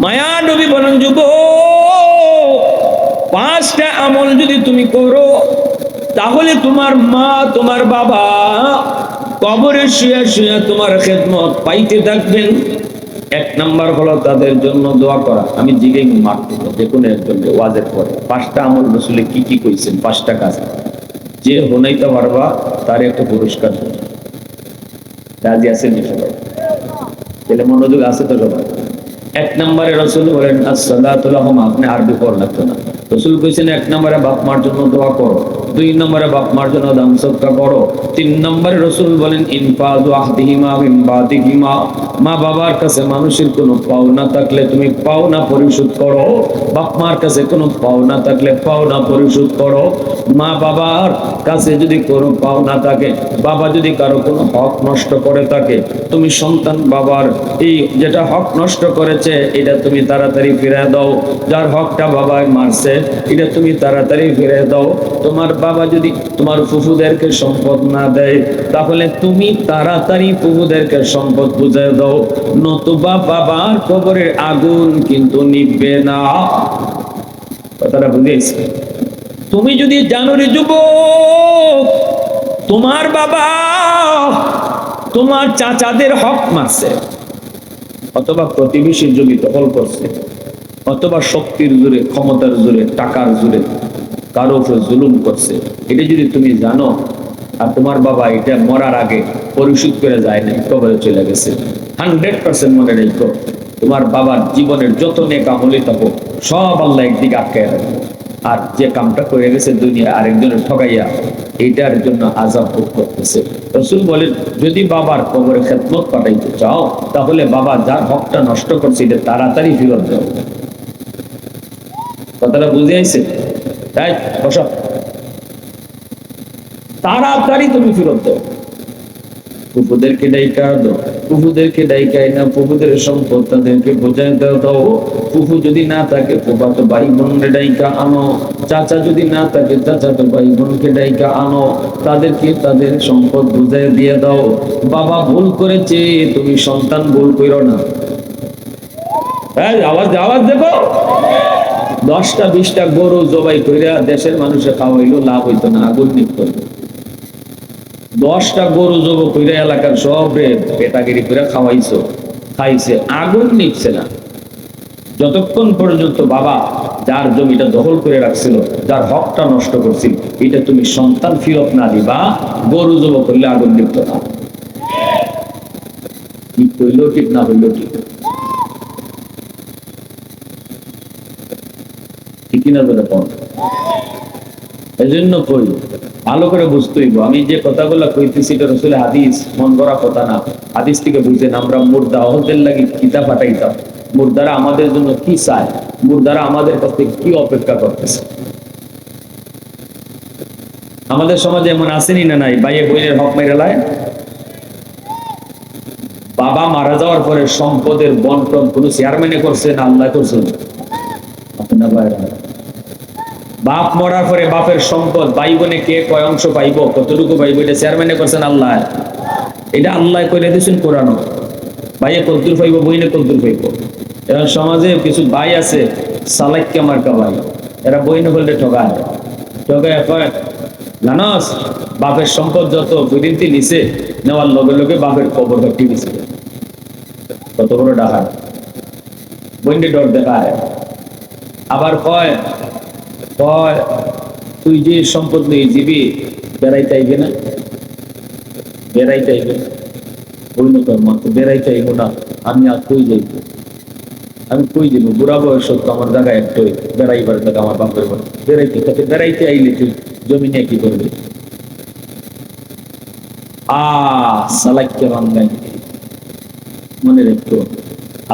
মায়া নবী বলেন, যুব, পাঁচটা আমল যদি তুমি করো তাহলে তোমার মা তোমার বাবা কবরে শুয়ে শুয়ে তোমার খেদমত পাইতে থাকবেন। এক নাম্বার হলো তাদের জন্য দোয়া করা। আমি জিজ্ঞেস মারতে যে কোনো একজন ওয়াজের পরে পাঁচটা আমল রসুলে কি কি কইছেন, পাঁচটা কাজ যে হনাইতে পারবা তার একটা পুরস্কার দেবে। রাজি আছেন সবাই? তাহলে মনোযোগ আছে তো সবাই? এক নম্বরে রসুল বলেন আসসালাতু লাহুম, আপনি আরবি পড়া লাগতো না। রসুল কইছেন এক নম্বরে বাপ মার জন্য দোয়া করো, দুই নম্বরে বাপ মার জন্য দান সদকা করো, তিন নম্বরে রসুল বলেন ইনফাযু আহদিহিমা মিন বাদিহিমা, মা বাবার কাছে মানুষের কোনো পাওনা থাকলে তুমি পাওনা পরিশোধ করো। বাপ মার কাছে কোনো পাওনা থাকলে পাওনা পরিশোধ করো। মা বাবার কাছে যদি কোনো পাওনা থাকে, বাবা যদি কারো কোনো হক নষ্ট করে থাকে, তুমি সন্তান বাবার এই যেটা হক নষ্ট করেছে এটা তুমি তাড়াতাড়ি ফিরে দাও। যার হকটা বাবাই মারছে এটা তুমি তাড়াতাড়ি ফিরে দাও। তোমার বাবা যদি তোমার ফুফুদেরকে সম্পদ না দেয় তাহলে তুমি তাড়াতাড়ি ফুফুদেরকে সম্পদ বুঝে দাও, নতুবা বাবার কবরের আগুন কিন্তু নিভবে না। কথাটা বুঝেছি? তুমি যদি জানো রে যুবক, তোমার বাবা তোমার চাচাদের হক মারছে, অথবা প্রতিবেশীর জমি দখল করছে, অথবা শক্তির জোরে, ক্ষমতার জোরে, টাকার জোরে কারো উপরে জুলুম করছে, এটা যদি তুমি জানো আর তোমার বাবা এটা মরার আগে পরিশোধ করে যায় না, কবরে চলে গেছে, 100% মনে রেখো তোমার বাবার জীবনের যত নেক আমলই থাকো সব আল্লাহ একদিকে আটকায় রাখবে। আর যে কামটা করে গেছে দুনিয়া আরেকজনের ঠকাইয়া, এইটার জন্য আযাব ভোগ করতেছে। রাসূল বলেন, যদি বাবার কবরে খেদমত পাঠাইতে চাও তাহলে বাবা যার হকটা নষ্ট করছে এটা তাড়াতাড়ি ফেরত দাও। কথাটা বুঝে আইছে? তাই বসো, তাড়াতাড়ি তুমি ফেরত দাও। ফুফুদেরকে ডাইকা দাও, ফুফুদেরকে ডাইকাই না, ফুফুদের সম্পদ তাদেরকে বোঝাই দাও। ফুফু যদি না থাকে ফুফাতো ভাই বোনকে ডাইকা আনো, চাচা যদি না থাকে চাচাতো ভাই বোনকে ডাইকা আনো, তাদেরকে তাদের সম্পদ বুঝাই দিয়ে দাও। বাবা ভুল করেছে, তুমি সন্তান ভুল করো না। আওয়াজ আওয়াজ দেখো, 10টা 20টা গরু জবাই কইরা দেশের মানুষে খাওয়াইলো, লাভ হইতো না, আগুন নিভতো। 10টা গরু জব কইরা এলাকার সব পেটাগিরি করে খাওয়াইছো, খাইছে, আগুন নিভছে না। যতক্ষণ পর্যন্ত বাবা যার জমিটা দখল করে রাখছিল, যার হকটা নষ্ট করছিল, এটা তুমি সন্তান ফিরত না দিবা, গরু জব করলে আগুন নিভতো না। ঠিক হইলো ঠিক, না হইলো ঠিক, ঠিকই না বলে পড়। এই জন্য কই ভালো করে বুঝতে হইব, আমি যে কথাগুলো কইতেছি এটা রাসূলের হাদিস, মন করা কথা না। হাদিস থেকে বুঝেন আমরা মুর্দা হতের লাগি কিতাব পাঠাইতাম, মুর্দারা আমাদের জন্য কি চায়, মুর্দারা আমাদের কাছ থেকে কি অপেক্ষা করতেছে। আমাদের সমাজে এমন আসেনি না নাই, ভাইয়ে বইনের হক মেরে লায়। বাবা মারা যাওয়ার পরে সম্পদের বন্টন কোন চেয়ারম্যানে করছে না আল্লাহ করছেন? আপনার ভাইরা, বাপ মরার পরে বাপের সম্পদ ভাই বোনে কে কয় অংশ পাইব, কতটুকু পাইব, এটা চেয়ারম্যানে করছেন আল্লাহ? এটা আল্লাহ করে দিয়েছেন কোরআন। ভাইয়ে কদ্দুর পাইব, বইনে কদ্দুর পাইব। এরা সমাজে কিছু ভাই আছে সালাক্কা মার্কা ভাই, এরা বইনে বললে ঠকায়, ঠকায় কয় জানাস বাপের সম্পদ যত বিরিন্তি নিছে, নেওয়ার লগে লগে বাপের কবর কাটি দিছে। কত বড় ডাকাত, বইনে ডর দেখায়। আবার কয় কয় তুই যে সম্পদ নিয়ে যাবি বেড়াইতে আইবে না, বেড়াইতে আইবে না, বেড়াইতে আইব না, আমি আর কই যাইব, আমি কই যাবো, বুড়া বয়স তো আমার জায়গায় একটু বেড়াইবার জায়গা আমার বাপের বাড়ি, বেড়াইতে থাকে, বেড়াইতে আইলে তুই জমি নিয়ে কি করবি? সালাক্কে বাংলায় মনে রেখো,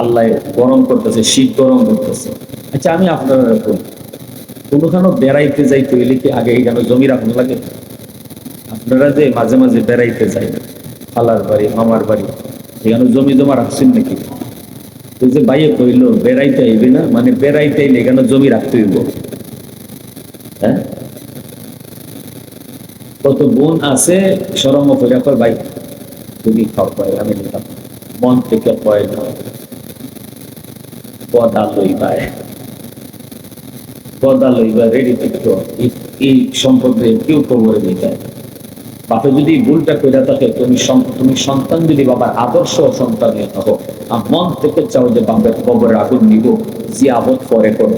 আল্লাহ গরম করতেছে, শীত গরম করতেছে। আচ্ছা আমি আপনারা কোনোখানে বেড়াইতে যাইতে হইলে কি আগে এখানে জমি রাখুন লাগে? আপনারা যে মাঝে মাঝে বেড়াইতে যাই খালার বাড়ি, মামার বাড়ি, এখানে জমি জমা রাখছেন নাকি? তুই যে বাইয়ে কইলো বেড়াইতে আইবে না, মানে বেড়াইতে আইলে এখানে জমি রাখতে হইব। হ্যাঁ, কত বোন আছে সরম করে কয় ভাই তুমি খাও, পাই আমি নিতাম, মন থেকে কয় না। গদা লইবায় গদা লইবা রেডি থাকতো। এই সম্পর্কে কেউ কবরে দিতে। বাপে যদি ভুলটা করে থাকে, তুমি সন্তান যদি বাবার আদর্শ সন্তান থাকো, আর মন থেকে চাও যে বাপের কবরে আগুন নিব, যে আবদ পরে করো,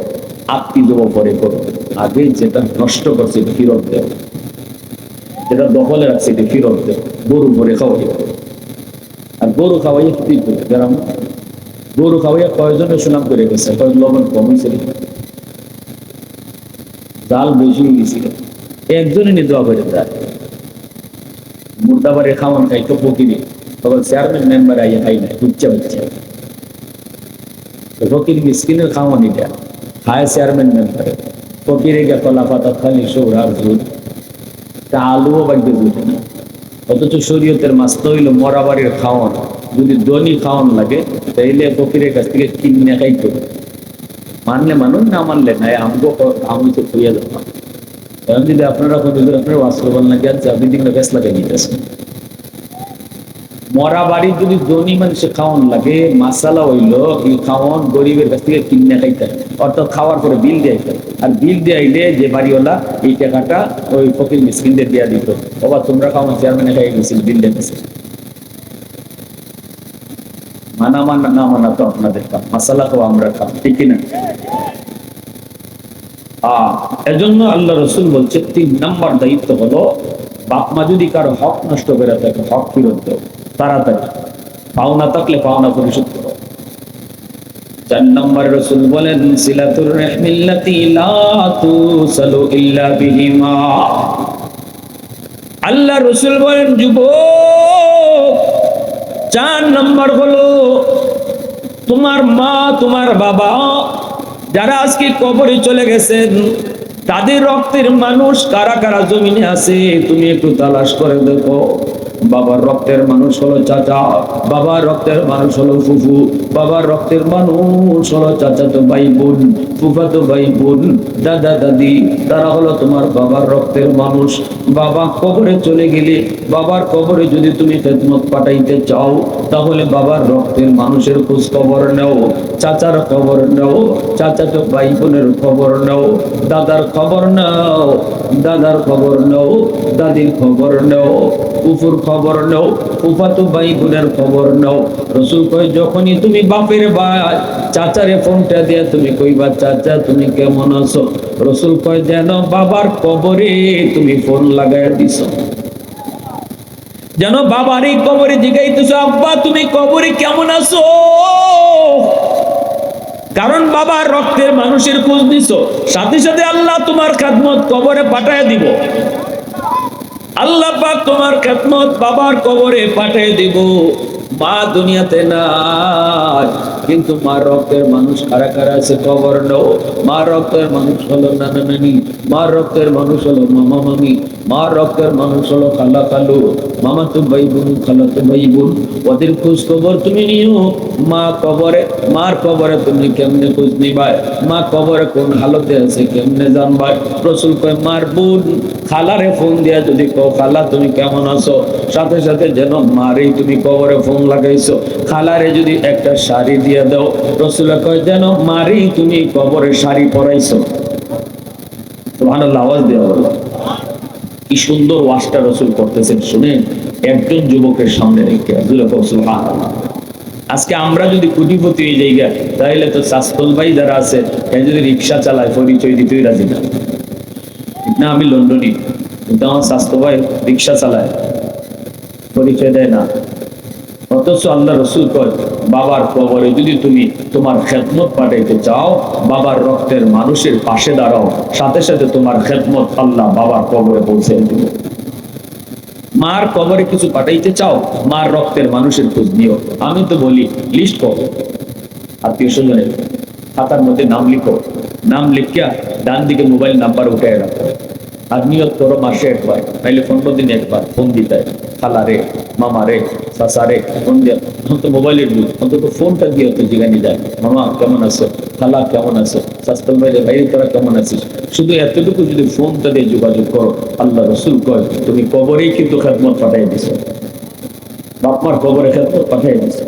আপনি দেবো পরে করো, আগে যেটা নষ্ট করছে ফিরত দেও, যেটা দখলে রাখছে এটা ফিরত দেও। গরু ভরে খাওয়াই, আর গরু খাওয়াইয়া কি করে গ্রাম, গরু খাওয়াইয়া কয়জনে সুনাম করে গেছে, কয়েক লবণ কম হয়েছে, জাল বেশি গেছিল, একজনে নিয়ে দোয়া করে দেয়। মুর্দাবারে খাওয়ান খাই তো ফকিরি, তখন চেয়ারম্যান মেম্বার আইয়া খাই না, উচ্চা হচ্ছে ফকির মিসকিনের খাওয়ান এটা খায় চেয়ারম্যান মেম্বারে, ফকিরে গে কলা পাতা খালি সৌরার জুট, তা আলুও বাড়িতে জুটে না। অথচ শরীয়তের মাছ তো হইল মরাবাড়ির খাওয়ান, যদি দনি খাওয়ান লাগে তাইলে ফকিরের কাছ থেকে কিনে খাইতো, মানলে মানুষ না মানলে না, আমগো আমি তো খুঁজে যাবো। এখন যদি আপনারা আপনার ওয়াস্ত্র বল না গিয়ে আপনি দিকে গ্যাস লাগাই দিতেছেন, মরা বাড়ি যদি ধনী মানুষের খাওয়ান লাগে, মাসালা হইলো এই খাওয়ান গরিবের কাছ থেকে কিনে খাইতে, অর্থাৎ খাওয়ার পরে বিল দিয়ে, আর বিল দিয়ে আইলে যে বাড়িওয়ালা এই টাকাটা ওই ফকির মিসকিনদের দেওয়া দিত। বাবা তোমরা খাওয়ান চেয়ারম্যানে খাই গেছিল, বিল দিতেছে। মানা মানা না মানা তো আপনাদের কাম, মাসালা তো আমরা খাম, ঠিক কিনা? এজন্য আল্লাহ রসুল বলছে ৩ নম্বর দায়িত্ব হলো, বাপ মা যদি কারো হক নষ্ট করে থাকে, হক ফিরত দাও তাড়াতাড়ি, পাওনা থাকলে পাওনা পরিশোধ করো। ৪ নম্বর রসুল বলেন, সিলাতুর রাহমিল্লাতি লা তুসালু ইল্লা বিহিমা। আল্লাহ রসুল বলেন, যুবক ৪ নম্বর হলো তোমার মা তোমার বাবা যারা আজকে কবরে চলে গেছেন, তাদের রক্তের মানুষ কারা কারা জমিনে আছে তুমি একটু তালাশ করে দেখো। বাবার রক্তের মানুষ হলো চাচা, বাবার রক্তের মানুষ হলো ফুফু, বাবার রক্তের মানুষ হলো চাচাতো ভাই বোন, ফুফাতো ভাই বোন, দাদা দাদি, তারা হলো তোমার বাবার রক্তের মানুষ। বাবা কবরে চলে গেলে, বাবার কবরে যদি তুমি খেদমত পাঠাইতে চাও, তাহলে বাবার রক্তের মানুষের খোঁজ খবর নাও, চাচার খবর নাও, চাচাতো ভাই বোনের খবর নাও, দাদার খবর নাও, দাদার খবর নাও, দাদির খবর নাও, ফুফুর খবর নাও, ফুফাতো ভাই বোনের খবর নাও। রসুল কয়, যখনই তুমি বাপের ভাই চাচারে ফোনটা দিয়ে তুমি কইবা, চাচা তুমি কেমন আছো, রসুল কয় যেন বাবার কবরে তুমি ফোন লাগাইয়া দিছো, যেন বাবার এই কবরে জিগাইতেছো, আব্বা তুমি কবরে কেমন আছো, কারণ বাবার রক্তের মানুষের খোঁজ নিছো। সাথে সাথে আল্লাহ তোমার খেদমত কবরে পাঠায় দিব, আল্লাহ পাক তোমার খেদমত বাবার কবরে পাঠিয়ে দিব। মা দুনিয়াতে নাই, কিন্তু মা রক্তের মানুষ কারা কারা আছে খবর নাও। মা রক্তের মানুষ হলো নানা নানি, মা রক্তের মানুষ হলো মামা মামি, মা রক্তের মানুষ হলো খালা খালু, মামা তো ভাই বোন, খালা তো ভাই বোন, ওদের খোঁজ খবর তুমি নিও। মা কবরে, মার কবরে তুমি কেমনে খোঁজ নিবাই, মা কবরে কোন হালতে আছে কেমনে জানবাই। রসুল কয়, মার বোন খালারে ফোন দিয়া যদি কও, খালা তুমি কেমন আছো, সাথে সাথে যেন মারেই তুমি কবরে ফোন লাগাইছো। খালারে যদি একটা শাড়ি দিয়ে দাও, রসুল কয় যেন মারেই তুমি কবরে শাড়ি পরাইছো। সুবহানাল্লাহ, আওয়াজ দেওয়া হলো। কি সুন্দর ওয়াজটা রসুল করতেছেন শুনেন, একজন যুবকের সামনে রেখে। সুবহানাল্লাহ। আজকে আমরা যদি কোটিপতি হয়ে যাই, তাহলে তো সাস্তল ভাই যারা আছে যদি রিক্সা চালায় পরিচয় দিতেই রাজি না। না আমি লন্ডনী, কিন্তু আমার স্বাস্থ্য ভাই রিক্সা চালায়, পরিচয় দেয় না। অথচ আল্লাহ রসুল কয়, বাবার কবরে যদি তুমি তোমার খেদমত পাঠাইতে চাও, বাবার রক্তের মানুষের পাশে দাঁড়াও, সাথে সাথে তোমার খেদমত আল্লাহ বাবার কবরে পৌঁছে দিবে। মার কবরে কিছু পাঠাইতে চাও, মার রক্তের মানুষের খোঁজ নিও। আমি তো বলি লিস্ট করো, আত্মীয় স্বজনের খাতার মধ্যে নাম লিখো, নাম লিখিয়া ডান দিকে মোবাইল নাম্বার উঠে রাখো, আর নিয়ত করো মাসে একবার, নাইলে 15 দিনে একবার ফোন দিতে, খালা রে, মামা রে, চাচা রে, ফোন দিয়ে। এখন তো মোবাইলের যুগ, অন্তত ফোনটা দিয়ে তো জিগানি যায়, মামা কেমন আছো, খালা কেমন আছো, শাস্তাল ভাই ভাই তোরা কেমন আছিস। শুধু এতটুকু যদি ফোনটা দিয়ে যোগাযোগ করো, আল্লাহ রসুল কয় তুমি কবরেই কিন্তু খেদমত পাঠাই দিছো, বাপমার কবরে খেদমত পাঠাই দিছো।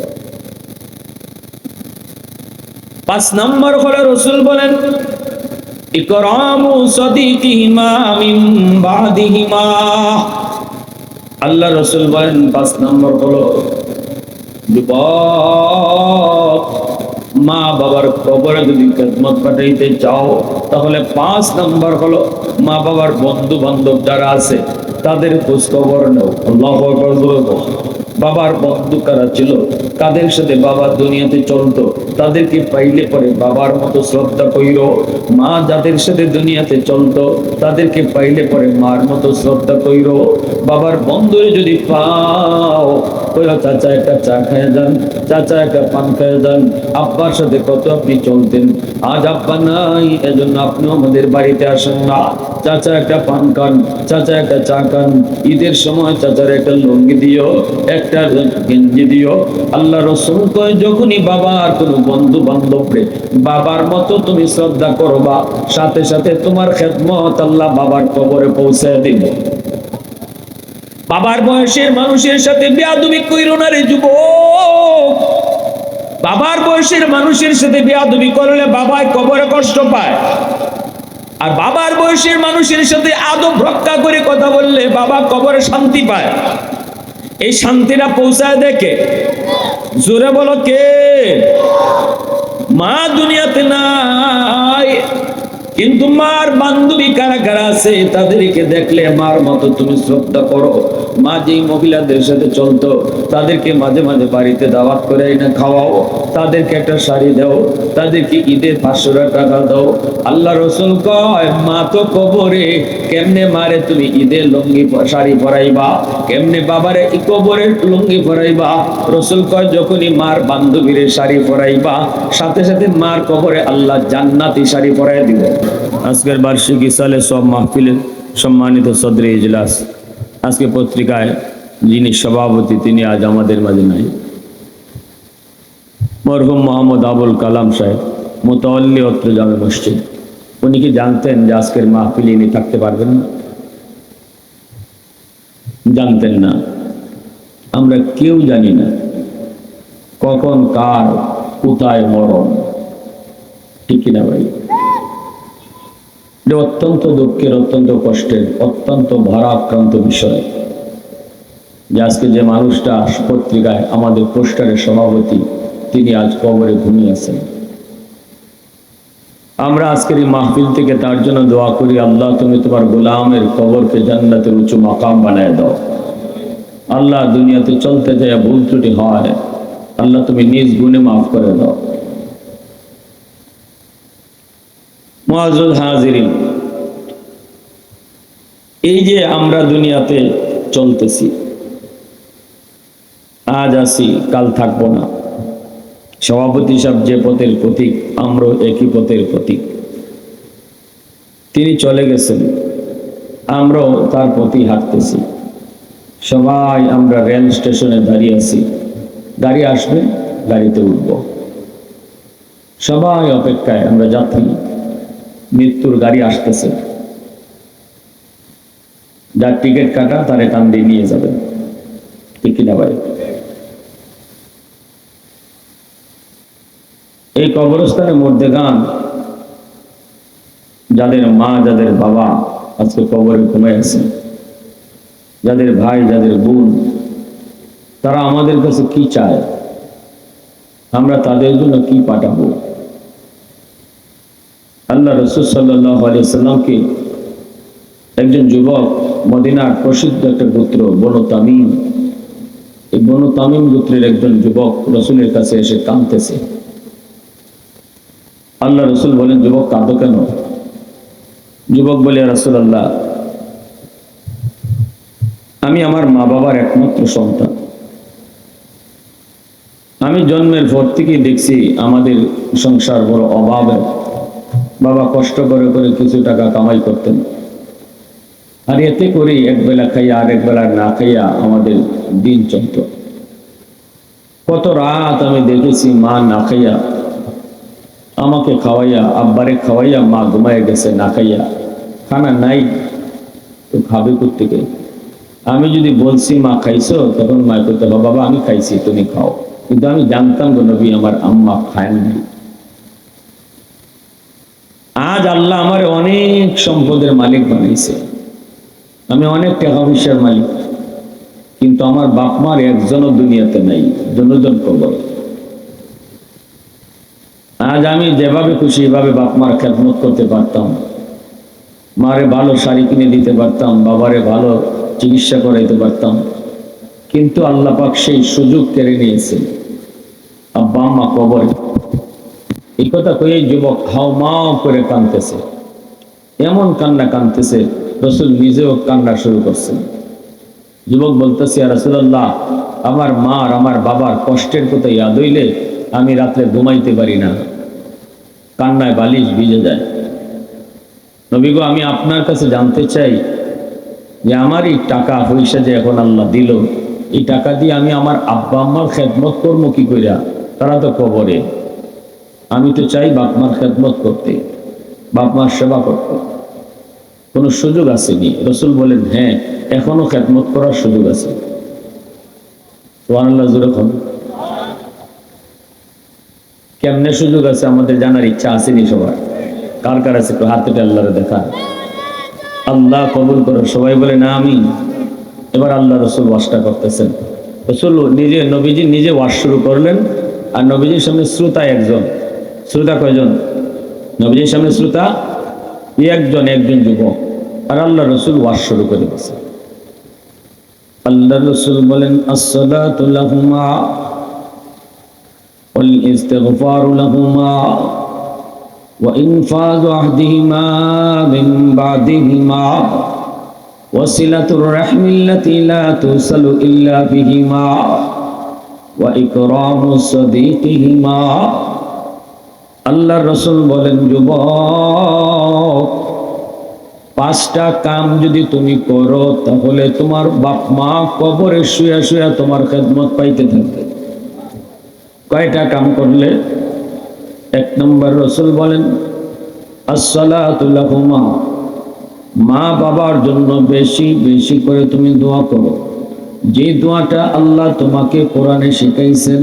5 নম্বর হলো রাসূল বলেন ইকরামু সাদিকিহিমা মিন বাদিহিমা। আল্লাহ রাসূল বলেন 5 নম্বর হলো যুবক, মা বাবার কবরে যদি খেদমত পাঠাইতে চাও তাহলে 5 নম্বর হলো মা বাবার বন্ধু বান্ধব যারা আছে তাদের খোঁজ খবর নাও। আল্লাহু আকবার। বাবার বন্ধু কারা ছিল, কাদের সাথে বাবা দুনিয়াতে চলতো, তাদেরকে পাইলে পরে বাবার মতো শ্রদ্ধা কইরো। মা যাদের সাথে দুনিয়াতে চলতো তাদেরকে পাইলে পরে মার মতো শ্রদ্ধা কইরো। বাবার বন্ধুরে যদি পাও কইরো চাচা একটা চা খেয়ে যান, চাচা একটা পান খেয়ে যান। আব্বার সাথে কত আপনি চলতেন, আজ আব্বা নাই, এজন্য আপনিও আমাদের বাড়িতে আসেন না। চাচা একটা পান খান, চাচা একটা চা খান। ঈদের সময় চাচার একটা লুঙ্গি দিও, একটা গেঞ্জি দিও। আল্লাহ রাসূল কয় যখনই বাবার কোনো বন্ধু বান্ধবরে বাবার মতো তুমি শ্রদ্ধা করবা, সাথে সাথে তোমার খেদমত আল্লাহ বাবার কবরে পৌঁছায় দিবে। বাবার বয়সের মানুষের সাথে বেয়াদবি কইরো না রে যুবক। বাবার বয়সের মানুষের সাথে বেয়াদবি করলে বাবায় কবরে কষ্ট পায়, আর বাবার বয়সের মানুষের সাথে আদব রক্ষা করে কথা বললে বাবা কবরে শান্তি পায়। এই শান্তিটা পৌঁছায় দেখে, জোরে বলো কে? মা দুনিয়াতে নাই, কিন্তু মার বান্ধবী কারা কারা আছে তাদেরকে দেখলে মার মতো তুমি শ্রদ্ধা করো। মা যেই মহিলাদের সাথে চলতো তাদেরকে মাঝে মাঝে বাড়িতে দাওয়াত করে এনে খাওয়াও, তাদেরকে একটা শাড়ি দাও, তাদেরকে ঈদে 500 টাকা দাও। আল্লাহ রাসূল কয় মা তো কবরে, কেমনে মারে তুমি ঈদের লুঙ্গি শাড়ি পরাইবা, কেমনে বাবারে কবরের লুঙ্গি পরাইবা? রাসূল কয় যখনই মার বান্ধবীরে শাড়ি পরাইবা, সাথে সাথে মার কবরে আল্লাহ জান্নাতি শাড়ি পরাই দিব। আজকের বার্ষিকী সালে সব মাহফিলের সম্মানিত সদরে ইজলাস, আজকে পত্রিকায় যিনি সভাপতি তিনি আজ আমাদের মাঝে নাই। মরহুম মোহাম্মদ আবুল কালাম সাহেব, মুতাওয়াল্লি অত্র জামে মসজিদ। উনি কি জানতেন যে আজকের মাহফিলে ইনি থাকতে পারবেন না? জানতেন না। আমরা কেউ জানি না কখন কার কোথায় মরণ, ঠিক কিনা ভাই? এটা অত্যন্ত দুঃখের, অত্যন্ত কষ্টের, অত্যন্ত ভারাক্রান্ত বিষয় যে আজকে যে মানুষটা পত্রিকায় আমাদের পোস্টারের সভাপতি তিনি আজ কবরে ঘুমিয়ে আছেন। আমরা আজকের এই মাহফিল থেকে তার জন্য দোয়া করি, আল্লাহ তুমি তোমার গোলামের কবরকে জান্নাতের উঁচু মাকাম বানায় দাও। আল্লাহ দুনিয়াতে চলতে যায় ভুল ত্রুটি হয়, আল্লাহ তুমি নিজ গুণে মাফ করে দাও। মুআজ্জাজ হাজিরিন, এই যে আমরা দুনিয়াতে চলতেছি, আজ আছি কাল থাকবো না। সভাপতি সাহেব যে পথের প্রতীক, আমরা একই পথের প্রতীক। তিনি চলে গেছেন, আমরাও তার প্রতি হাঁটতেছি। সবাই আমরা রেল স্টেশনে দাঁড়িয়ে আছি, গাড়ি আসবে, গাড়িতে উঠব। সবাই অপেক্ষায়, আমরা যাত্রী। মৃত্যুর গাড়ি আসতেছে, যার টিকিট কাটা তারে টান দিয়ে নিয়ে যাবেন, ঠিক কিনা ভাই? এই কবরস্থানের মধ্যে গান, যাদের মা যাদের বাবা আজকে কবরে ঘুমাই আছে, যাদের ভাই যাদের বোন, তারা আমাদের কাছে কি চায়, আমরা তাদের জন্য কি পাঠাবো? আল্লাহ রাসূল সাল্লাল্লাহু আলাইহি সাল্লামকে একজন যুবক, মদিনার প্রসিদ্ধ একটা গোত্র বনু তামিম, এই বনু তামিম গোত্রের একজন যুবক রাসূলের কাছে এসে কাঁদতেছে। আল্লাহ রাসূল বলেন, যুবক কাঁদো কেন? যুবক বলে, ইয়া রাসূলুল্লাহ, আমি আমার মা বাবার একমাত্র সন্তান। আমি জন্মের পর থেকেই দেখছি আমাদের সংসার বড় অভাবে। বাবা কষ্ট করে করে কিছু টাকা কামাই করতেন, আর এতে করেই এক বেলা খাইয়া আর এক বেলা না খাইয়া আমাদের দিন চলত। কত রাত আমি দেখেছি মা না খাইয়া, আমাকে খাওয়াইয়া, আব্বারে খাওয়াইয়া মা ঘুমাইয়া গেছে না খাইয়া। খানা নাই তো খাবে কোত্থেকে? আমি যদি বলছি মা খাইছো, তখন মা করতে হবে, বাবা আমি খাইছি তুমি খাও। কিন্তু আমি জানতাম গো নবী আমার আম্মা খায় নাই। আল্লাহ আমার অনেক সম্পদের মালিক বানাইছে, আমি অনেক টাকা পয়সার মালিক, কিন্তু আমার বাপ মার একজনও দুনিয়াতে নাই, জনজন কবর। আজ আমি যেভাবে খুশি এভাবে বাপ মার খেদমত করতে পারতাম, মারে ভালো শাড়ি কিনে দিতে পারতাম, বাবারে ভালো চিকিৎসা করাইতে পারতাম, কিন্তু আল্লাহ পাক সেই সুযোগ কেড়ে নিয়েছে। আব্বা আম্মা কবরে। এই কথা কয়ে যুবক হাউমাউ করে কাঁদতেছে, এমন কান্না কাঁদতেছে রাসূল নিজেও কান্না শুরু করছেন। যুবক বলতেছে, ইয়া রাসূলুল্লাহ, আমার মার আমার বাবার কষ্টের কথা ইয়াদ হইলে আমি রাত্রে ঘুমাইতে পারি না, কান্নায় বালিশ ভিজে যায়। নবী গো, আমি আপনার কাছে জানতে চাই যে আমার এই টাকা পয়সা যে এখন আল্লাহ দিল, এই টাকা দিয়ে আমি আমার আব্বা আম্মার খেদমত করবো কি কইরা? তারা তো কবরে। আমি তো চাই বাপ মার খেদমত করতে, বাপ মার সেবা করতে। কোনো সুযোগ আসেনি? রাসূল বলেন, হ্যাঁ, এখনো খেদমত করার সুযোগ আছে। সুবহানাল্লাহ, জোরে বলুন। কেমনে সুযোগ আছে আমাদের জানার ইচ্ছা আসেনি সবার? কার কার আছে? একটু হাতে আল্লাহরে দেখা। আল্লাহ কবুল করো, সবাই বলে না আমিন। এবার আল্লাহ রাসূল ওয়াজটা করতেছেন। রাসূল নিজে, নবীজি নিজে ওয়াজ শুরু করলেন, আর নবীজির সামনে শ্রোতা একজন। শ্রোতা কয়জন? নবীজির সামনে শ্রোতা একজন যুবক, আর আল্লাহ রাসূল ওয়াজ শুরু করে দিয়েছেন। আল্লাহ রাসূল বলেন, আসসালাতু লাহুমা ওয়াল ইস্তিগফারু লাহুমা ওয়া ইনফাযু আহদিহিমা মিন বাদিহিমা ওয়া সিলাতুর রাহমিল্লাতী লা তুসালু ইল্লা বিহিমা ওয়া ইকরামুস সাদীকিহিমা। আল্লাহ রাসূল বলেন, যুবক, 5টা কাম যদি তুমি করো তাহলে তোমার বাপ মা কবরে শুয়ে শুয়ে তোমার খেদমত পাইতে থাকবে। কয়টা কাম করলে? 1 নম্বর রাসূল বলেন, আসসালাতু লাহুমা, মা বাবার জন্য বেশি বেশি করে তুমি দোয়া করো। যে দোয়াটা আল্লাহ তোমাকে কোরআনে শিখাইছেন,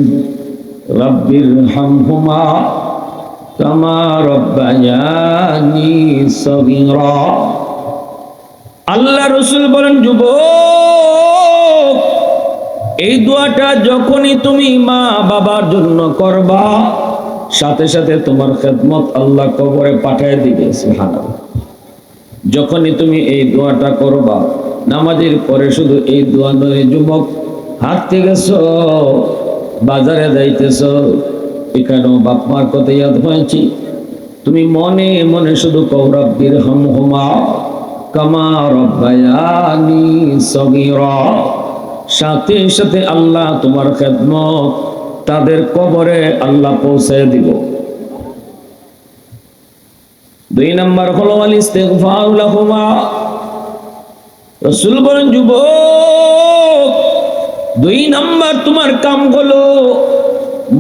রাব্বিরহামহুমা কামা রাব্বায়ানি সগীরা। আল্লাহ রাসূল বলেন, যুবক, এই দোয়াটা যখনই তুমি মা বাবার জন্য করবা, সাথে সাথে তোমার খেদমত আল্লাহ কবরে পাঠিয়ে দিবে। সুবহানাল্লাহ। যখনই তুমি এই দোয়াটা করবা, নামাজের পরে শুধু এই দোয়া নয়, যুবক, হাঁটতে গেছো, বাজারে যাইতেছো, এখানেও বাপ মার কথা ইয়াদ হয়েছি, তুমি মনে মনে শুধু কও, রাব্বিরহামহুমা কামা রাব্বায়ানি সগীরা। সাথে সাথে আল্লাহ তোমার খেদমত তাদের কবরে আল্লাহ পৌঁছে দিব। 2 নম্বর হলো আল ইস্তিগফারু লাহুমা। রাসূল বলেন, যুবক, 2 নম্বর তোমার কাম হলো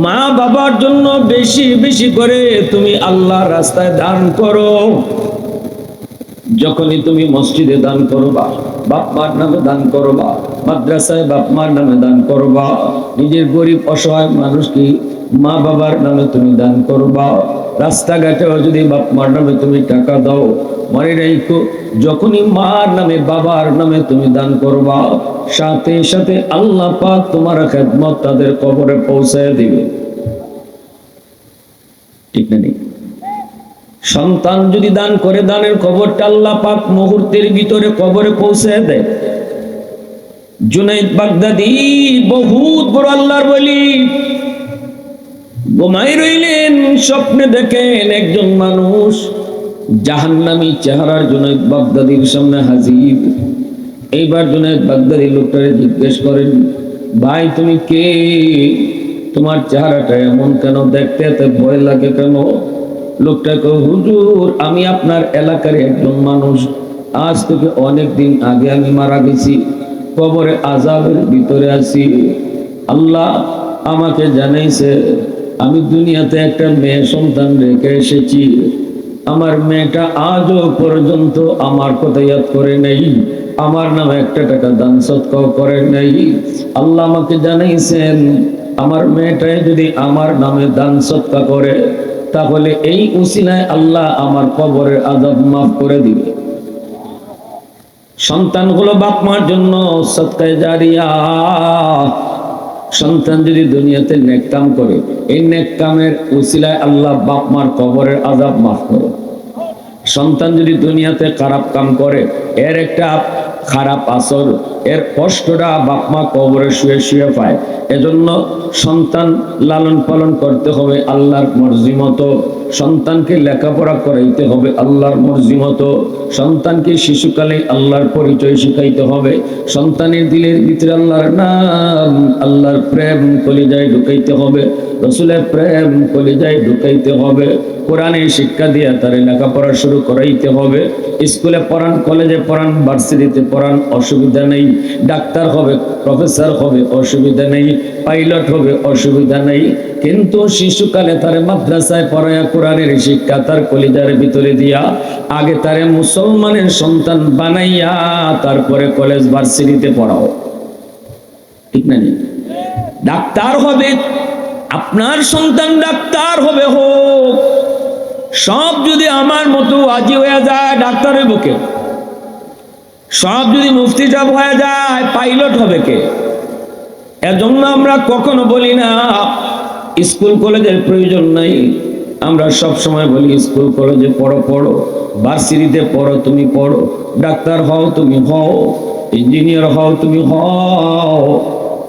মা বাবার জন্য বেশি বেশি করে তুমি আল্লাহর রাস্তায় দান করো। যখনই তুমি মসজিদে দান করবা, বাপ মার নামে দান করবা, মাদ্রাসায় বাপ মার নামে দান করবা, নিজের গরিব অসহায় মানুষকে মা বাবার নামে তুমি দান করবা, রাস্তাঘাটেও যদি বাপ মার নামে তুমি টাকা দাও, মনে রাখো, যখনই মার নামে বাবার নামে তুমি দান করবা, সাথে সাথে আল্লাহ পাক তোমার খেদমত তাদের কবরে পৌঁছায় দিবে। ঠিক না? সন্তান যদি দান করে, দানের খবরটা আল্লাহ পাক মুহূর্তের ভিতরে কবরে পৌঁছে দেয়। জুনাইদ বাগদাদি বহুত বড় আল্লাহর ওলি, ঘুমায় রইলেন, স্বপ্নে দেখেন একজন মানুষ জাহান্নামী চেহারার জুনাইদ বাগদাদির সামনে হাজির। এইবার জুনাইদ বাগদাদি লোকটারে জিজ্ঞেস করেন, ভাই তুমি কে? তোমার চেহারাটা এমন কেন? দেখতে এত ভয় লাগে কেন? লোকটা কয়, হুজুর, আমি আপনার এলাকার একজন মানুষ, আজ থেকে অনেক দিন আগে আমি মারা গেছি, কবরে আযাবের ভিতরে আছি। আল্লাহ আমাকে জানাইছে আমি দুনিয়াতে একটা মেয়ে সন্তান রেখে এসেছি, আমার মেয়েটা আজও পর্যন্ত আমার কথা ইয়াদ করে নাই, আমার নামে একটা টাকা দান সদকাও করে নাই। আল্লাহ আমাকে জানাইছেন আমার মেয়েটাই যদি আমার নামে দান সদকা করে, তাহলে এই উসিলায় আল্লাহ আমার কবরের আযাব মাফ করে দিবে। সন্তান হলো বাপ মার জন্য সদকায়ে জারিয়া। সন্তান যদি দুনিয়াতে নেক কাম করে, এই নেক কামের উসিলায় আল্লাহ বাপ মার কবরের আযাব মাফ করে। সন্তান যদি দুনিয়াতে খারাপ কাম করে, এর একটা খারাপ আসর, এর কষ্টটা বাপ মা কবরে শুয়ে শুয়ে পায়। এজন্য সন্তান লালন পালন করতে হবে আল্লাহর মর্জি মতো। সন্তানকে লেখাপড়া করাইতে হবে আল্লাহর মর্জি মতো। সন্তানকে শিশুকালে আল্লাহর পরিচয় শিখাইতে হবে। সন্তানের দিলের ভিতরে আল্লাহর নাম, আল্লাহর প্রেম কলিজায় ঢুকাইতে হবে, রসুলের প্রেম কলিজায় ঢুকাইতে হবে। কোরআনের শিক্ষা দিয়ে তার লেখাপড়া শুরু করাইতে হবে। স্কুলে পড়ান, কলেজে পড়ান, ভার্সিটিতে পড়ান, অসুবিধা নেই। ডাক্তার হবে, প্রফেসর হবে, অসুবিধা নেই। পাইলট হবে, অসুবিধা নেই। কিন্তু শিশুকালে তার মাদ্রাসায় পড়ায়া কোরআনের শিক্ষা তার কলিজার ভিতরে দিয়া আগে তারে মুসলমানের সন্তান বানাইয়া তারপরে কলেজ ভার্সিটিতে পড়াও। ঠিক না? ডাক্তার হবে, আপনার সন্তান ডাক্তার হবে, হোক। সব যদি আমার মতো আজি হয়ে যায়, ডাক্তার হইব কে? সব যদি মুফতি সাহেব হয়ে যায়, পাইলট হবে কে? এজন্য আমরা কখনো বলি না স্কুল কলেজের প্রয়োজন নাই। আমরা সব সময় বলি স্কুল কলেজে পড়ো, পড়ো, ভার্সিটিতে পড়ো, তুমি পড়ো, ডাক্তার হও তুমি হও, ইঞ্জিনিয়ার হও তুমি হও,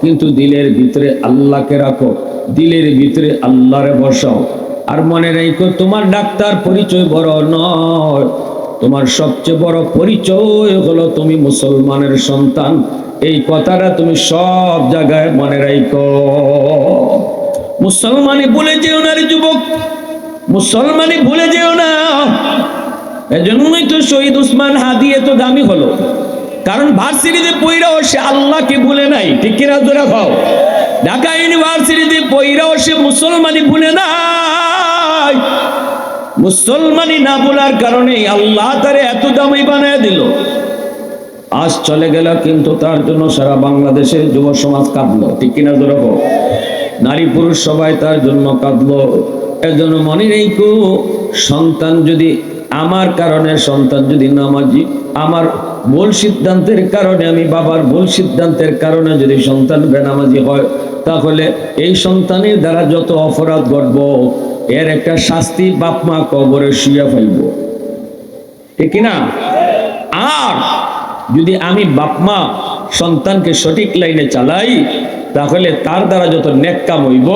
কিন্তু দিলের ভিতরে আল্লাহকে রাখো, দিলের ভিতরে আল্লাহরে বসাও। আর মনে রাখো, তোমার ডাক্তার পরিচয় বড় নয়, তোমার সবচেয়ে বড় পরিচয় হলো তুমি মুসলমানের সন্তান। এই কথাটা তুমি সব জায়গায় মনে রাখো। মুসলমানি ভুলে যেও না রে যুবক, মুসলমানি ভুলে যেও না। এজন্যই তো শহীদ উসমান হাদি এত দামি হলো, কারণ ভার্সিটিতে পড়াও সে আল্লাহকে ভুলে নাই। ঠিক কিনা জোরে খাও? ঢাকা ইউনিভার্সিটিতে পড়াও সে মুসলমানি ভুলে নাই। মুসলমানি না ভুলার কারণে আল্লাহ তারে এত দামি বানায় দিল। আজ চলে গেল, কিন্তু তার জন্য সারা বাংলাদেশের যুব সমাজ কাঁদলো। ঠিক কিনা জোরে খাও? নারী পুরুষ সবাই তার জন্য কাঁদলো। এর জন্য মনে রেখো, সন্তান যদি আমার কারণে, সন্তান যদি নামাজি, আমার ভুল সিদ্ধান্তের কারণে, আমি বাবার ভুল সিদ্ধান্তের কারণে যদি সন্তান বেনামাজি হয়, তাহলে এই সন্তানের দ্বারা যত অপরাধ ঘটব, এর একটা শাস্তি বাপ মা কবরে শুয়ে ফেলব। ঠিক কিনা? আর যদি আমি বাপ মা সন্তানকে সঠিক লাইনে চালাই, তাহলে তার দ্বারা যত নেক কাম হইব,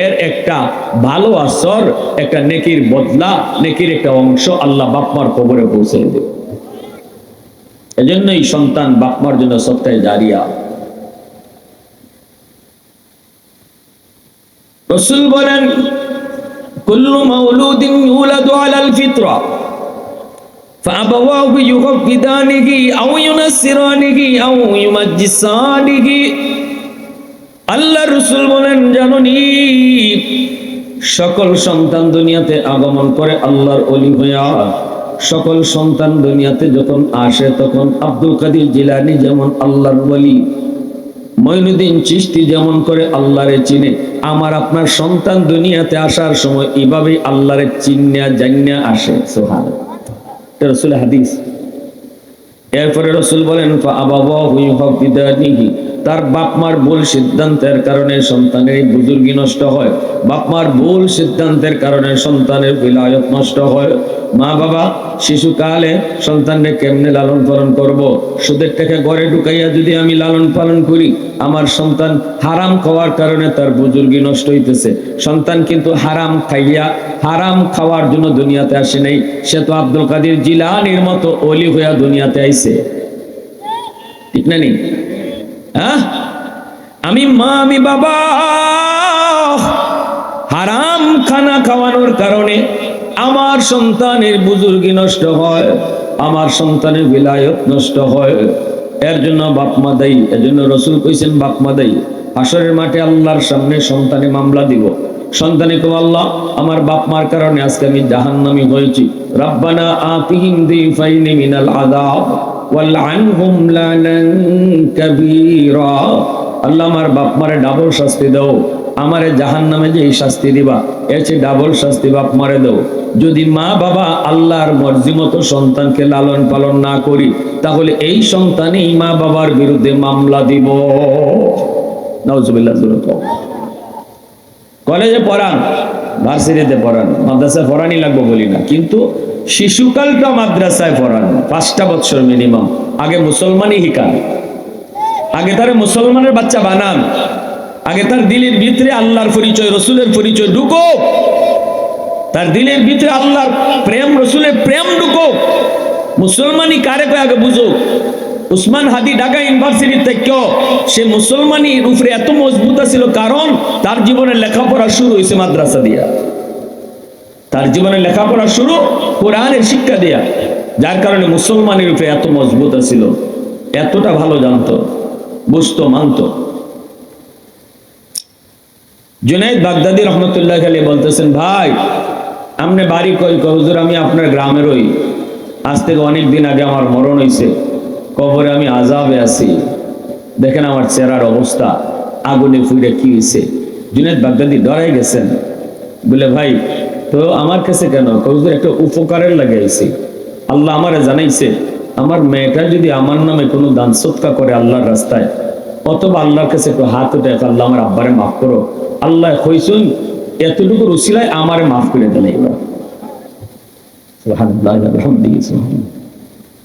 এর একটা ভালো আসর, একটা নেকির বদলা, নেকির একটা অংশ আল্লাহ বাপমার কবরে পৌঁছে দেবে। এজন্যই সন্তান বাপমার জন্য সদকায়ে জারিয়া। রাসূল বলেন, কুল্লু মাউলুদিন ইউলাদু আলাল ফিতরা ফাআবাওয়াহু ইউহাফিদানিহি আও ইউনাসসিরানিহি আও ইউমাজ্জিসানিহি। আল্লাহ রাসূল বলেন, জানোনি সকল সন্তান দুনিয়াতে আগমন করে আল্লাহর ওলি হইয়া। সকল সন্তান দুনিয়াতে যখন আসে, তখন আব্দুল কাদের জিলানী যেমন আল্লাহর ওলি, মঈনুদ্দিন চিশতি যেমন করে আল্লাহরে চিনে, আমার আপনার সন্তান দুনিয়াতে আসার সময় এইভাবেই আল্লাহরে চিন্না জান্না আসে। সুবহানাল্লাহ, এটা রাসূলের হাদিস। এরপরে রাসূল বলেন, ফাআবাওয়াহু ইউহাফিদানিহি, তার বাপ মার ভুল সিদ্ধান্তের কারণে সন্তানের বুজুর্গি নষ্ট হয়। বাপ মার ভুল সিদ্ধান্তের কারণে সন্তানের বিলায়ত নষ্ট হয়। মা বাবা শিশুকালে সন্তানকে কেমনে লালন পালন করব? সুদের টাকা ঘরে ঢুকাইয়া যদি আমি লালন পালন করি, আমার সন্তান হারাম খাওয়ার কারণে তার বুজুর্গি নষ্ট হইতেছে। সন্তান কিন্তু হারাম খাইয়া, হারাম খাওয়ার জন্য দুনিয়াতে আসে নাই। সে তো আব্দুল কাদের জিলানীর মতো ওলি হইয়া দুনিয়াতে আইছে। ঠিক না? নেই? হ্যাঁ, আমি মা, আমি বাবা হারাম খানা খাওয়ানোর কারণে আমার সন্তানের বুজুর্গি নষ্ট হয়, আমার সন্তানের বিলায়ত নষ্ট হয়। এর জন্য বাপ মা দায়ী। এর জন্য রাসূল কইছেন বাপ মা দায়ী। হাসরের মাঠে আল্লাহর সামনে সন্তানে মামলা দিব। সন্তানে কো, আল্লাহ আমার বাপ মার কারণে আজকে আমি জাহান্নামী হয়েছি। রব্বানা আতিহিম দিফাইনি মিনাল আযাব ওয়ালআনহুম লানান কাবীরা। আল্লাহ আমার বাপ মারে ডাবল শাস্তি দাও, আমারে জাহান্নামে যে এই শাস্তি দিবা, এর চেয়ে ডাবল শাস্তি বাপ মারে দাও। যদি মা বাবা আল্লাহর মর্জি মতো সন্তানকে লালন পালন না করি, তাহলে এই সন্তানই মা বাবার বিরুদ্ধে মামলা দিব। নাউজুবিল্লাহ। কলেজে পড়ান, ভার্সিটিতে পড়ান, মাদ্রাসায় পড়ানি লাগবে বলি না, কিন্তু শিশুকালটা মাদ্রাসায় পড়ান 5টা বছর মিনিমাম। আগে মুসলমানই শিখান, আগে তারে মুসলমানের বাচ্চা বানান, আগে তার দিলের ভিতরে আল্লাহর পরিচয়, রসুলের পরিচয় ঢুকো, তার দিলের ভিতরে আল্লাহর প্রেম, রসুলের প্রেম ঢুকো। মুসলমানি কারে কয় আগে বুঝো। উসমান হাদি ঢাকা ইউনিভার্সিটি থেকে সে মুসলমানির উপরে এত মজবুত ছিল, কারণ তার জীবনের লেখাপড়া শুরু হয়েছে মাদ্রাসা দিয়া। তার জীবনের লেখাপড়া শুরু কোরআনের শিক্ষা দেয়া, যার কারণে মুসলমানের উপরে এত মজবুত ছিল, এতটা ভালো জানতো, বুঝতো, মানতো। জুনাইদ বাগদাদি রহমতুল্লাহ আলাইহি বলতেছেন, ভাই আমনে বাড়ি কই? হুজুর আমি আপনার গ্রামেরই, আজ থেকে অনেক দিন আগে আমার মরণ হয়েছে, কবরে আমি আযাবে আছি, দেখেন আমার চেহারার অবস্থা, আগুনে পুড়ে কি হয়েছে। জুনাইদ বাগদাদি ডরাই গেছেন, বলে ভাই তো আমার কাছে কেন? হুজুর একটা উপকারের লাগে আইছি, আল্লাহ আমারে জানাইছে আমার মেয়েটা যদি আমার নামে কোনো দান সদকা করে আল্লাহর রাস্তায়, অথবা আল্লাহর কাছে একটু হাত উঠে, আল্লাহ আমার আব্বারে মাফ করো, আল্লাহ কইছুন এতটুকু রসিলায় আমারে মাফ করে দেন। এবার সুবহানাল্লাহ, আলহামদুলিল্লাহ।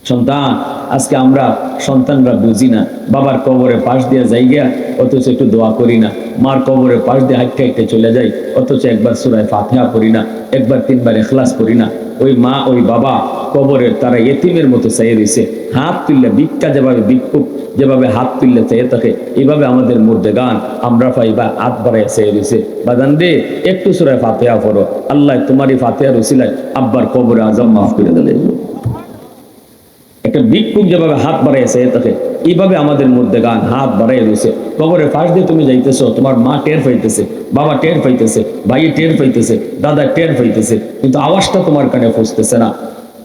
সন্তান, আজকে আমরা সন্তানরা বুঝি না, বাবার কবরে পাশ দিয়ে যাই গিয়া, অথচ একটু দোয়া করি না, মার কবরে পাশ দিয়ে হাঁটতে হাঁটতে চলে যাই, অথচ একবার সূরা ফাতিহা পড়ি না, একবার 3বার ইখলাস পড়ি না। ওই মা ওই বাবা কবরের তারা এতিমের মতো চাইয়ে দিছে, হাত তুললে ভিক্ষা যেভাবে ভিক্ষুক যেভাবে হাত তুললে চেয়ে থাকে, এইভাবে আমাদের মুর্দেগান আমরা পাইবা হাত বাড়াই চেয়ে দিছে। বাদান দে একটু সূরা ফাতিহা পড়ো, আল্লাহ তোমারই ফাতিহার উসিলায় আব্বার কবরে আজম মাফ করে দিলে। একটা ভিক্ষুক যেভাবে হাত বাড়াইছে তাকে, এইভাবে আমাদের মধ্যে গান হাত বাড়াই রয়েছে। কবরের পাশ দিয়ে তুমি যাইতেছো, তোমার মা টের পাইতেছে, বাবা টের পাইতেছে, ভাই টের পাইতেছে, দাদা টের পাইতেছে, কিন্তু আওয়াজটা তোমার কানে পৌঁছতেছে না।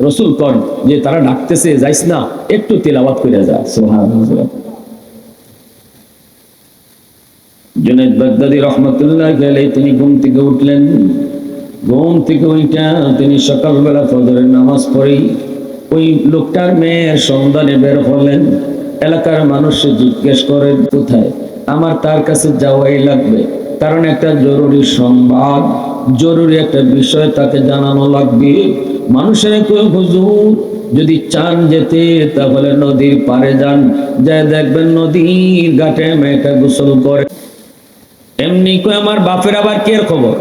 রসুল কন যে তারা ডাকতেছে, যাইস না, একটু তিলাওয়াত করে যা। সুবহানাল্লাহ। জুনাইদ বাগদাদি রহমতুল্লাহ আলাইহি তিনি ঘুম থেকে উঠলেন, ঘুম থেকে উঠা তিনি সকালবেলা ফজরের নামাজ পড়ি ওই লোকটার মেয়ের সন্ধানে বের হলেন। এলাকার মানুষ জিজ্ঞেস করেন কোথায়? আমার তার কাছে যাওয়াই লাগবে, কারণ একটা জরুরি সংবাদ, জরুরি একটা বিষয় তাকে জানানো লাগবে। মানুষের কেউ হুজুর যদি চান যেতে তাহলে নদীর পাড়ে যান, যায় দেখবেন নদীর ঘাটে মেয়েটা গোসল করে। এমনি কই আমার বাপের আবার কে খবর?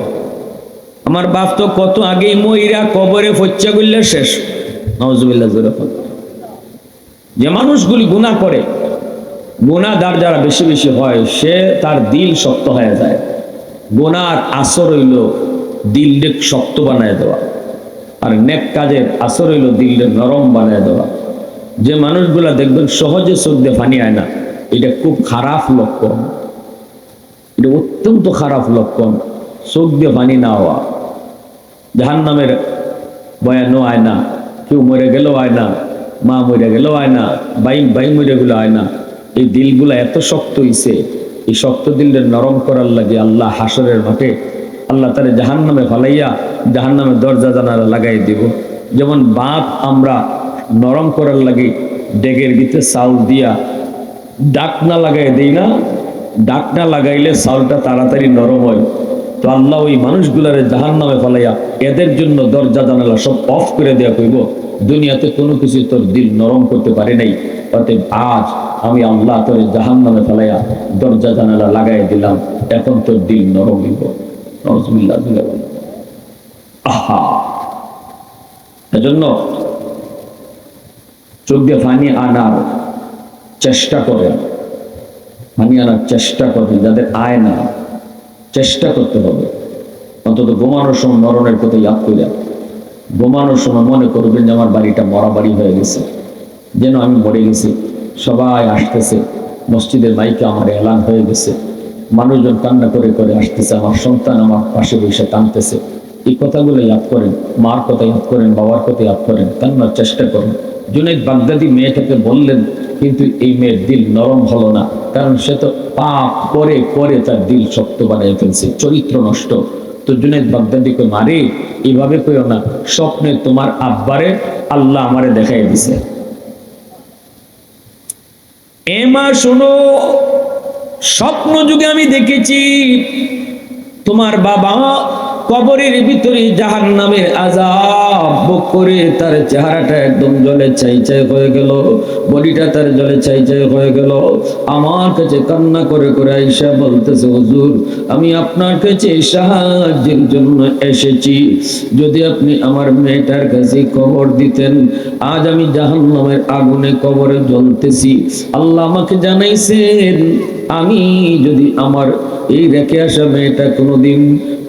আমার বাপ তো কত আগেই মইরা কবরে ফচ্চা গুল্লে শেষ। নাউজুবিল্লাহ। যে মানুষগুলি গুনাহ করে, গুনাহগার যারা বেশি বেশি হয়, সে তার দিল শক্ত হয়ে যায়। গুনার আসর হইল দিলকে শক্ত বানায় দেওয়া, আর নেক কাজের আসর হইল দিলকে নরম বানায় দেওয়া। যে মানুষগুলা দেখবেন সহজে চোখ দিয়ে পানি আয় না, এটা খুব খারাপ লক্ষণ, এটা অত্যন্ত খারাপ লক্ষণ। চোখ দিয়ে পানি না হওয়া, জাহান্নামের বয়ানও আয় না, কেউ মরে গেলেও আয় না, মা মরে গেলেও আয় না, ভাই মরে গেলেও আয় না। এই দিলগুলা এত শক্ত হইছে, এই শক্ত দিলের নরম করার লাগে আল্লাহ হাসরের মাঠে আল্লাহ তারে জাহান্নামে ফালাইয়া জাহান্নামের দরজা জানালা লাগাই দিব। যেমন বাপ আমরা নরম করার লাগে ডেগের ভিতরে চাউল দিয়া ডাকনা লাগাই দিই না, ডাকনা লাগাইলে চাউলটা তাড়াতাড়ি নরম হয়। তো আল্লাহ ওই মানুষগুলারে জাহান্নামে ফালাইয়া এদের জন্য দরজা জানালা সব অফ করে দেয়া কইব, দুনিয়াতে কোনো কিছু তোর দিল নরম করতে পারে নাই, অতএব আজ আমি আল্লাহ তোর জাহান্নামে ফেলাইয়া দরজা জানালা লাগাই দিলাম, এখন তোর দিল নরম হইব। আহা, এজন্য চোখ দিয়ে পানি আনার চেষ্টা করেন, পানি আনার চেষ্টা করেন, যাদের আয় না চেষ্টা করতে হবে। অন্তত ঘুমানোর সময় মরণের কথা ইয়াদ করে, ঘুমানোর সময় মনে করবেন যে আমার বাড়িটা মরা বাড়ি হয়ে গেছে, যেন আমি মরে গেছি। সবাই আসতেছে, মসজিদের মাইকে আমার এলান হয়ে গেছে, মানুষজন কান্না করে করে আসতেছে, আমার সন্তান আমার পাশে বসে কাঁদতেছে। এই কথাগুলো ইয়াদ করেন, মার কথা ইয়াদ করেন, বাবার কথা ইয়াদ করেন, কান্নার চেষ্টা করেন। জুনাইদ বাগদাদি মেয়েটাকে বললেন, কিন্তু এই মেয়ের দিল নরম হলো না, কারণ সে তো পাপ করে করে তার দিল শক্ত বানিয়ে ফেলছে, চরিত্র নষ্ট। তো জুনাইদ বাগদাদিকে, মারে এইভাবে কইও না, স্বপ্নে তোমার আব্বারে আল্লাহ আমারে দেখাই দিছে। এ মা শোনো, স্বপ্ন যুগে আমি দেখেছি তোমার বাবা কবরের ভিতরে জাহান্নামের আযাব ভোগ করে তার চেহারাটা একদম জলে ছাই ছাই হয়ে গেল, বডিটা তার জলে ছাই ছাই হয়ে গেল। আমার কাছে কান্না করে করে আয়েশা বলতেছে, হুজুর আমি আপনার কাছে সাহায্যের জন্য এসেছি, যদি আপনি আমার মেয়েটার কাছে খবর দিতেন, আজ আমি জাহান্নামের আগুনে কবরে জ্বলতেছি। আল্লাহ আমাকে জানাইছেন, আমি যদি আমার এই রেখে আসা মেয়েটা কোনোদিন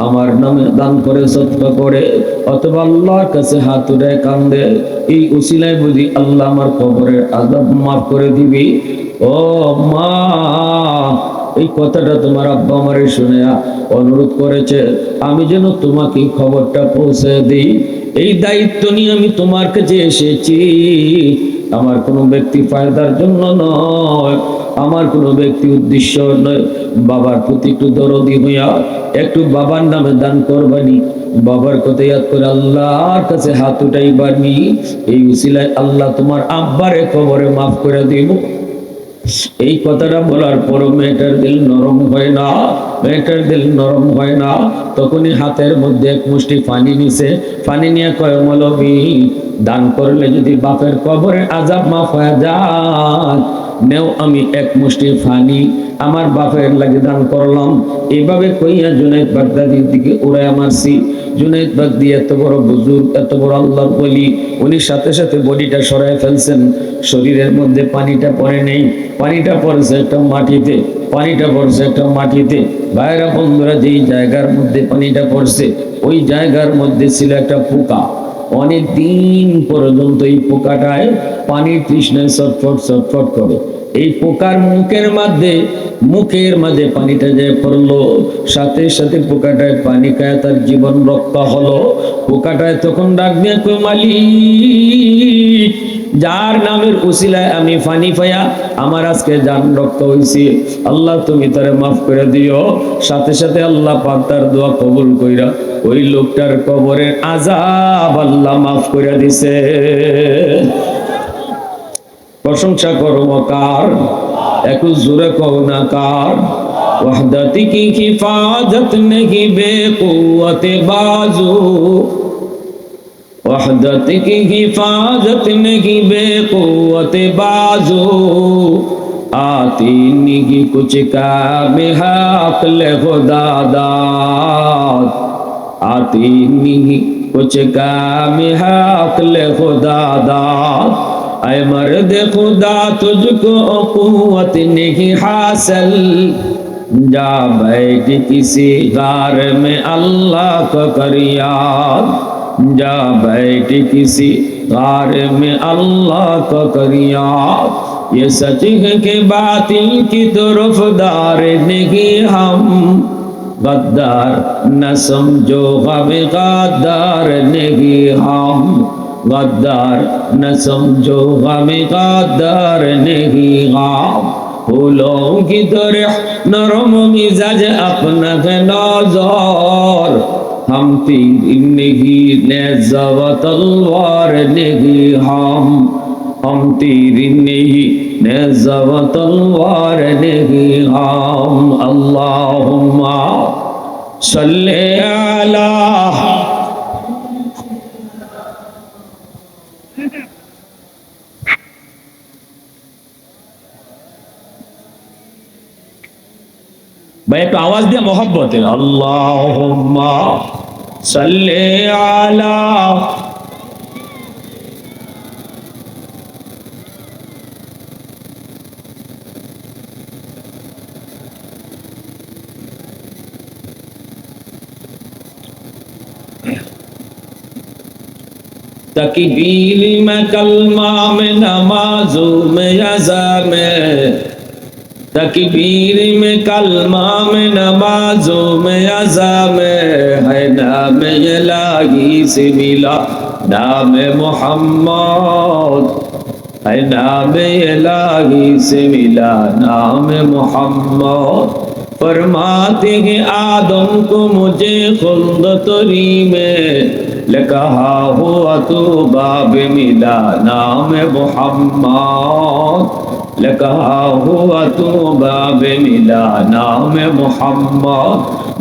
আমার নামে দান করে সদকা করে অথবা আল্লাহর কাছে হাত উঠায় কান্দে, এই উসিলায় বুঝি আল্লাহ আমার কবরের আযাব মাফ করে দিবি। ও মা, এই কথাটা তোমার আব্বা আমারে শুনে অনুরোধ করেছে আমি যেন তোমাকে খবরটা পৌঁছে দিই। এই দায়িত্ব নিয়ে আমি তোমার কাছে এসেছি। আমার কোনো ব্যক্তি ফায়দার জন্য নয়, আমার কোনো ব্যক্তি উদ্দেশ্য নয়, বাবার প্রতি একটু দরদি হইয়া একটু বাবার নামে দান করবানি, বাবার কথা ইয়াদ করে আল্লাহর কাছে হাত উঠাইবানি, এই উসিলায় আল্লাহ তোমার আব্বারে কবরে মাফ করে দিব। এই কথাটা বলার পর মেয়েটার দিল নরম হয় না, মেয়েটার দিল নরম হয় না। তখনই হাতের মধ্যে এক মুষ্টি পানি নিছে, পানি নিয়ে কয়, মৌলবী দান করলে যদি বাপের কবরের আযাব মাফ হয়ে যায়, নেও আমি এক মুষ্টি পানি আমার বাপের লাগে দান করলাম। এইভাবে কইয়া জুনাইদ বাগদাদির দিকে উড়াইয়া মারছি। জুনাইদ বাগদি এত বড় বুজুর্গ, এত বড় আল্লাহর ওলি, উনি সাথে সাথে বডিটা সরায় ফেলছেন, শরীরের মধ্যে পানিটা পড়ে নেই, পানিটা পড়ছে একটা মাটিতে, পানিটা পড়ছে একটা মাটিতে। ভাইরা বন্ধুরা, যেই জায়গার মধ্যে পানিটা পড়ছে ওই জায়গার মধ্যে ছিল একটা পোকা। অনেক দিন পর্যন্ত এই পোকাটায় পানির তৃষ্ণায় ছটফট ছটফট করে। এই পোকার মুখের মাঝে পানিটা যে পড়লো, সাথে সাথে পোকাটায় পানি খায় তার জীবন রক্ষা হলো। পোকাটায় তখন ডাক দিয়ে কই, মালিক, যার নামের উসিলায় আমি পানি পাইয়া আমার আজকে জান রক্ষা হইছে, আল্লাহ তুমি তারে মাফ করে দিও। সাথে সাথে আল্লাহ পাক তার দোয়া কবুল কইরা ওই লোকটার কবরের আযাব আল্লাহ মাফ করে দিছে। প্রশংসা করো কার, একটু জোরে কও না কার। ওয়াহদাতি কি হিফাজত নেহি বেকুওয়াতে বাজু, ওয়াহদাতি কি হিফাজত নেহি বেকুওয়াতে বাজু, आती नहीं कुछ काम है अक्ल खुदा दाद, आती नहीं कुछ काम है अक्ल खुदा दाद। ऐ मर्द खुदा तुझको कुव्वत नहीं हासिल, जा बैठ किसी गार में अल्लाह को कर याद, जा बैठ किसी गार में अल्लाह को कर याद। ये सच है कि बातिल की तरफदार नहीं हम, गद्दार न समझो गम गद्दार नहीं हम, गद्दार न समझो गम गद्दार नहीं हम। फूलों की तरह नरम मिजाज अपना है नौजर, हम तीर नहीं नेज़ा व तलवार नहीं हम तीर नहीं नेज़ा व तलवार नहीं हम। अल्लाहुम्मा सल्ले अला। भाई एक आवाज दिया मोहब्बत है, अल्लाहुम्मा सल्ले अला। तकबीर में कलमा में नमाजों में अज़ा में, तकबीर में कलमा में नमाजों में अज़ा में, है नाम इलाही से मिला नाम मोहम्मद, है नाम इलाही से मिला नाम मोहम्मद। फरमाते हैं आदम को मुझे खुल्द तरी में लिखा हुआ तो बाब मिला नाम मोहम्मद। लिखा हुआ तो बाब मिला नाम मोहम्मद।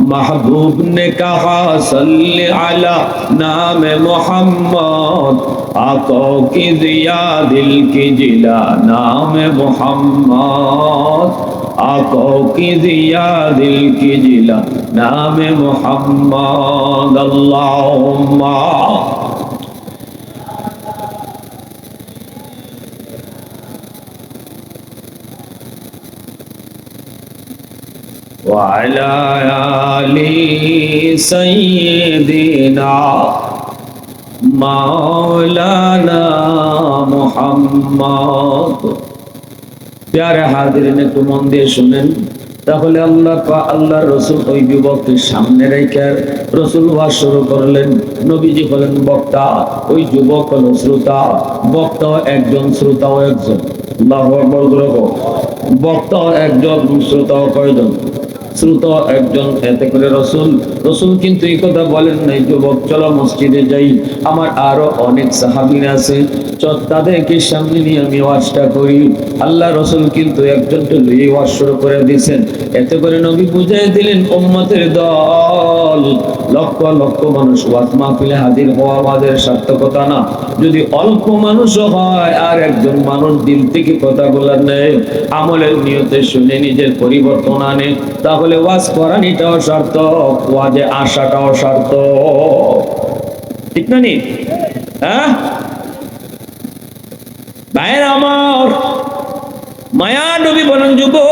महबूब ने कहा सल्ले अला नाम मोहम्मद। आंखों की दिया दिल की जिला नाम मोहम्मद। आंखों की दिया दिल की जिला नाम मोहम्मद। अल्लाहुम्मा वाला आली सय्यिदिना मौलाना मुहम्मद। प्यारे हाजिरिन একটু মন দিয়ে শুনেন, তাহলে আল্লাহ রসুল ওই যুবককে সামনে রেখে রসুল ওয়াজ শুরু করলেন। নবীজি হলেন বক্তা, ওই যুবক হলো শ্রোতা। বক্তাও একজন, শ্রোতাও একজন। আল্লাহু আকবার বলবো। বক্তাও একজন, শ্রোতাও কয়জন? শ্রোতা একজন। এতে করে রসুল কিন্তু এই কথা বলেন নাই যুবক চলো মসজিদে যাই, আমার আরো অনেক সাহাবীরা আছে, তাদেরকে সামনে নিয়ে আমি ওয়াজটা করি। আল্লাহ রসুল কিন্তু একজনকে নিয়ে ওয়াজ শুরু করে দিয়েছেন। এতে করে নবী বুঝাই দিলেন উম্মতের দল, লক্ষ লক্ষ মানুষ ওয়াজ মাহফিলে হাজির হওয়া আমাদের সার্থকতা না। যদি অল্প মানুষও হয় আর একজন মানুষ দিল থেকে কথা বলার নেই, আমলের নিয়তে শুনে নিজের পরিবর্তন আনে, তাহলে ওয়াজ করানিটাও সার্থক, ওয়াজে আসাটাও সার্থক। ঠিক না নি? হ্যাঁ ভাইয়ের আমার, মায়া নবী বলেন যুবক,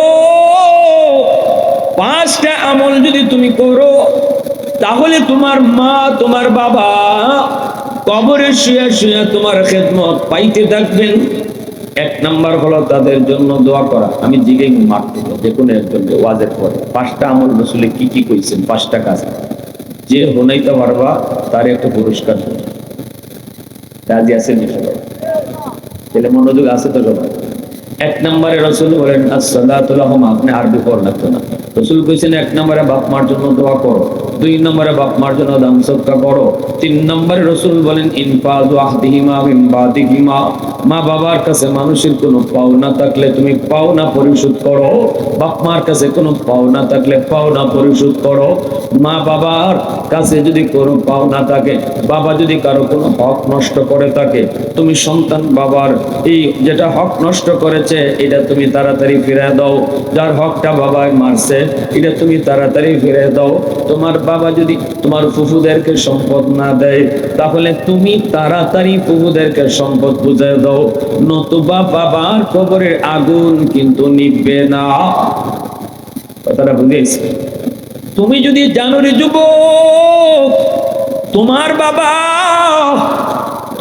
পাঁচটা আমল যদি তুমি করো তাহলে তোমার মা তোমার বাবা কবরে শুয়ে শুয়ে তোমার খেদমত পাইতে থাকবেন। এক নাম্বার হলো তাদের জন্য দোয়া করা। আমি জিজ্ঞেস মারতে যে কোনো একজন ওয়াজের পরে পাঁচটা আমল রসুলে কি কি কইছেন, পাঁচটা কাজ যে হনাইতে পারবা তার একটা পুরস্কার দেবে। রাজি আছেন সবাই? তাহলে মনোযোগ আছে তো সবাই? এক নম্বরে রসুল বলেন আসসালাতু লাহুম, আপনি আরবি পড় লাগতো না। রসুল কইছেন এক নম্বরে বাপ মার জন্য দোয়া করো, দুই নম্বরে বাপ মার জন্য দান সদকা করো, তিন নম্বরে রসুল বলেন ইনফাযু আহদিহিমা মিন বাদিহিমা, মা বাবার কাছে মানুষের কোনো পাওনা থাকলে তুমি পাওনা পরিশোধ করো। বাপ মার কাছে কোনো পাওনা থাকলে পাওনা পরিশোধ করো। মা বাবার কাছে যদি কোনো পাওনা থাকে, বাবা যদি কারো কোনো হক নষ্ট করে থাকে, তুমি সন্তান বাবার এই যেটা হক নষ্ট করেছে এটা তুমি তাড়াতাড়ি ফিরে দাও। যার হকটা বাবায় মারছে এটা তুমি তাড়াতাড়ি ফিরে দাও। তোমার বাবা যদি তোমার ফুফুদেরকে সম্পদ না দেয় তাহলে তুমি তাড়াতাড়ি ফুফুদেরকে সম্পদ বুঝে দাও, নতুবা বাবার কবরের আগুন কিন্তু নিভবে না। কথাটা বুঝেছি? তুমি যদি জানো রে যুবক, তোমার বাবা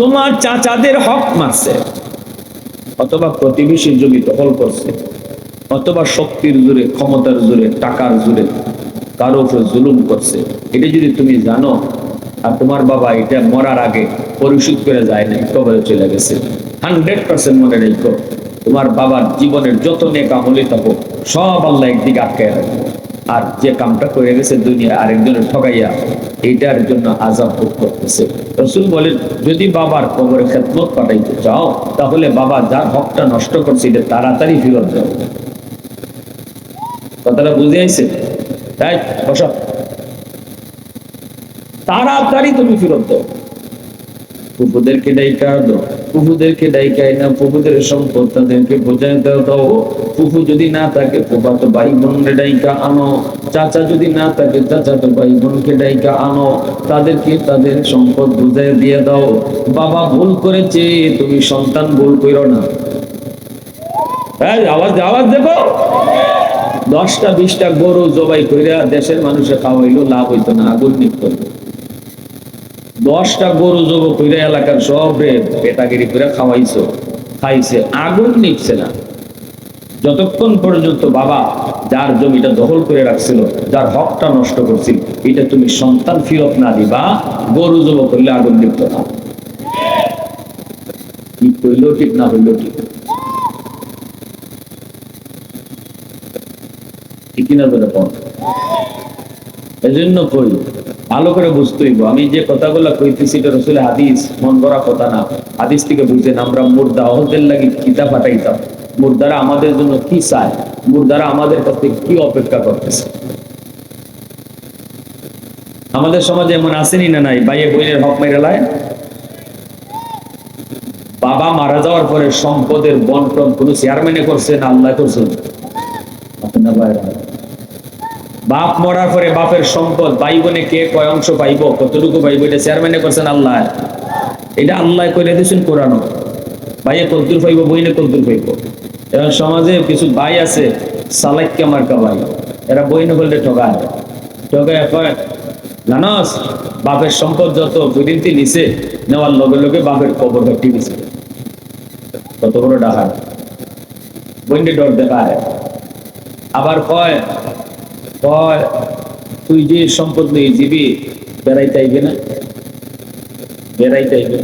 তোমার চাচাদের হক মারছে, অথবা প্রতিবেশীর জমি দখল করছে, অথবা শক্তির জোরে, ক্ষমতার জোরে, টাকার জোরে কারো উপর জুলুম করছে, এটা যদি তুমি জানো আর তোমার বাবা এটা মরার আগে পরিশোধ করে যায় না, কবরে চলে গেছে, 100% মনে রেখো তোমার বাবার জীবনের যত নেক আমলই থাকো সব আল্লাহ একদিকে আটকায় রাখবো। আর যে কামটা করে গেছে দুনিয়া আরেকজনের ঠকাইয়া, এইটার জন্য আযাব ভোগ করতেছে। রাসূল বলেন যদি বাবার কবরে খেদমত পাঠাইতে চাও তাহলে বাবা যার হকটা নষ্ট করছে এটা তাড়াতাড়ি ফেরত দাও। কথাটা বুঝে আইছে? তাই বসো, তাড়াতাড়ি তুমি ফেরত দাও। ফুফুদেরকে ডাইকা দাও, ফুফুদেরকে ডাইকাই না, ফুফুদের সম্পদ তাদেরকে বোঝায় দাও। ফুফু যদি না থাকে ফুফাতো ভাই বোনকে ডাইকা আনো, চাচা যদি না থাকে চাচাতো ভাই বোনকে ডাইকা আনো, তাদেরকে তাদের সম্পদ বুঝাই দিয়ে দাও। বাবা ভুল করেছে, তুমি সন্তান ভুল করো না। আওয়াজ দেখো, 10টা 20টা গরু জবাই কইরা দেশের মানুষে খাওয়াইলো লাভ হইতো না, আগুন নিত। 10টা গরু জবাই কইরা এলাকার সব পেটাগিরি করে খাওয়াইছো, খাইছে, আগুন নিচ্ছে না। যতক্ষণ পর্যন্ত বাবা যার জমিটা দখল করে রাখছিল, যার হকটা নষ্ট করছিল, এটা তুমি সন্তান ফিরত না দিবা, গরু জবাই করলে আগুন নিত না। কি হইলেও ঠিক না হইলেও ঠিক, ঠিক না বলে পাও। এই জন্য কই ভালো করে বুঝতে হইব, আমি যে কথাগুলো কইতেছি এটা রসুলের হাদিস, মন করা কথা না। হাদিস থেকে বুঝেন আমরা মুর্দা হদের লাগি কিতাব পাঠাইতাম, মুর্দারা আমাদের জন্য কি চায়, মুর্দারা আমাদের কাছ থেকে কি অপেক্ষা করতেছে। আমাদের সমাজে এমন আসেনি না নাই, ভাইয়ে বইনের হক মেরে লাই, বাবা মারা যাওয়ার পরে সম্পদের বন্টন কোন চেয়ারম্যানে করছেন, আল্লাহ করছেন? বাপ মরার পরে বাপের সম্পদ ভাই বোনে কে কয় অংশ পাইব, কতটুকু পাইব, এটা চেয়ারম্যানে করছেন আল্লাহ? এটা আল্লাহ করে দিয়েছেন কোরআন। ভাইয়ে কদ্দুর পাইব, বইনে কদ্দুর পাইব। এবং সমাজে কিছু ভাই আছে সালাইক্কা মার্কা ভাই, এরা বইনে বললে ঠকায় ঠকায় কয় জানাস বাপের সম্পদ যত দুদিনটি নিচে নেওয়ার লগে লগে বাপের কবর ঘাটি গেছে। কত বড় ডাকাত, বইনে ডর দেখায়। আবার কয় কয় তুই যে সম্পদ নিয়ে যাবি বেড়াইতে আইবে না, বেড়াইতে আইবে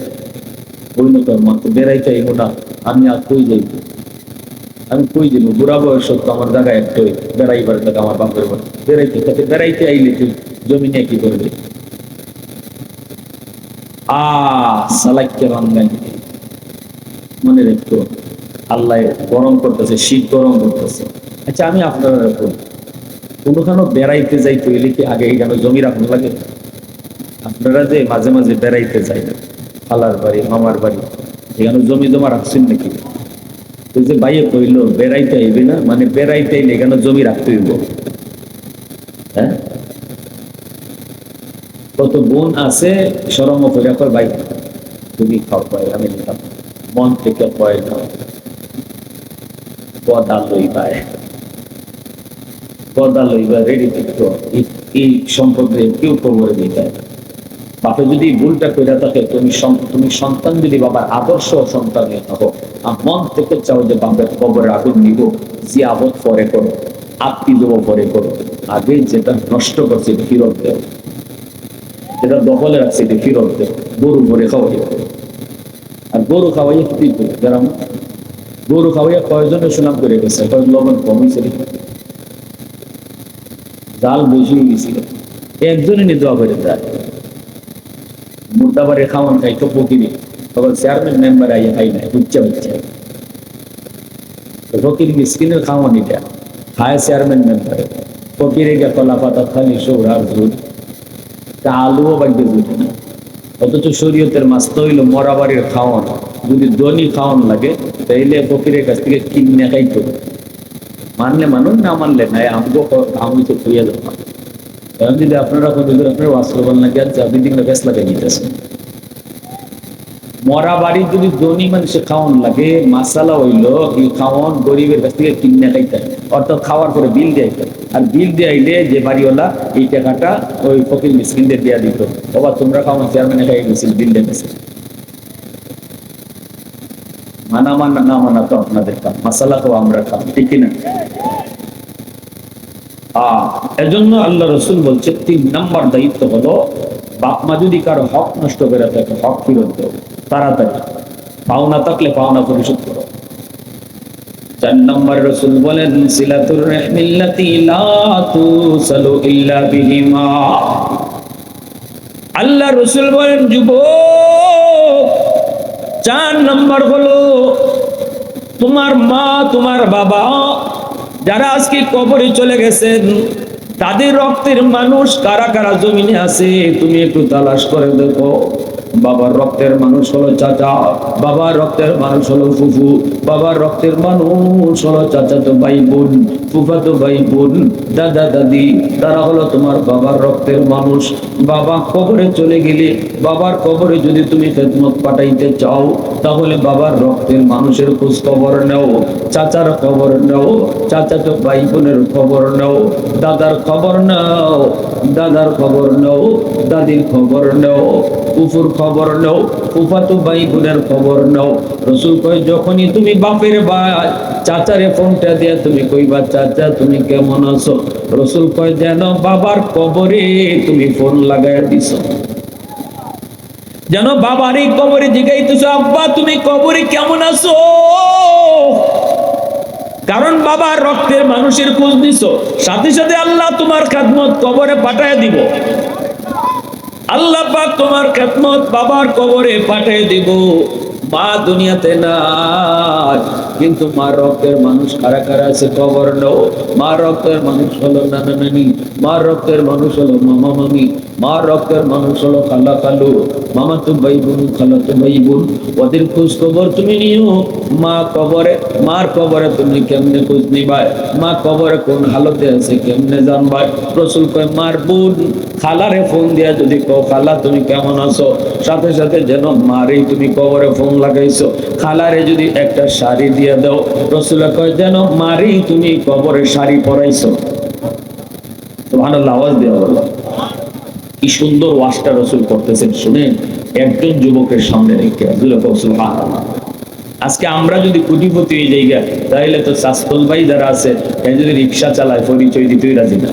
বইন তোর মা তো বেড়াইতে আইব না, আমি আর কই যাইব, আমি কই যাবো, বুড়া বয়স তো আমার জায়গায় একটাই বেড়াইবার জায়গা আমার বাপের বাড়ি, বেড়াইতে তাকে বেড়াইতে আইলে তুই জমি নিয়ে কি করবে? সালাইকে বাংলায় মনে রেখো, আল্লাহ গরম করতেছে, শীত গরম করতেছে। আচ্ছা আমি আপনারা কোনোখানে বেড়াইতে যাই তৈরি কি আগে এখানে জমি রাখুন লাগে? আপনারা যে মাঝে মাঝে বেড়াইতে যাই খালার বাড়ি মামার বাড়ি, এখানে জমি জমা রাখছেন নাকি? তুই যে বাইরে কইল বেড়াইতে আইবে না, মানে বেড়াইতে আইলে এখানে জমি রাখতে হইব। হ্যাঁ, কত বোন আছে সরম করে কয় ভাই তুমি খাও, পাই আমি নিতাম, মন থেকে কয় না পদা লইবায়, পদা লইবা রেডি থাকতো, এই সম্পর্কে কেউ কবরে দিতে। বাপে যদি ভুলটা করে থাকে, তুমি সন্তান যদি বাবার আদর্শ সন্তান থাকো, আর মন থেকে চাও যে বাপের কবরে আগুন নিব, যে আবদ পরে করো, আত্মি দেবো পরে করো, আগে যেটা নষ্ট করছে ফিরত দেও, যেটা দখলে রাখছে এটা ফিরত দেও, গরু ভরে খাওয়াই। আর গরু খাওয়াইয়া কি করে যারা গরু খাওয়াইয়া কয়জনে সুনাম করে গেছে, কয়েক লবণ কম হয়েছে, জাল বসিয়ে গেছিল, একজনে নিয়ে দোয়া করে যায়। মুর্দাবারে খাওয়ান খাইতো ফকিরি, তখন চেয়ারম্যান মেম্বার আইয়া খাই নাই, উচ্চা উচ্চা ফকির মিসকিনের খাওয়ান এটা খায় চেয়ারম্যান মেম্বারে, ফকিরে গে কলা পাতা খালি সৌরার ঝুট, তা আলুও বাড়িতে জুটে না। অথচ শরীয়তের মাস্ত হইল মরাবাড়ির খাওয়ান, যদি দনি খাওয়ান লাগে তাইলে ফকিরের কাছ থেকে কিনে খাইতো, মানলে মানুষ না মানলে নাই, আমি তো খুঁয়ে দেবো। এখন যদি আপনারা আপনার ওয়াসল নাকি আছে, আপনি দিকে গ্যাস লাগাই নিতেছেন। মরা বাড়ির যদি দনি মানুষে খাওয়ান লাগে, মাসালা হইল এই খাওয়ান গরিবের কাছ থেকে কিনে খাইতে, অর্থাৎ খাওয়ার পরে বিল দিয়ে, আর বিল দিয়ে আইলে যে বাড়িওয়ালা এই টাকাটা ওই ফকির মিসকিনদের দেওয়া দিত, বাবা তোমরা খাওয়ান চেয়ারম্যানে খাই গেছিল, বিল দিয়েছে। মানা মানা না মানা তো আপনাদের কাম, মাসালা তো আমরা খাম, ঠিক কিনা? এজন্য আল্লাহ রসুল বলছে ৩ নম্বর দায়িত্ব হলো বাপ মা যদি কারো হক নষ্ট করে থাকে, হক ফিরত দেও তাড়াতাড়ি, পাওনা থাকলে পাওনা পরিশোধ করো। ৪ নম্বর রসুল বলেন সিলাতুর রাহমিল্লাতি লা তুসালু ইল্লা বিহিমা। আল্লাহ রসুল বলেন যুবক ৪ নম্বর হলো তোমার মা তোমার বাবা যারা আজকে কবরে চলে গেছেন, তাদের রক্তের মানুষ কারা কারা জমিনে আছে তুমি একটু তালাশ করে দেখো। বাবার রক্তের মানুষ হলো চাচা, বাবার রক্তের মানুষ হলো ফুফু, বাবার রক্তের মানুষ হলো চাচাতো ভাই বোন, ফুফাতো ভাই বোন, দাদা দাদি, তারা হলো তোমার বাবার রক্তের মানুষ। বাবা কবরে চলে গেলে, বাবার কবরে যদি তুমি খেদমত পাঠাইতে চাও, তাহলে বাবার রক্তের মানুষের খোঁজ খবর নাও, চাচার খবর নাও, চাচাতো ভাই বোনের খবর নাও, দাদার খবর নাও, দাদার খবর নাও, দাদির খবর নাও, ফুফুর খবর নাও, ফুফাতো ভাই বোনের খবর নাও। রসুল কয় যখনই তুমি বাপের ভাই চাচারে ফোনটা দিয়ে তুমি কইবা চাচা তুমি কেমন আছো, রসুল কয় যেন বাবার কবরে তুমি ফোন লাগাইয়া দিছো। যেন বাবারই কবরে জিজ্ঞাইতেছো, আব্বা তুমি কবরে কেমন আছো? কারণ বাবার রক্তের মানুষের খোঁজ নিছো, সাথে সাথে আল্লাহ তোমার খেদমত কবরে পাঠায় দিব। আল্লাহ পাক তোমার খেদমত বাবার কবরে পাঠিয়ে দিব। মা দুনিয়াতে নাই, কিন্তু মা রক্তের মানুষ কারা কারা আছে কবর নাও। মা রক্তের মানুষ হলো নানা নানি, মা রক্তের মানুষ হলো মামা মামি, মা রক্তের মানুষ হলো খালা খালু, মামা তো ভাই বোন, খালা তো ভাই বোন, ওদের খোঁজ খবর তুমি নিও। মা কবরে, মার কবরে তুমি কেমনে খোঁজ নিবাই? মা কবরে কোন হালতে আছে কেমনে জানবাই? রাসূল কয় মার বোন খালারে ফোন দিয়া যদি কও খালা তুমি কেমন আছো, সাথে সাথে যেন মারেই তুমি কবরে ফোন লাগাইছো। খালারে যদি একটা শাড়ি দিয়ে দাও, রাসূল কয় যেন মারেই তুমি কবরে শাড়ি পরাইছো। সুবহানাল্লাহ, আওয়াজ দেওয়া বলো। কি সুন্দর ওয়াজটা রাসূল করতেছেন শুনেন, একজন যুবকের সামনে রেখে। সুবহানাল্লাহ। আজকে আমরা যদি কোটিপতি হয়ে যাই তাহলে তো সাস্তল ভাই যারা আছে যদি রিক্সা চালায় পরিচয় দিতেই রাজি না।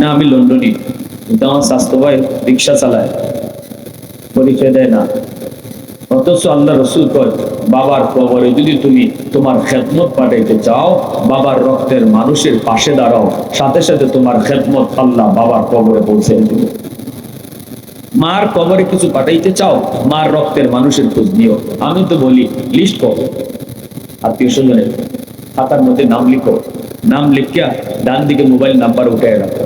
না আমি লন্ডনী, কিন্তু আমার স্বাস্থ্য ভাই রিক্সা চালায়, পরিচয় দেয় না। অথচ আল্লাহ রাসূল কয় বাবার কবরে যদি তুমি তোমার খেদমত পাঠাইতে চাও, বাবার রক্তের মানুষের পাশে দাঁড়াও, সাথে সাথে তোমার খেদমত আল্লাহ বাবার কবরে পৌঁছে দিবে। মার কবরে কিছু পাঠাইতে চাও, মার রক্তের মানুষের খোঁজ নিও। আমি তো বলি লিস্ট করো, আত্মীয় স্বজনের খাতার মধ্যে নাম লিখো, নাম লিখিয়া ডান দিকে মোবাইল নাম্বার উঠে রাখো।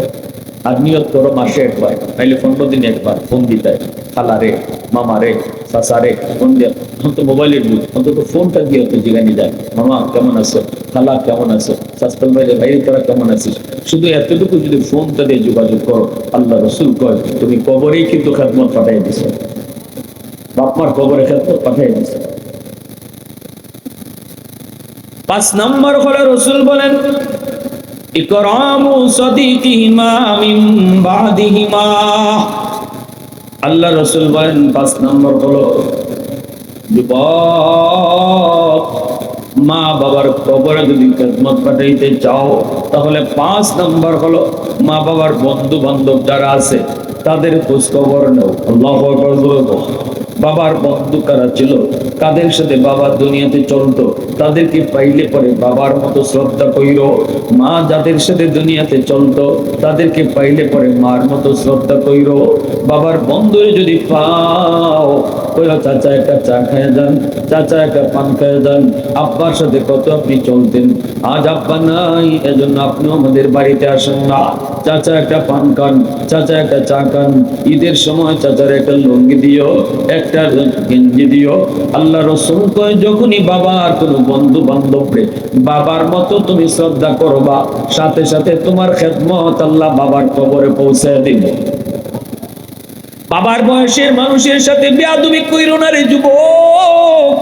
আর নিয়ত করো মাসে একবার, তাইলে 15 দিনে একবার ফোন দিতে, খালা রে, মামা রে, চাচা রে, ফোন দিয়ে। এখন তো মোবাইলের যুগ, অন্তত ফোনটা দিয়ে তো জিগানি যায়, মামা কেমন আছো, খালা কেমন আছো, শাস্ত্র ভাই ভাই তোরা কেমন আছিস। শুধু এতটুকু যদি ফোনটা দিয়ে যোগাযোগ করো, আল্লাহ রাসূল কয় তুমি কবরেই কিন্তু খেদমত পাঠাই দিছো, বাপমার কবরে খেদমত পাঠাই দিছো। 5 নম্বর হলো রাসূল বলেন ইকরামু সাদিকিহিমা মিন বাদিহিমা। আল্লাহ রাসূল বলেন 5 নম্বর হলো যুবক, মা বাবার কবরে যদি খেদমত পাঠাইতে চাও, তাহলে 5 নম্বর হলো মা বাবার বন্ধু বান্ধব যারা আছে তাদের খোঁজ খবর নাও। আল্লাহু আকবার। বাবার বন্ধু কারা ছিল, কাদের সাথে বাবা দুনিয়াতে চলতো, তাদেরকে পাইলে পরে বাবার মতো শ্রদ্ধা কইরো। মা যাদের সাথে দুনিয়াতে চলতো, তাদেরকে পাইলে পরে মার মতো শ্রদ্ধা কইরো। বাবার বন্ধুরে যদি পাও, কইরা চাচা একটা চা খায় যান, চাচা একটা পান খায় যান। আব্বার সাথে কত আপনি চলতেন, আজ আব্বা নাই, এজন্য আপনি আমাদের বাড়িতে আসেন না। চাচা একটা পান খান, চাচা একটা চা খান। ঈদের সময় চাচার একটা লুঙ্গি দিও, একটা গেঞ্জি দিও। আল্লাহ রাসূল কয় যখনই বাবার কোনো বন্ধু বান্ধবরে বাবার মতো তুমি শ্রদ্ধা করবা, সাথে সাথে তোমার খেদমত আল্লাহ বাবার কবরে পৌঁছে দিবে। বাবার বয়সের মানুষের সাথে বেয়াদবি কইরো না রে যুবক।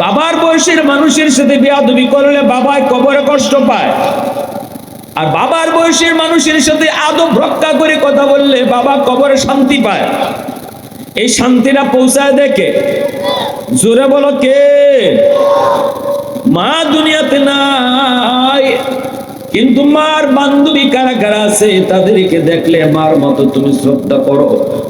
বাবার বয়সের মানুষের সাথে বেয়াদবি করলে বাবায় কবরে কষ্ট পায়, আর বাবার বয়সের মানুষের সাথে আদব রক্ষা করে কথা বললে বাবা কবরে শান্তি পায়। এই শান্তিটা পৌঁছায় দেখে, জোরে বলো কে? মা দুনিয়াতে নাই, কিন্তু মার বান্ধবী কারা কারা আছে তাদেরকে দেখলে মার মতো তুমি শ্রদ্ধা করো।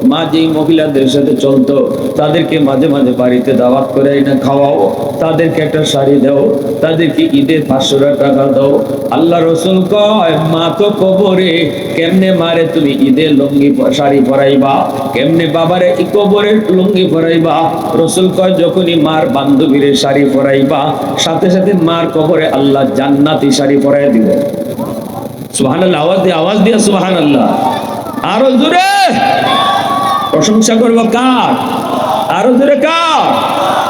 মা যেই মহিলাদের সাথে চলতো তাদেরকে মাঝে মাঝে বাড়িতে দাওয়াত করে এনে খাওয়াও, তাদেরকে একটা শাড়ি দাও, তাদেরকে ঈদের 500 টাকা দাও। আল্লাহ রাসূল কয় মা তো কবরে, কেমনে মারে তুমি ঈদের লুঙ্গি শাড়ি পরাইবা, কেমনে বাবারে কবরে লুঙ্গি পরাইবা? রাসূল কয় যখনই মার বান্ধবীরে শাড়ি পরাইবা, সাথে সাথে মার কবরে আল্লাহ জান্নাতি শাড়ি পরাই দিবে। সুবহানাল্লাহ, আওয়াজ দিয়া সুবহানাল্লাহ। আরো জোরে প্রশংসা করব কার? আরো জোরে কার?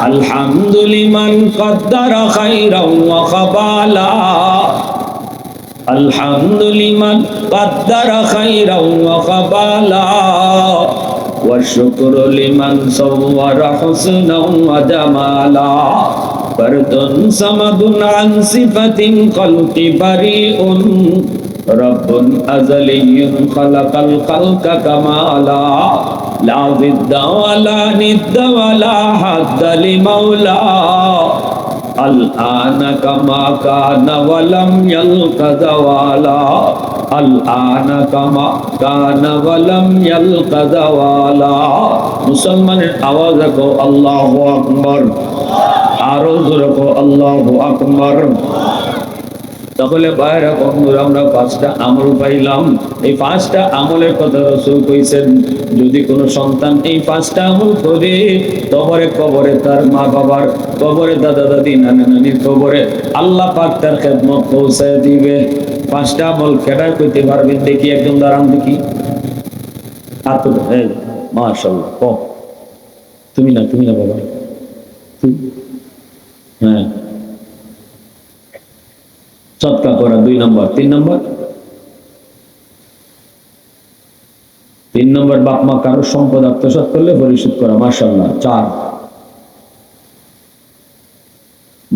আলহামদুলিমান কদ্দারা খাইরাও ওয়া খাবালা, আলহামদুলিমান কদ্দারা খাইরাও ওয়া খাবালা, ওয়া শুকরু লিমান সাওয়ারা হুসনাও ওয়া জামালা, ফারদুন সামাদুন আন সিফাতিন খালকি বারিউন, রব্বুন আযালিয়্যুন খালাকাল খালকা কামালা, লা জিদ্দা ওয়ালা নিদ্দা ওয়ালা হাদ্দা লিমাওলা, الآن كما كان ولم يلق زوالا الآن كما كان ولم يلق زوالا মুসলমানের আওয়াজ রাখো আল্লাহু আকবার আরো জোরে রাখো আল্লাহু আকবার তাহলে বাইরে বন্ধুরা আমরা পাঁচটা আমল পাইলাম এই পাঁচটা আমলের কথা রাসূল কইছেন যদি কোনো সন্তান এই পাঁচটা আমল করে তবে কবরে তার মা বাবার কবরে দাদা দাদি নানা নানির কবরে আল্লাহ পাক তার খেদমত পৌঁছায় দিবে পাঁচটা আমল কেডা কইতে পারবেন দেখি একদম দাঁড়ান দেখি হাত তুলে মাশাআল্লাহ ও তুমি না বাবা হ্যাঁ সদকা করা 2 নম্বর 3 নম্বর বাপ মা কারো সম্পদ আত্মসাৎ করলে পরিশোধ করা মাশাআল্লাহ 4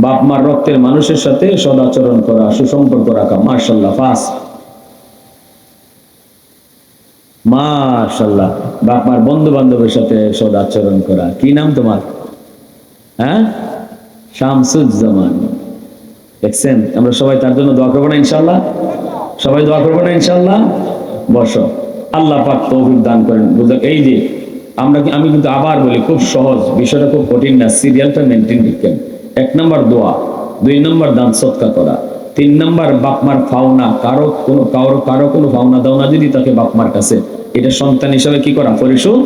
বাপ মার রক্তের মানুষের সাথে সদাচরণ করা সুসম্পর্ক রাখা মাশাআল্লাহ 5 মাশাআল্লাহ বাপ মার বন্ধু বান্ধবের সাথে সদাচরণ করা কি নাম তোমার হ্যাঁ শামসুজ্জামান দেখছেন আমরা সবাই তার জন্য দোয়া করবো না ইনশাআল্লাহ সবাই দোয়া করবো না ইনশাআল্লাহ বসো আল্লাহ পাক তৌফিক দান করেন বুঝলেন এই যে আমি কিন্তু আবার বলি খুব সহজ বিষয়টা খুব কঠিন না সিরিয়ালটা মেনটেন রাখেন 1 নম্বর দোয়া 2 নম্বর দান সদকা করা 3 নম্বর বাপ মার পাওনা কারো কোনো পাওনা দাও না যদি তাকে বাপ মার কাছে এটা সন্তান হিসেবে কি করা পরিশোধ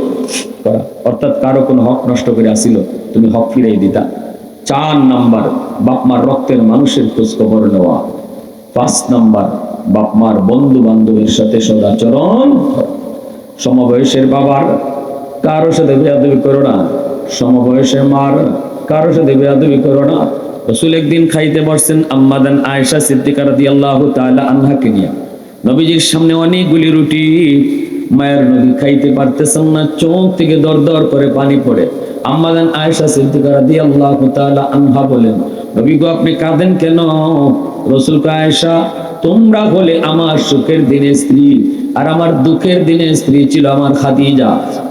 করা অর্থাৎ কারো কোনো হক নষ্ট করে আসিল তুমি হক ফিরিয়ে দিতা 4 নম্বর বাপ মার রক্তের মানুষের খোঁজ খবর নেওয়া 5 নম্বর বাপ মার বন্ধু বান্ধবের সাথে সদাচরণ সমবয়সের বাবার কারো সাথে বেয়াদবি করো না সমবয়সের মার কারো সাথে বেয়াদবি করো না রাসূল একদিন খাইতে বসছেন আম্মাদান আয়েশা সিদ্দিকা রাদিয়াল্লাহু তাআলা আনহাকে নিয়ে নবীজির সামনে অনেকগুলি রুটি মায়ের নবী খাইতে পারতেছেন না চোখ থেকে দরদর করে পানি পড়ে আম্মাদান আয়েশা সিদ্দিকা রাদিয়াল্লাহু তাআলা আনহা বলেন নবী গো আপনি কাঁদেন কেন রাসূল কয় আয়েশা তোমরা হলে আমার সুখের দিনে স্ত্রী আর আমার দুঃখের দিনে স্ত্রী ছিল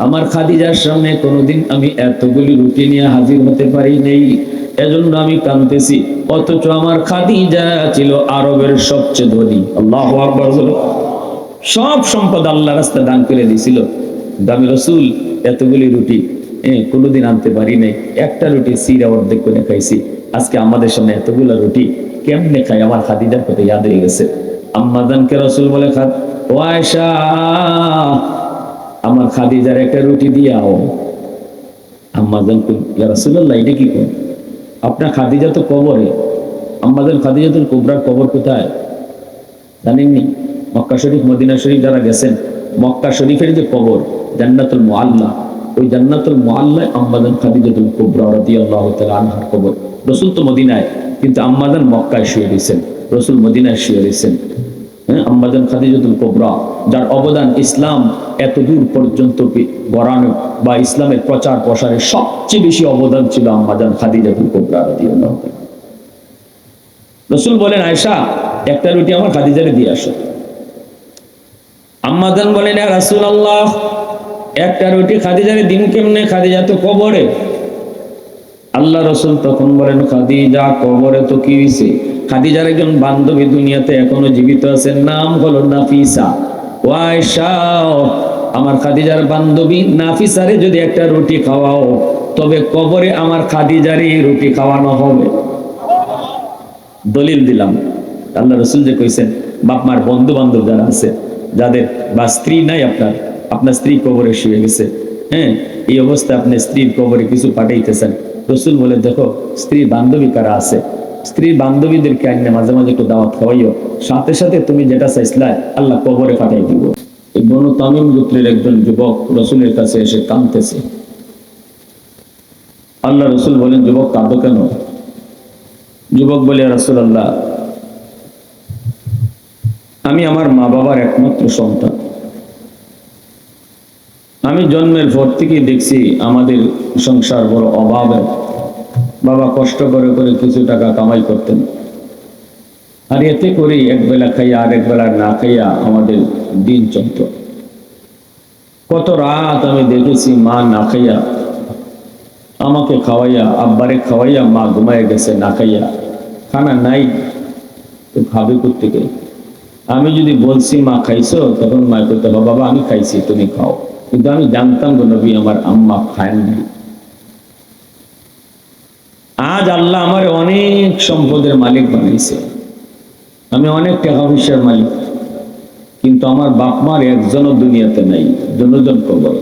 আমার খাদিজার সামনে কোনোদিন আমি এতগুলি রুটি নিয়ে হাজির হতে পারি নাই এজন্য আমি কাঁদতেছি অথচ আমার খাদিজা ছিল আরবের সবচেয়ে ধনী আল্লাহু আকবার সব সম্পদ আল্লাহর রাস্তায় দান করে দিয়েছিল দামি রাসূল এতগুলি রুটি কোনোদিন আনতে পারি নাই একটা রুটি সিরা অর্ধেক করে খাইছি আজকে আমাদের সামনে এতগুলো রুটি কেমনে খাই আমার খাদিজার কথা ইয়াদ হয়ে গেছে আম্মাজানকে রাসূল বলে ও আয়েশা আমার খাদিজার একটা রুটি দিয়াও আম্মাজান কই ইয়া রাসূলুল্লাহ এটা কি কোন আপনার খাদিজা তো কবরে আম্মাজান খাদিজাতুল কুবরার কবর কোথায় জানেননি মক্কা শরীফ মদিনা শরীফ যারা গেছেন মক্কা শরীফের যে কবর জান্নাতুল মুআল্লা ওই জান্নাতুল মুআল্লায় আম্মাজান খাদিজাতুল কুবরা রাদিয়াল্লাহু তাআলা আনহার কবর রাসূল তো মদিনায় কিন্তু আম্মাজান মক্কায় শুয়ে রয়েছেন রাসূল মদিনায় শুয়ে রয়েছেন আম্মাজান খাদিজাতুল কুবরা যার অবদান ইসলাম এত দূর পর্যন্ত গড়ানো বা ইসলামের প্রচার প্রসারে সবচেয়ে বেশি অবদান ছিল আম্মাজান খাদিজাতুল কুবরা রাদিয়াল্লাহু তাআলা রাসূল বলেন আয়েশা একটা রুটি আমার খাদিজারে দিয়ে আসো আম্মাজান বলেন ইয়া রাসূলুল্লাহ একটা রুটি খাদিজারে দিন কেমনে খাদিজা তো কবরে আল্লাহ রাসূল তখন বলেন খাদিজা কবরে তো কি হইছে খাদিজার একজন বান্ধবী দুনিয়াতে এখনো জীবিত আছেন নাম হলো নাফিসা ও আয়েশা আমার খাদিজার বান্ধবী নাফিসারে যদি একটা রুটি খাওয়াও তবে কবরে আমার খাদিজারই রুটি খাওয়ানো হবে দলিল দিলাম আল্লাহ রাসূল যে কইছেন বাপ মার বন্ধু বান্ধব যারা আছে যাদের বা স্ত্রী নাই আপনার স্ত্রী কবরে শুয়ে গেছে এই অবস্থায় আপনি স্ত্রীর কবরে কিছু পাঠাইতেছেন রাসূল বলে দেখো স্ত্রী বান্ধবী কারা আছে স্ত্রী বান্ধবীদেরকে আইনে মাঝে মাঝে একটু দাওয়াত খাওয়াইও সাথে সাথে তুমি যেটা চাইছিলা আল্লাহ কবরে পাঠাই দিব এই বনু তামিম গোত্রের একজন যুবক রাসূলের কাছে এসে কাঁদতেছে আল্লাহ রাসূল বলেন যুবক কাঁদো কেন যুবক বলে রাসূলুল্লাহ আমি আমার মা বাবার একমাত্র সন্তান আমি জন্মের পর থেকে দেখছি আমাদের সংসার বড় অভাবে বাবা কষ্ট করে করে কিছু টাকা কামাই করতেন আর এতে করে একবেলা খাইয়া আর একবেলা না খাইয়া আমাদের দিন চলত কত রাত আমি দেখেছি মা না খাইয়া আমাকে খাওয়াইয়া আব্বারে খাওয়াইয়া মা ঘুমায় গেছে না খাইয়া, খানা নাই তো খাবে কোত্থেকে? আমি যদি বলছি মা খাইছো, তখন মা করতে হবে বাবা আমি খাইছি তুমি খাও, কিন্তু আমি জানতাম গো নবী আমার আম্মা খায় নাই। আজ আল্লাহ আমার অনেক সম্পদের মালিক বানাইছে, আমি অনেক টাকা পয়সার মালিক, কিন্তু আমার বাপ মার একজনও দুনিয়াতে নাই, জনজন কবর।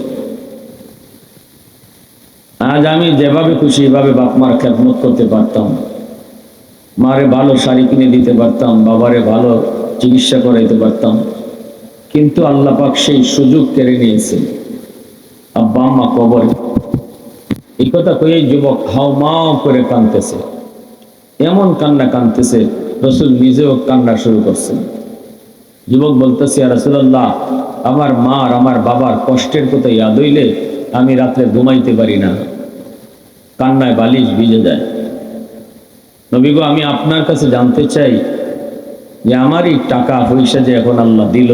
আজ আমি যেভাবে খুশি এভাবে বাপ মার খেদমত করতে পারতাম, মারে ভালো শাড়ি কিনে দিতে পারতাম, বাবারে ভালো চিকিৎসা করাইতে পারতাম, কিন্তু আল্লাহ পাক সেই সুযোগ কেড়ে নিয়েছে। আব্বা আম্মা কবরে। এই কথা কয়ে যুবক হাউমাউ করে কাঁদতেছে, এমন কান্না কাঁদতেছে রাসূল নিজেও কান্না শুরু করছেন। যুবক বলতেছে ইয়া রাসূলুল্লাহ, আমার মা আর আমার বাবার কষ্টের কথা ইয়াদ হইলে আমি রাত্রে ঘুমাইতে পারি না, কান্নায় বালিশ ভিজে যায়। নবী গো, আমি আপনার কাছে জানতে চাই যে আমার এই টাকা পয়সা যে এখন আল্লাহ দিল,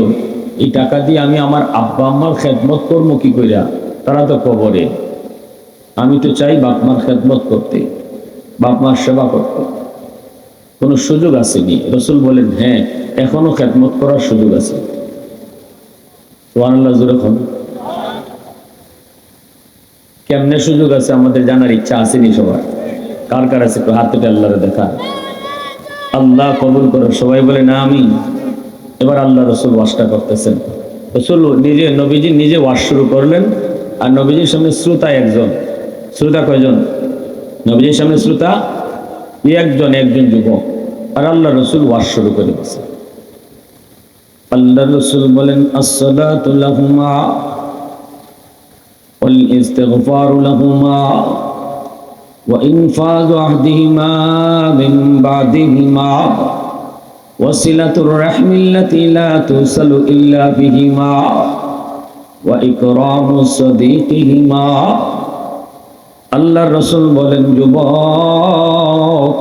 এই টাকা দিয়ে আমি আমার আব্বা আম্মার খেদমত করবো কি কইরা? তারা তো কবরে। আমি তো চাই বাপ মার খেদমত করতে, বাপ মার সেবা করতে। কোনো সুযোগ আসেনি? রাসূল বলেন হ্যাঁ, এখনো খেদমত করার সুযোগ আছে। সুবহানাল্লাহ জোরে হবে। কেমনে সুযোগ আছে আমাদের জানার ইচ্ছা আসেনি সবার? কার কার আছে একটু হাত থেকে আল্লাহরে দেখা। আল্লাহ কবুল করো, সবাই বলে না আমি। এবার আল্লাহ রাসূল ওয়াজটা করতেছেন। রাসূল নিজে, নবীজি নিজে ওয়াজ শুরু করলেন, আর নবীজির সামনে শ্রোতা একজন। শ্রোতা কয়জন? নবীজির সামনে শ্রোতা একজন, একজন যুবক। আর আল্লাহ রাসূল ওয়াজ শুরু করে দিয়েছেন। আল্লাহ রাসূল বলেন আসসালাতু লাহুমা ওয়াল ইস্তিগফারু লাহুমা ওয়া ইনফাযু আহদিহিমা মিন বাদিহিমা ওয়াসিলাতুর রাহমিল্লাতী লা তুসালু ইল্লা বিহিমা ওয়া ইকরামু সাদীকিহিমা। আল্লাহর রাসূল বলেন যুবক,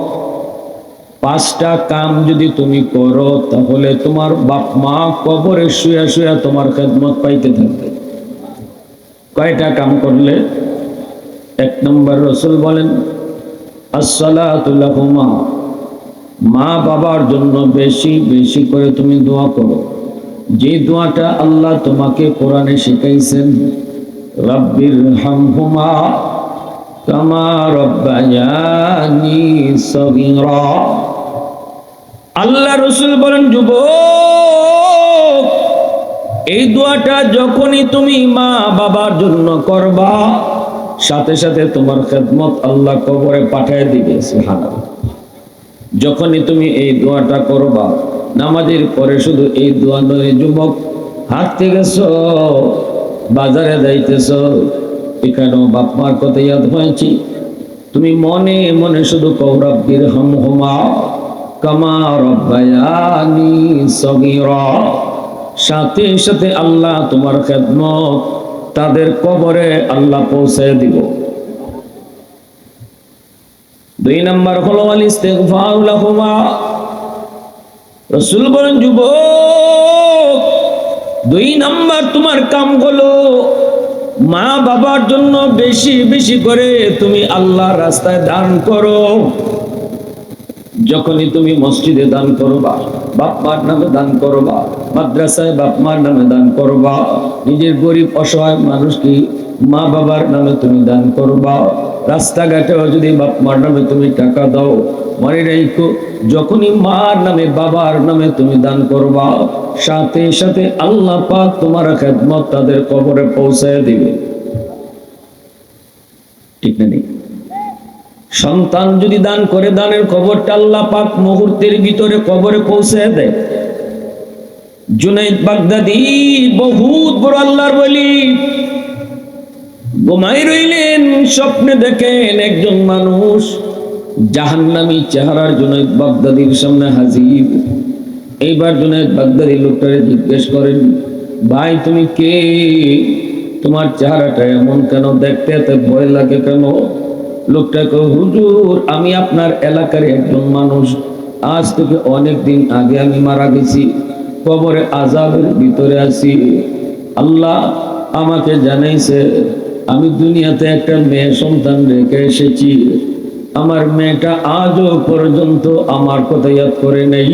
পাঁচটা কাম যদি তুমি করো তাহলে তোমার বাপ মা কবরে শুয়া শুয়া তোমার খেদমত পাইতে থাকবে। কয়টা কাম করলে? এক নম্বর রাসূল বলেন আসসালাতু লাহুমা, মা বাবার জন্য বেশি বেশি করে তুমি দোয়া করো। যে দোয়াটা আল্লাহ তোমাকে কোরআনে শিখাইছেন, রাব্বিরহামহুমা কামা রাব্বায়ানি সগীরা। আল্লাহ রাসূল বলেন যুবক, এই দোয়াটা যখনই তুমি মা বাবার জন্য করবা, সাথে সাথে তোমার খেদমত আল্লাহ কবরে পাঠিয়ে দিবে। সুবহানাল্লাহ। যখনই তুমি এই দোয়াটা করবা, নামাজের পরে শুধু এই দোয়া নয় যুবক, হাঁটতে গেছো, বাজারে যাইতেছো, এখানেও বাপ মার কথা ইয়াদ হয়েছি, তুমি মনে মনে শুধু কও রাব্বিরহামহুমা কামা রাব্বায়ানি সগীরা। সাথে সাথে আল্লাহ তোমার খেদমত তাদের কবরে আল্লাহ পৌঁছে দিব। দুই নাম্বার হলো আল ইস্তিগফারু লাহুমা। রাসূল বলেন যুবক, দুই নাম্বার তোমার কাম হলো মা বাবার জন্য বেশি বেশি করে তুমি আল্লাহর রাস্তায় দান করো। যখনই তুমি মসজিদে দান করবা, বাপ মার নামে দান করবা, মাদ্রাসায় বাপ মার নামে দান করবা, নিজের গরিব অসহায় মানুষকে মা বাবার নামে তুমি দান করবা, রাস্তাঘাটেও যদি বাপ মার নামে তুমি টাকা দাও, মনে রাখো যখনই মার নামে বাবার নামে তুমি দান করবা, সাথে সাথে আল্লাহ পাক তোমার খেদমত তাদের কবরে পৌঁছায় দিবে। ঠিক না? নেই? সন্তান যদি দান করে, দানের খবরটা আল্লাহ পাক মুহূর্তের ভিতরে কবরে পৌঁছে দেয়। জুনাইদ বাগদাদি বহুত বড় আল্লাহর ওলি, ঘুমাই রইলেন, স্বপ্নে দেখেন একজন মানুষ জাহান্নামী চেহারার জুনাইদ বাগদাদির সামনে হাজির। এইবার জুনাইদ বাগদাদি লোকটারে জিজ্ঞেস করেন, ভাই তুমি কে? তোমার চেহারাটা এমন কেন? দেখতে এত ভয় লাগে কেন? লোকটা কয়, হুজুর আমি আপনার এলাকার একজন মানুষ, আজ থেকে অনেক দিন আগে আমি মারা গেছি, কবরে আযাবের ভিতরে আছি। আল্লাহ আমাকে জানাইছে আমি দুনিয়াতে একটা মেয়ে সন্তান রেখে এসেছি, আমার মেয়েটা আজও পর্যন্ত আমার কথা ইয়াদ করে নেই,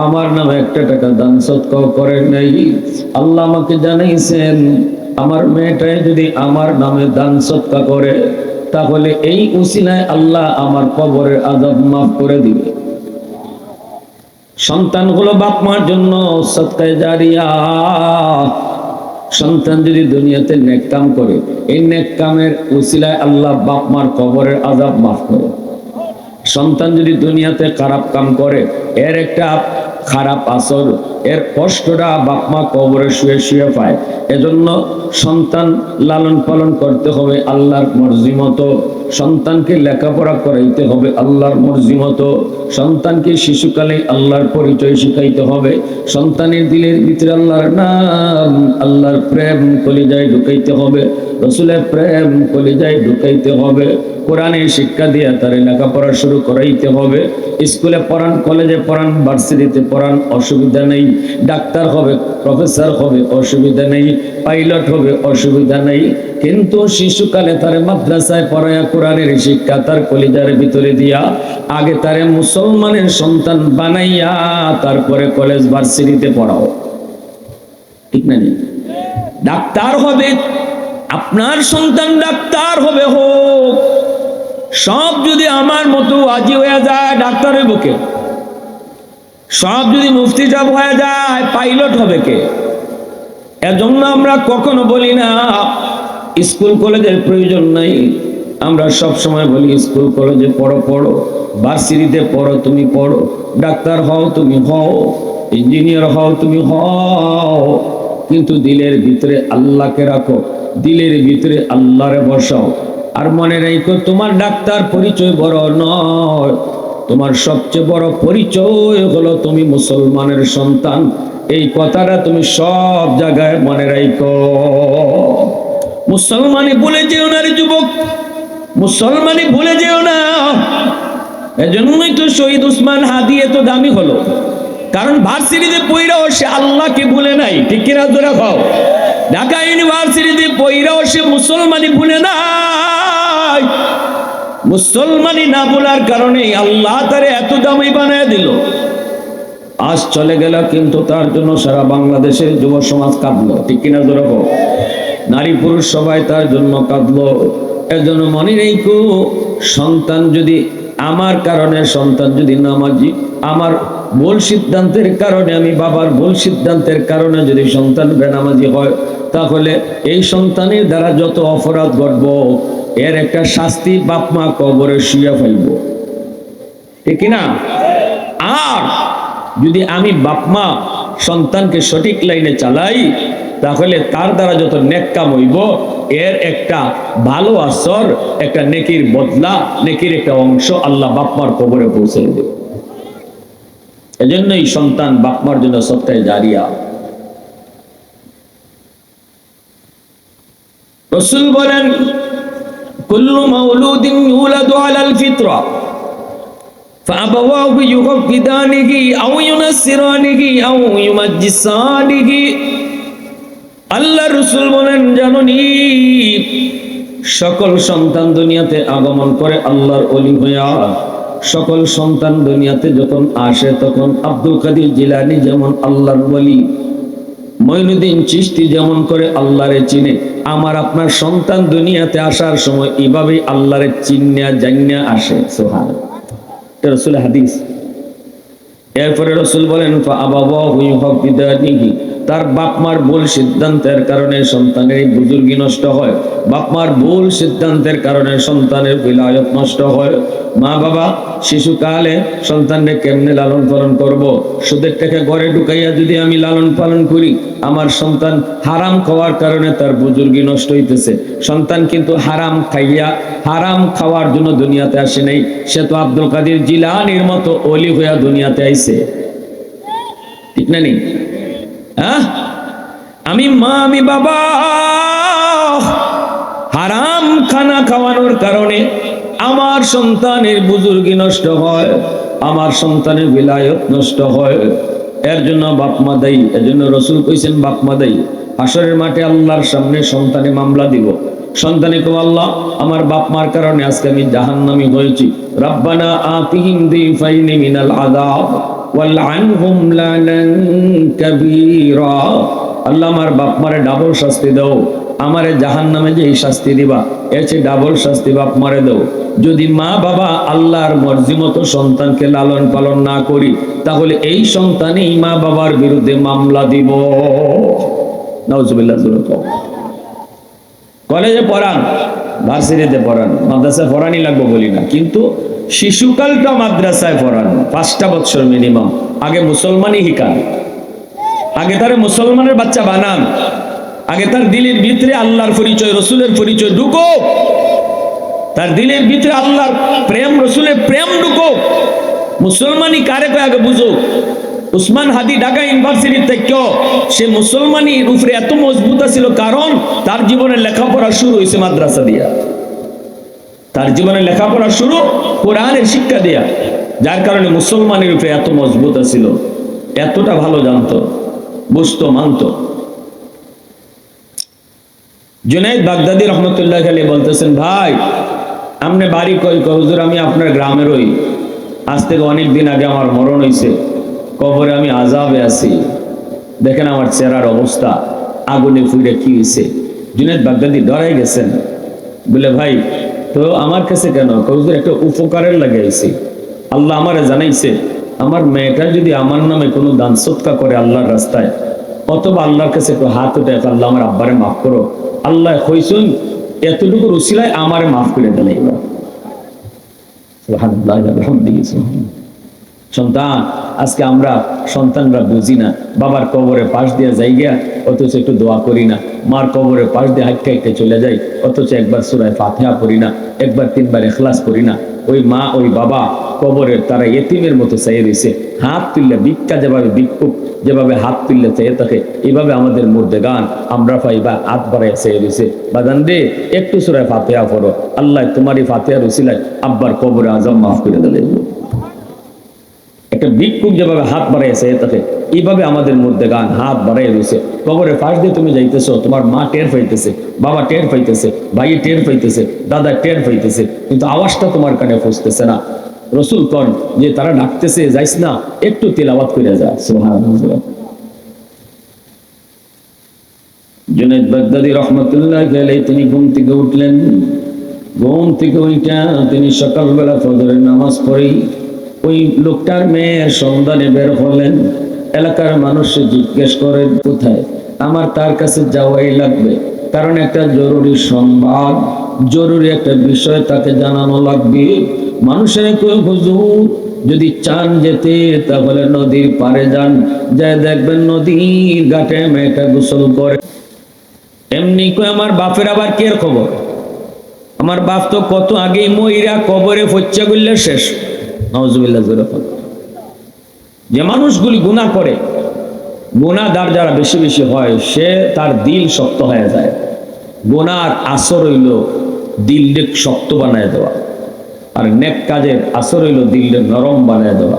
আমার নামে একটা টাকা দান সদকাও করে নাই। আল্লাহ আমাকে জানাইছেন আমার মেয়েটাই যদি আমার নামে দান সদকা করে তাহলে এই উসিলায় আল্লাহ আমার কবরের আযাব মাফ করে দিবে। সন্তান হলো বাপ মার জন্য সদকায়ে জারিয়া। সন্তান যদি দুনিয়াতে নেক কাম করে, এই নেক কামের উসিলায় আল্লাহ বাপ মার কবরের আযাব মাফ করে। সন্তান যদি দুনিয়াতে খারাপ কাম করে, এর একটা খারাপ আসর, এর কষ্টটা বাপ মা কবরে শুয়ে শুয়ে পায়। এজন্য সন্তান লালন পালন করতে হবে আল্লাহর মর্জি মতো, সন্তানকে লেখাপড়া করাইতে হবে আল্লাহর মর্জি মতো, সন্তানকে শিশুকালে আল্লাহর পরিচয় শিখাইতে হবে, সন্তানের দিলের ভিতরে আল্লাহর নাম, আল্লাহর প্রেম কলিজায় ঢুকাইতে হবে, রসুলের প্রেম কলিজায় ঢুকাইতে হবে, কোরআনের শিক্ষা দিয়ে তার লেখাপড়া শুরু করাইতে হবে। স্কুলে পড়ান, কলেজে পড়ান, ভার্সিটিতে পড়ান, অসুবিধা নেই। ডাক্তার হবে, প্রফেসর হবে, অসুবিধা নেই। পাইলট হবে, অসুবিধা নেই। কিন্তু শিশুকালে তার মাদ্রাসায় পড়ায়া কোরআনের শিক্ষা তার কলিজার ভিতরে দিয়া আগে তারে মুসলমানের সন্তান বানাইয়া তারপরে কলেজ ভার্সিটিতে পড়াও। ঠিক না? ডাক্তার হবে, আপনার সন্তান ডাক্তার হবে, হোক। সব যদি আমার মতো আজি হয়ে যায় ডাক্তারের বুকে, সব যদি মুফতি সাহেব হয়ে যায় পাইলট হবে কে? এজন্য আমরা কখনো বলি না স্কুল কলেজের প্রয়োজন নাই। আমরা সব সময় বলি স্কুল কলেজে পড়ো, পড়ো, ভার্সিটিতে পড়ো, তুমি পড়ো, ডাক্তার হও তুমি হও, ইঞ্জিনিয়ার হও তুমি হও, কিন্তু দিলের ভিতরে আল্লাহকে রাখো, দিলের ভিতরে আল্লাহরে বসাও। আর মনে রাখো তোমার ডাক্তার পরিচয় বড় নয়, তোমার সবচেয়ে বড় পরিচয় হলো তুমি মুসলমানের সন্তান। এই কথাটা তুমি সব জায়গায় মনে রাখো। মুসলমানি ভুলে যেও না রে যুবক, মুসলমানি ভুলে যেও না। এজন্যই তো শহীদ উসমান হাদি এত দামি হলো, কারণ ভার্সিটিতে পড়াও সে আল্লাহকে ভুলে নাই। ঠিক কিনা জোরে খাও? ঢাকা ইউনিভার্সিটিতে পড়াও সে মুসলমানি ভুলে নাই। মুসলমানি না বলার কারণে আল্লাহ তারে এত দামি বানায় দিল। আজ চলে গেল, কিন্তু তার জন্য সারা বাংলাদেশের যুব সমাজ কাঁদলো। ঠিক কিনা জোরে খাও? নারী পুরুষ সবাই তার জন্য কাঁদলো। এর জন্য মনে রেখো, সন্তান যদি আমার কারণে, সন্তান যদি নামাজি, আমার ভুল সিদ্ধান্তের কারণে, আমি বাবার ভুল সিদ্ধান্তের কারণে যদি সন্তান বেনামাজি হয়, তাহলে এই সন্তানের দ্বারা যত অপরাধ ঘটব এর একটা শাস্তি বাপ মা কবরে শুয়ে ফেলব। ঠিক না? আর যদি আমি বাপ মা সন্তানকে সঠিক লাইনে চালাই, তাহলে তার দ্বারা যত নেক কাম হইব এর একটা ভালো আসর, একটা নেকির বদলা, নেকির একটা অংশ আল্লাহ বাপমার কবরে পৌঁছে দেবে। এজন্যই সন্তান বাপমার জন্য সদকায়ে জারিয়া। রাসূল বলেন, কুল্লু মাউলুদিন ইউলাদু আলাল ফিতরা فأبواه يهودانه أو ينصرانه أو يمجسانه। আল্লাহ রাসূল বলেন, জানোনি সকল সন্তান দুনিয়াতে আগমন করে আল্লাহর ওলি হইয়া। সকল সন্তান দুনিয়াতে যখন আসে তখন আব্দুল কাদের জিলানী যেমন আল্লাহর ওলি, মঈনুদ্দিন চিশতি যেমন করে আল্লাহরে চিনে, আমার আপনার সন্তান দুনিয়াতে আসার সময় এইভাবেই আল্লাহরে চিন্না জান্না আসে। সুবহানাল্লাহ, এটা রাসূলের হাদিস। এরপরে রাসূল বলেন, ফাআবাওয়াহু ইউহাব্বিদানিহি, তার বাপ মার ভুল সিদ্ধান্তের কারণে সন্তানের বুজুর্গি নষ্ট হয়, বাপ মার ভুল সিদ্ধান্তের কারণে সন্তানের বিলায়ত নষ্ট হয়। মা বাবা শিশুকালে সন্তানকে কেমনে লালন পালন করব? সুদের টাকা ঘরে ঢুকাইয়া যদি আমি লালন পালন করি, আমার সন্তান হারাম খাওয়ার কারণে তার বুজুর্গি নষ্ট হইতেছে। সন্তান কিন্তু হারাম খাইয়া, হারাম খাওয়ার জন্য দুনিয়াতে আসে নাই, সে তো আব্দুল কাদের জিলানীর মতো ওলি হইয়া দুনিয়াতে আইছে। ঠিক না? নেই? আমি মা, আমি বাবা হারাম খানা খাওয়ানোর কারণে আমার সন্তানের বুজুর্গি নষ্ট হয়, আমার সন্তানের বিলায়ত নষ্ট হয়। এর জন্য বাপ মা দায়ী। এর জন্য রাসূল কইছেন বাপ মা দায়ী। হাসরের মাঠে আল্লাহর সামনে সন্তানে মামলা দিব, সন্তানে কো আল্লাহ আমার বাপ মার কারণে আজকে আমি জাহান্নামী হয়েছি, রব্বানা আতিহিম দিফাইনি মিনাল আযাব ওয়ালআনহুম লানান কাবীরা, আল্লাহ আমার বাপ মারে ডাবল শাস্তি দাও, আমারে জাহান্নামে যে শাস্তি দিবা এর চেয়ে ডাবল শাস্তি বাপ মারে দাও। যদি মা বাবা আল্লাহর মর্জি মতো সন্তানকে লালন পালন না করি তাহলে এই সন্তানই মা বাবার বিরুদ্ধে মামলা দিব। নাউজুবিল্লাহ। কলেজে পড়ান, ভার্সিটিতে পড়ান, মাদ্রাসায় পড়ানি লাগবে বলি না, কিন্তু শিশুকালটা মাদ্রাসায় পড়ান 5টা বছর মিনিমাম। আগে মুসলমানই শিখান, আগে তারে মুসলমানের বাচ্চা বানান, আগে তার দিলের ভিতরে আল্লাহর পরিচয় রসুলের পরিচয় ঢুকো, তার দিলের ভিতরে আল্লাহর প্রেম রসুলের প্রেম ঢুকো। মুসলমানি কারে কয় আগে বুঝো। উসমান হাদি ঢাকা ইউনিভার্সিটি থেকে সে মুসলমানির উপরে এত মজবুত ছিল কারণ তার জীবনের লেখাপড়া শুরু হয়েছে মাদ্রাসা দিয়া, তার জীবনের লেখাপড়া শুরু কোরআনের শিক্ষা দিয়া, যার কারণে মুসলমানের উপরে এত মজবুত ছিল, এতটা ভালো জানতো, বুঝতো, মানতো। জুনাইদ বাগদাদি রহমতুল্লাহ আলাইহি বলতেছেন, ভাই আমনে বাড়ি কই? হুজুর আমি আপনার গ্রামেরই, আজ থেকে অনেক দিন আগে আমার মরণ হয়েছে, কবরে আমি আযাবে আছি, দেখেন আমার চেহারার অবস্থা, আগুনে পুড়ে কি হয়েছে। জুনাইদ বাগদাদি ডরাই গেছেন, বলে ভাই তো আমার কাছে কেন? হুজুর একটা উপকারের লাগে আইছি, আল্লাহ আমারে জানাইছে আমার মেয়েটা যদি আমার নামে কোনো দান সদকা করে আল্লাহর রাস্তায়, অথবা আল্লাহর কাছে একটু হাত উঠে আল্লাহ আমার আব্বারে মাফ করো, আল্লাহ কইছেন এতটুকু উসিলায় আমারে মাফ করে দিলে। সন্তান, আজকে আমরা সন্তানরা বুঝি না, বাবার কবরে পাশ দিয়ে যাই গিয়া অথচ একটু দোয়া করি না, মার কবরে পাশ দিয়ে হাইটে হাইটে চলে যাই অথচ একবার সূরা ফাতিহা পড়ি না, একবার 3বার ইখলাস পড়ি না। ওই মা ওই বাবা কবরের তারা এতিমের মতো চাইয়ে রয়েছে, হাত তুললে ভিক্ষা যেভাবে ভিক্ষুক যেভাবে হাত তুললে চেয়ে থাকে, এইভাবে আমাদের মধ্যে গান আমরা পাই বা হাত বাড়াই চেয়ে রয়েছে। বাদান রে একটু সূরা ফাতিহা পড়ো, আল্লাহ তোমারই ফাতিহার উসিলায় আব্বার কবরে আজম মাফ করে দিলে। একটা ভিক্ষুক যেভাবে হাত বাড়াইছে তাকে এইভাবে আমাদের মধ্যে গান হাত বাড়াই রয়েছে। কবরের পাশ দিয়ে তুমি যাইতেছো, তোমার মা টের পাইতেছে, বাবা টের পাইতেছে, ভাই টের পাইতেছে, দাদা টের পাইতেছে, কিন্তু আওয়াজটা তোমার কানে পৌঁছতেছে না। রসুল কন যে তারা ডাকতেছে যাইস না, একটু তিলাওয়াত করে যা। সুবহানাল্লাহ। জুনাইদ বাগদাদি রহমতুল্লাহ আলাইহি তিনি ঘুম থেকে উঠলেন, ঘুম থেকে উঠা তিনি সকালবেলা ফজরের নামাজ পড়ি ওই লোকটার মেয়ের সন্ধানে বের হলেন। এলাকার মানুষ জিজ্ঞেস করেন কোথায়? আমার তার কাছে যাওয়াই লাগবে, কারণ একটা জরুরি সংবাদ, জরুরি একটা বিষয় তাকে জানানো লাগবে। মানুষের কেউ হুজুর যদি চান যেতে তাহলে নদীর পাড়ে যান, যায় দেখবেন নদীর ঘাটে মেয়েটা গোসল করে। এমনি কই আমার বাপের আবার কি এর খবর? আমার বাপ তো কত আগেই মইরা কবরে ফচ্চা গুললে শেষ। নাউজুবিল্লাহ। যে মানুষগুলি গুনাহ করে, গুনাহগার যারা বেশি বেশি হয় সে তার দিল শক্ত হয়ে যায়। গুনাহর আসর হইল দিলকে শক্ত বানায় দেওয়া, আর নেক কাজের আসর হইল দিলকে নরম বানায় দেওয়া।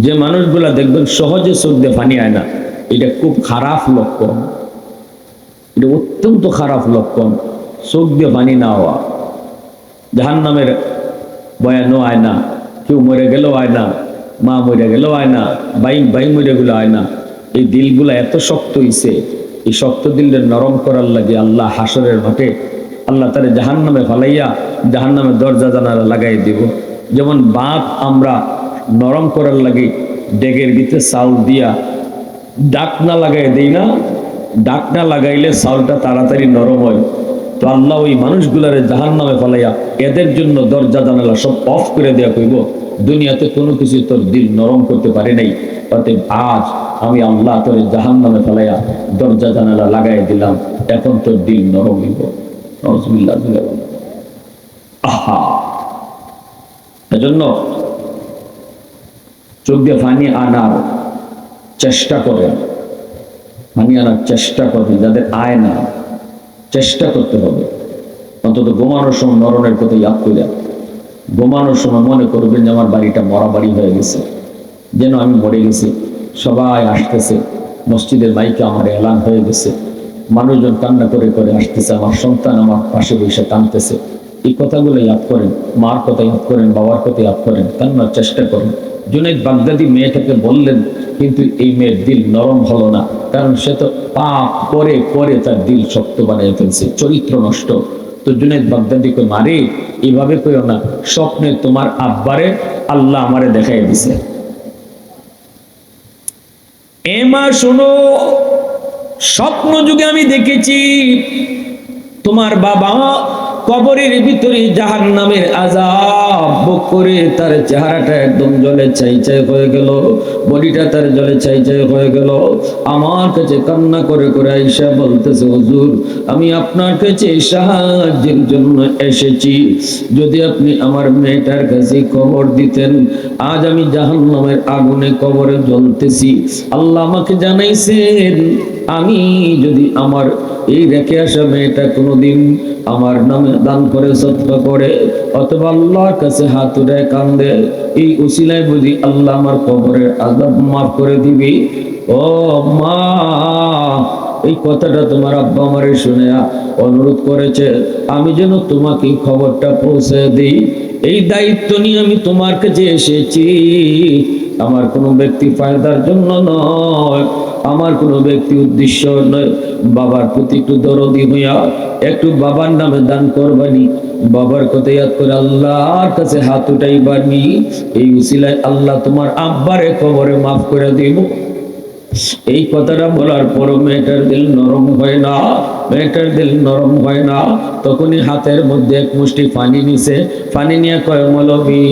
যে মানুষগুলা দেখবেন সহজে চোখ দিয়ে পানি আয় না, এটা খুব খারাপ লক্ষণ, এটা অত্যন্ত খারাপ লক্ষণ। চোখ দিয়ে পানি না হওয়া, জাহান্নামের বয়ানও আয় না, কেউ মরে গেলেও আয় না, মা মরে গেলেও আয় না, ভাই মরে গেলেও আয় না। এই দিলগুলা এত শক্ত হইছে, এই শক্ত দিলের নরম করার লাগে আল্লাহ হাসরের মাঠে আল্লাহ তারে জাহান্নামে ফালাইয়া জাহান্নামের দরজা জানালা লাগাই দিব। যেমন বাপ আমরা নরম করার লাগে ডেগের ভিতরে চাউল দিয়া ডাকনা লাগাই দেই না, ডাকনা লাগাইলে চাউলটা তাড়াতাড়ি নরম হয়। তো আল্লাহ ওই মানুষগুলারে জাহান্নামে ফালাইয়া এদের জন্য দরজা জানালা সব অফ করে দেয়া কইব। দুনিয়াতে কোনো কিছু তোর দিল নরম করতে পারে নাই, অতএব আজ আমি আল্লাহ তোর জাহান্নামে ফেলাইয়া দরজা জানালা লাগাই দিলাম, এখন তোর দিল নরম হইব। নাউজুবিল্লাহ। আহা, এজন্য চোখ দিয়ে পানি আনার চেষ্টা করেন, পানি আনার চেষ্টা করবেন। যাদের আয় না, চেষ্টা করতে হবে অন্তত ঘুমানোর সময় মরণের কথা ইয়াদ করে। ঘুমানোর সময় মনে করবেন যে আমার বাড়িটা মরা বাড়ি হয়ে গেছে, যেন আমি মরে গেছি। সবাই আসতেছে, মসজিদের মাইকে আমার এলান হয়ে গেছে, মানুষজন কান্না করে করে আসতেছে, আমার সন্তান আমার পাশে বসে কাঁদতেছে। এই কথাগুলো ইয়াদ করেন, মার কথা ইয়াদ করেন, বাবার কথা ইয়াদ করেন, কান্নার চেষ্টা করেন। জুনাইদ বাগদাদি মেয়েটাকে বললেন, কিন্তু এই মেয়ের দিল নরম হলো না, কারণ সে তো পাপ করে করে তার দিল শক্ত বানিয়ে ফেলছে, চরিত্র নষ্ট। তো জুনাইদ বাগদাদিকে, মারে এইভাবে কইও না, স্বপ্নে তোমার আব্বারে আল্লাহ আমারে দেখাই দিছে। এ মা শোনো, স্বপ্ন যুগে আমি দেখেছি তোমার বাবা কবরের ভিতরে জাহান্নামের আযাব ভোগ করে তার চেহারাটা একদম জলে ছাই ছাই হয়ে গেল, বডিটা তার জলে ছাই ছাই হয়ে গেল। আমার কাছে কান্না করে করে আয়েশা বলতেছে, হুজুর আমি আপনার কাছে সাহায্যের জন্য এসেছি, যদি আপনি আমার মেয়েটার কাছে খবর দিতেন, আজ আমি জাহান্নামের আগুনে কবরে জ্বলতেছি। আল্লাহ আমাকে জানাইছেন, আমি যদি আমার এই রেখে আসা মেয়েটা কোনোদিন আমার নামে দান করে সদকা করে অথবা আল্লাহর কাছে হাত উঠায় কান্দে, এই উসিলায় বুঝি আল্লাহ আমার কবরের আযাব মাফ করে দিবি। ও মা, এই কথাটা তোমার আব্বা আমারে শুনে অনুরোধ করেছে, আমি যেন তোমাকে খবরটা পৌঁছে দিই, এই দায়িত্ব নিয়ে আমি তোমার কাছে এসেছি। আমার কোনো ব্যক্তি ফায়দার জন্য নয়, আমার কোনো ব্যক্তি উদ্দেশ্য নয়, বাবার প্রতি একটু দরদি হইয়া একটু বাবার নামে দান করবানি, বাবার কথা ইয়াদ করে আল্লাহর কাছে হাত উঠাইবানি, এই উসিলায় আল্লাহ তোমার আব্বারে কবরে মাফ করে দিব। এই কথাটা বলার পর মেয়েটার দিল নরম হয় না, মেয়েটার দিল নরম হয় না। তখনই হাতের মধ্যে এক মুষ্টি পানি নিছে, পানি নিয়ে কয়, মৌলবী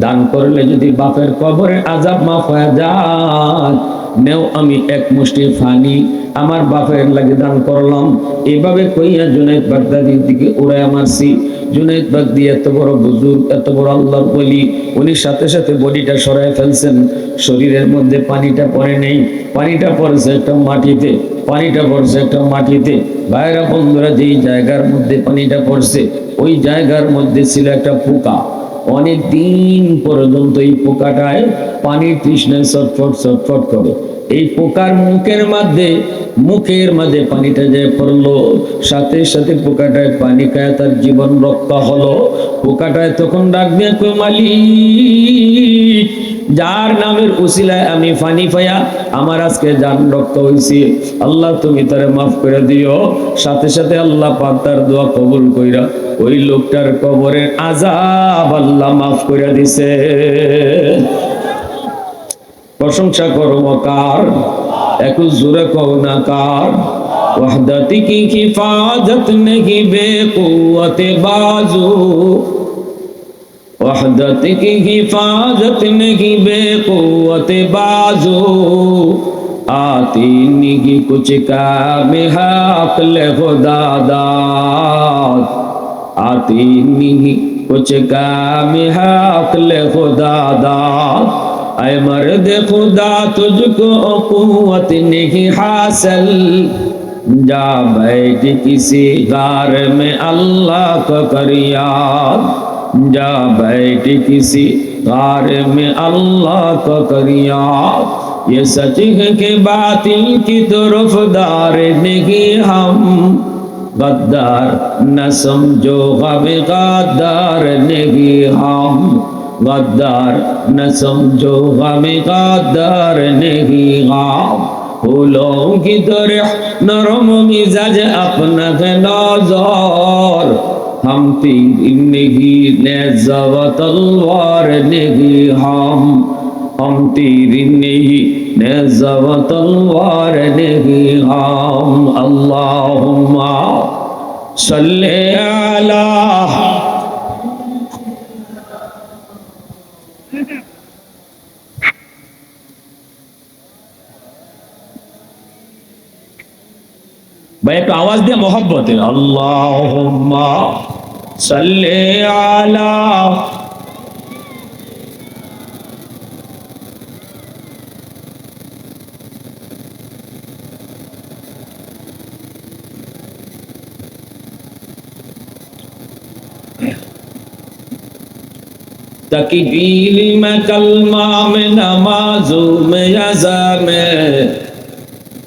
দান করলে যদি বাপের কবরে আযাব মাফ হয়ে যায়, নেও আমি এক মুষ্টি পানি আমার বাপের লাগে দান করলাম। এইভাবে কইয়া জুনাইদ বাগদাদির দিকে উড়ায় মারছি। জুনাইদ বাগদি এত বড় বুজুর্গ, এত বড় আল্লাহর ওলি, উনি সাথে সাথে বডিটা সরায় ফেলছেন, শরীরের মধ্যে পানিটা পড়ে নেই, পানিটা পড়ছে একটা মাটিতে, পানিটা পড়ছে একটা মাটিতে। ভাইরা বন্ধুরা, যেই জায়গার মধ্যে পানিটা পড়ছে ওই জায়গার মধ্যে ছিল একটা পোকা। অনেক দিন পর্যন্ত এই পোকাটায় পানির তৃষ্ণায় ছটফট ছটফট করে। এই পোকার মুখের মাঝে পানিটা যে পড়লো, সাথে সাথে পোকাটায় পানি খায় তার জীবন রক্ষা হলো। পোকাটায় তখন ডাকবে, কই মালিক, যার নামের উসিলায় আমি পানি পাইয়া আমার আজকে জান রক্ষা হইছে, আল্লাহ তুমি তারে মাফ করে দিও। সাথে সাথে আল্লাহ পাক তার দোয়া কবুল কইরা ওই লোকটার কবরের আযাব আল্লাহ মাফ করে দিছে। প্রশংসা করো কার, একটু জোরে কও না কার। ওয়াহদাতি কি হিফাজত নেহি বেকুওয়াতে বাজু, ওয়াহদাতি কি হিফাজত নেহি বেকুওয়াতে বাজু, आती नहीं कुछ काम है अक्ल खुदा दाद, आती नहीं कुछ काम है अक्ल खुदा दाद। ऐ मर्द खुदा तुझको कुव्वत नहीं हासिल, जा बैठ किसी गार में अल्लाह को कर याद, जा बैठ किसी गार में अल्लाह को कर याद। ये सच है कि बातिल की तरफदार नहीं हम, गद्दार न समझो गम गद्दार नहीं हम, गद्दार न समझो गम गद्दार नहीं हम। फूलों की तरह नरम मिजाज अपना है नौजर, हम तीर नहीं नेज़ा व तलवार नहीं हम तीर नहीं नेज़ा व तलवार नहीं हम। अल्लाहुम्मा सल्ले अला। भाई एक आवाज दिया मोहब्बत है, अल्लाहुम्मा सल्ले अला। तकबीर में कलमा में नमाजों में यज़ा में,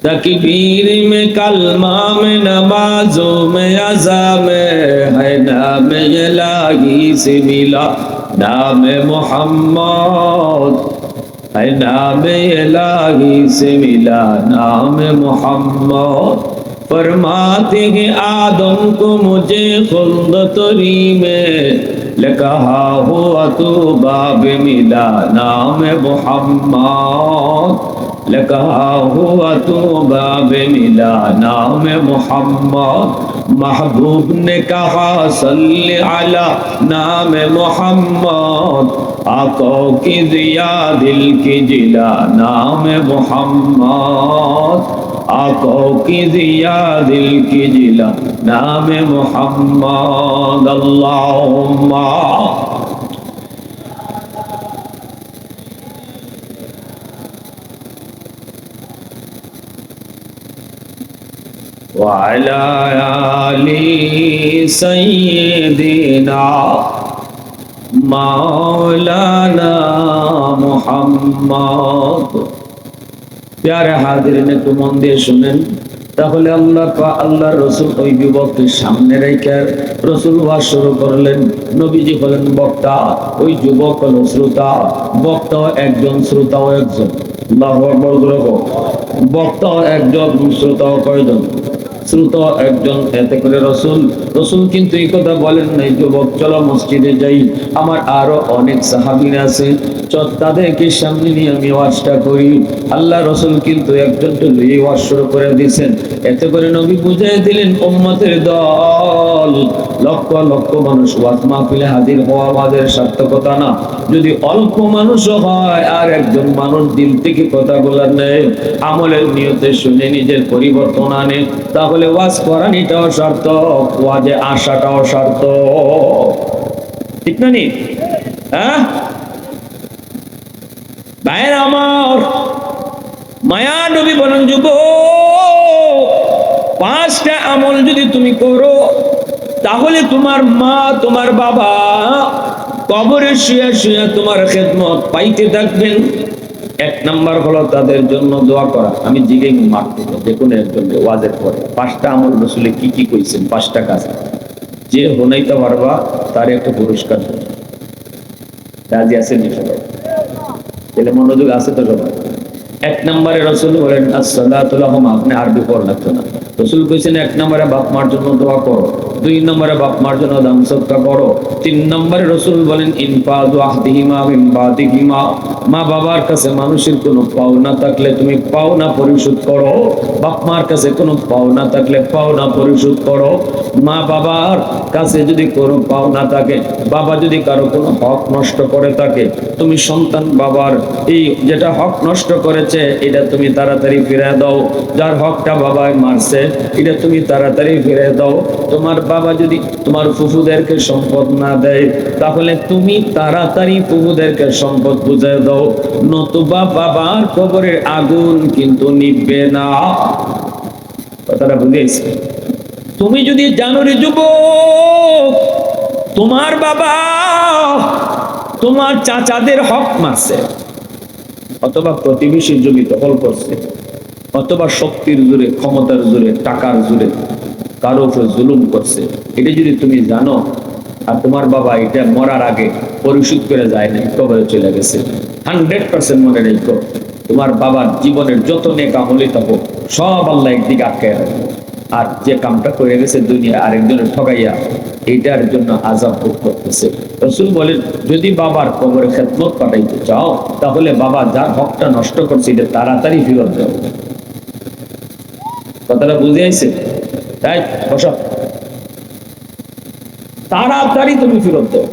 तकबीर में कलमा में नमाजों में अज़ा में है नाम इलाही से मिला नाम मोहम्मद है नाम इलाही से मिला नाम मोहम्मद फरमाते हैं आदम को मुझे खुल्द तरी में लकहा हुआ तो बाब मिला नाम मोहम्मद लकहा हुआ तो बाब मिला नाम मोहम्मद महबूब ने कहा सल्ली अला नाम मोहम्मद आंखों की दिया दिल की जिला नाम मोहम्मद आंखों की दिया दिल की जिला नाम मोहम्मद अल्लाहुम्मा वाला आली सय्यिदिना मौलाना मुहम्मद। प्यारे हाजिरिन একটু মন দিয়ে শুনেন, তাহলে আল্লাহ রসুল ওই যুবককে সামনে রেখে রসুল ওয়াজ শুরু করলেন। নবীজি হলেন বক্তা, ওই যুবক হলো শ্রোতা। বক্তাও একজন, শ্রোতাও একজন। আল্লাহু আকবার বলো। বক্তাও একজন, শ্রোতাও কয়জন? শ্রোতাও একজন। এতে করে রসুল কিন্তু এই কথা বলেন নাই যুবক চলো মসজিদে যাই, আমার আরো অনেক সাহাবীরা আছে, তাদেরকে সামনে নিয়ে আমি ওয়াজটা করি। আল্লাহ রসুল কিন্তু একজন ওয়াজ শুরু করে দিয়েছেন। এতে করে নবী বুঝিয়ে দিলেন উম্মতের দল লক্ষ লক্ষ মানুষ ওয়াজ মাহফিলে হাজির হওয়া আমাদের সার্থকতা না। যদি অল্প মানুষও হয় আর একজন মানুষ দিল থেকে কথাগুলো নেয়, আমলের নিয়তে শুনে নিজের পরিবর্তন আনে, তাহলে ওয়াজ করানিটাও সার্থক, ওয়াজে আসাটাও সার্থক। ঠিক না নি? হ্যাঁ ভাইয়ের আমার, মায়া নবী বলেন যুবক, পাঁচটা আমল যদি তুমি করো তাহলে তোমার মা তোমার বাবা কবরে শুয়ে শুয়ে তোমার খেদমত পাইতে থাকবেন। এক নাম্বার হলো তাদের জন্য দোয়া করা। আমি জিজ্ঞেস মারতে যে কোনো একজন ওয়াজের পরে পাঁচটা আমল রসুলে কি কি কইছেন, পাঁচটা কাজ যে হনাইতে পারবা তার একটা পুরস্কার দেবে। রাজি আছেন সবাই? তাহলে মনোযোগ আছে তো সবাই? এক নম্বরে রসুল বলেন আসসালাতু লাহুম, আপনি আরবি পড়া লাগতো না। রসুল কইছেন এক নম্বরে বাপ মার জন্য দোয়া করো, দুই নম্বরে বাপ মার জন্য দান সদকা করো, তিন নম্বরে রসুল বলেন ইনফাযু আহদিহিমা মিন বাদিহিমা, মা বাবার কাছে মানুষের কোনো পাওনা থাকলে তুমি পাওনা পরিশোধ করো। বাপ মার কাছে কোনো পাওনা থাকলে পাওনা পরিশোধ করো। মা বাবার কাছে যদি কোনো পাওনা থাকে, বাবা যদি কারো কোনো হক নষ্ট করে থাকে, তুমি সন্তান বাবার এই যেটা হক নষ্ট করেছে এটা তুমি তাড়াতাড়ি ফিরে দাও। যার হকটা বাবায় মারছে এটা তুমি তাড়াতাড়ি ফিরে দাও। তোমার বাবা যদি তোমার ফুফুদেরকে সম্পদ না দেয় তাহলে তুমি তাড়াতাড়ি ফুফুদেরকে সম্পদ বুঝিয়ে দাও, নতুবা বাবার কবরের আগুন কিন্তু নিভবে না। কথাটা বুঝেছি? তুমি যদি জানো রে যুবক, তোমার বাবা তোমার চাচাদের হক মারছে, অথবা প্রতিবেশীর জমি দখল করছে, অথবা শক্তির জোরে, ক্ষমতার জোরে, টাকার জোরে কারো উপর জুলুম করছে, এটা যদি তুমি জানো আর তোমার বাবা এটা মরার আগে পরিশোধ করে যায় না, কবরে চলে গেছে, 100% মনে রেখো তোমার বাবার জীবনের যত নেক আমলই থাকুক সব আল্লাহ একদিকে আটকে রাখবে। আর যে কামটা করে গেছে দুনিয়া আরেকজনের ঠকাইয়া, এইটার জন্য আযাব ভোগ করতেছে। রাসূল বলেন যদি বাবার কবরে খেদমত পাঠাইতে চাও তাহলে বাবা যার হকটা নষ্ট করছে এটা তাড়াতাড়ি ফেরত দাও। কথাটা বুঝে আইছে? তাই বসো, তাড়াতাড়ি তুমি ফেরত দাও।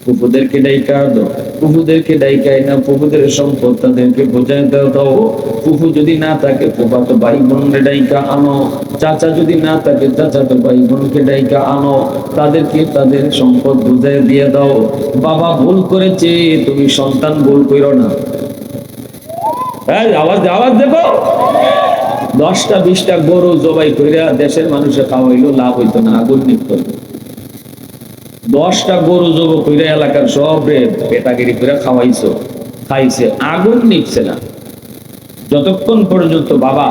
ফুফুদেরকে ডাইকা দাও, ফুফুদেরকে ডাইকাই না, ফুফুদের সম্পদ তাদেরকে বোঝাই দাও। ফুফু যদি না থাকে ফুফাতো ভাই বোনকে ডাইকা আনো, চাচা যদি না থাকে চাচাতো ভাই বোনকে ডাইকা আনো, তাদেরকে তাদের সম্পদ বুঝাই দিয়ে দাও। বাবা ভুল করেছে, তুমি সন্তান ভুল করো না। আওয়াজ দেবো? 10টা 20টা গরু জবাই কইরা দেশের মানুষের খাওয়াইলো, লাভ হইতো না, আগুন নিভতো। 10টা গরু জব কইরা এলাকার সব পেটাগিরি করে খাওয়াইছো, খাইছে, আগুন নিভছে না। যতক্ষণ পর্যন্ত বাবা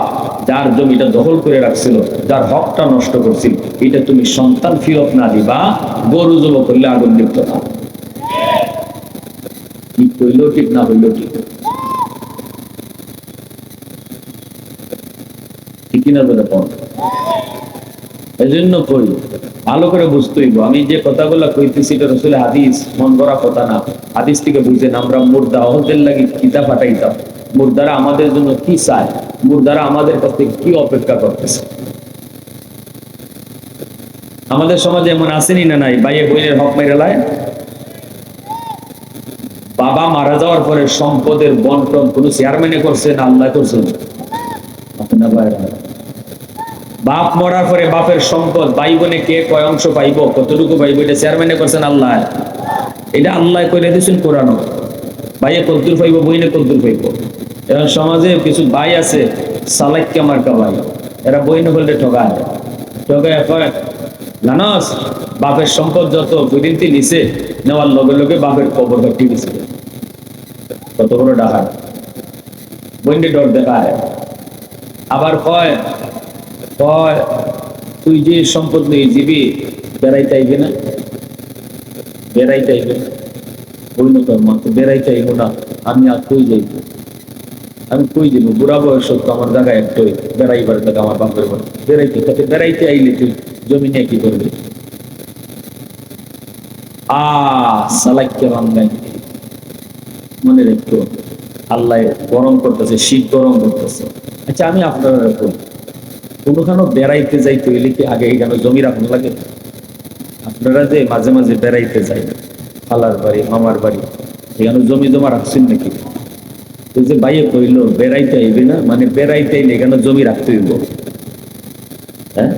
যার জমিটা দখল করে রাখছিল, যার হকটা নষ্ট করছিল, এটা তুমি সন্তান ফিরত না দিবা, গরু জব করলে আগুন লিপ্ত না। ঠিক হইল ঠিক না হইল ঠিক, ঠিক কিনা বলে পড়। এই জন্য কই ভালো করে বুঝতে হইব, আমি যে কথাগুলো কইতেছি এটা আসলে হাদিস, মন গড়া কথা না। হাদিস থেকে বুঝেন, আমরা মুর্দা অহদের লাগি কিতাব পাঠাইতাম, মুর্দারা আমাদের জন্য কি চায়, মুর্দারা আমাদের কাছ থেকে কি অপেক্ষা করতেছে। আমাদের সমাজে এমন আসেনি না নাই, ভাইয়ে বইনের হক মেরে লাই, বাবা মারা যাওয়ার পরে সম্পদের বন্টন কোন চেয়ারম্যানে করছেন, আল্লাহ করছেন? বাপ মরার পরে বাপের সম্পদ ভাই বোনে কে কয় অংশ পাইব, কতটুকু পাইব, এটা চেয়ারম্যানে করছেন আল্লাহ? এটা আল্লাহ করে দিয়েছেন কোরআন। ভাইয়ে কদ্দুর পাইব, বইনে কদ্দুর পাইব। এখন সমাজে কিছু ভাই আছে সালাক্কা মার্কা ভাই, এরা বইনে বললে ঠগায় ঠগায় কয় জানাস বাপের সম্পদ যত দুদিনটি নিচে নেওয়ার লগে লগে বাপের কবর কাটি গেছে। কত বড় ডাকাত, বইনে ডর দেখায়। আবার কয় কয় তুই যে সম্পদ নিয়ে যাবি বেড়াইতে আইবে না, বেড়াইতে আইবে না, বইন তোর মা তো বেড়াইতে আইব না, আমি আর কই যাইব, আমি কই দিব, বুড়া বয়স তো আমার জায়গায় একটাই বেড়াইবার জায়গা আমার বাপের বাড়ি, বেড়াইতে তাতে বেড়াইতে আইলে তুই জমি নিয়ে কি করবি? সালাইকে বাঙ্গাই মনে রেখো, আল্লাহ গরম করতেছে, শীত গরম করতেছে। আচ্ছা আমি আপনারা কোনোখানে বেড়াইতে যাইতে হইলে কি আগে এখানে জমি রাখুন লাগে? আপনারা যে মাঝে মাঝে বেড়াইতে যাই খালার বাড়ি মামার বাড়ি, এখানে জমি জমা রাখছেন নাকি? তুই যে বাইরে কইল বেড়াইতে আইবে না, মানে বেড়াইতে আইলে এখানে জমি রাখতে হইব। হ্যাঁ,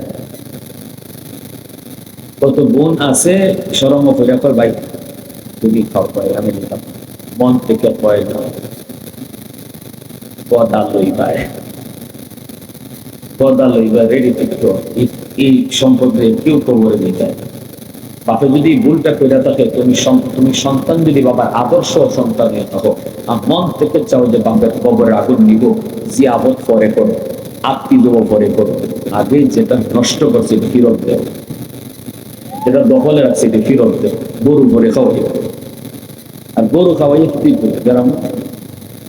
কত বোন আছে সরম করে কয় ভাই তুমি খাও, পাই আমি নিতাম, মন থেকে কয় না পদা লইবায়, পদা লইবা রেডি থেকে এই সম্পর্কে কেউ কবরে নিতে। বাপে যদি ভুলটা করে থাকে, তুমি সন্তান যদি বাবার আদর্শ সন্তান হয়ে থাকো, মন থেকে চাও যে বাপের কবরে আগুন নিব, যে আবদ পরে করো, আত্মীয় দেব পরে করো, আগে যেটা নষ্ট করছে ফিরত দেও, যেটা দখলে রাখছে এটা ফিরত দেও, গরু ভরে খাওয়াই। আর গরু খাওয়াইয়া কি করে গ্রাম,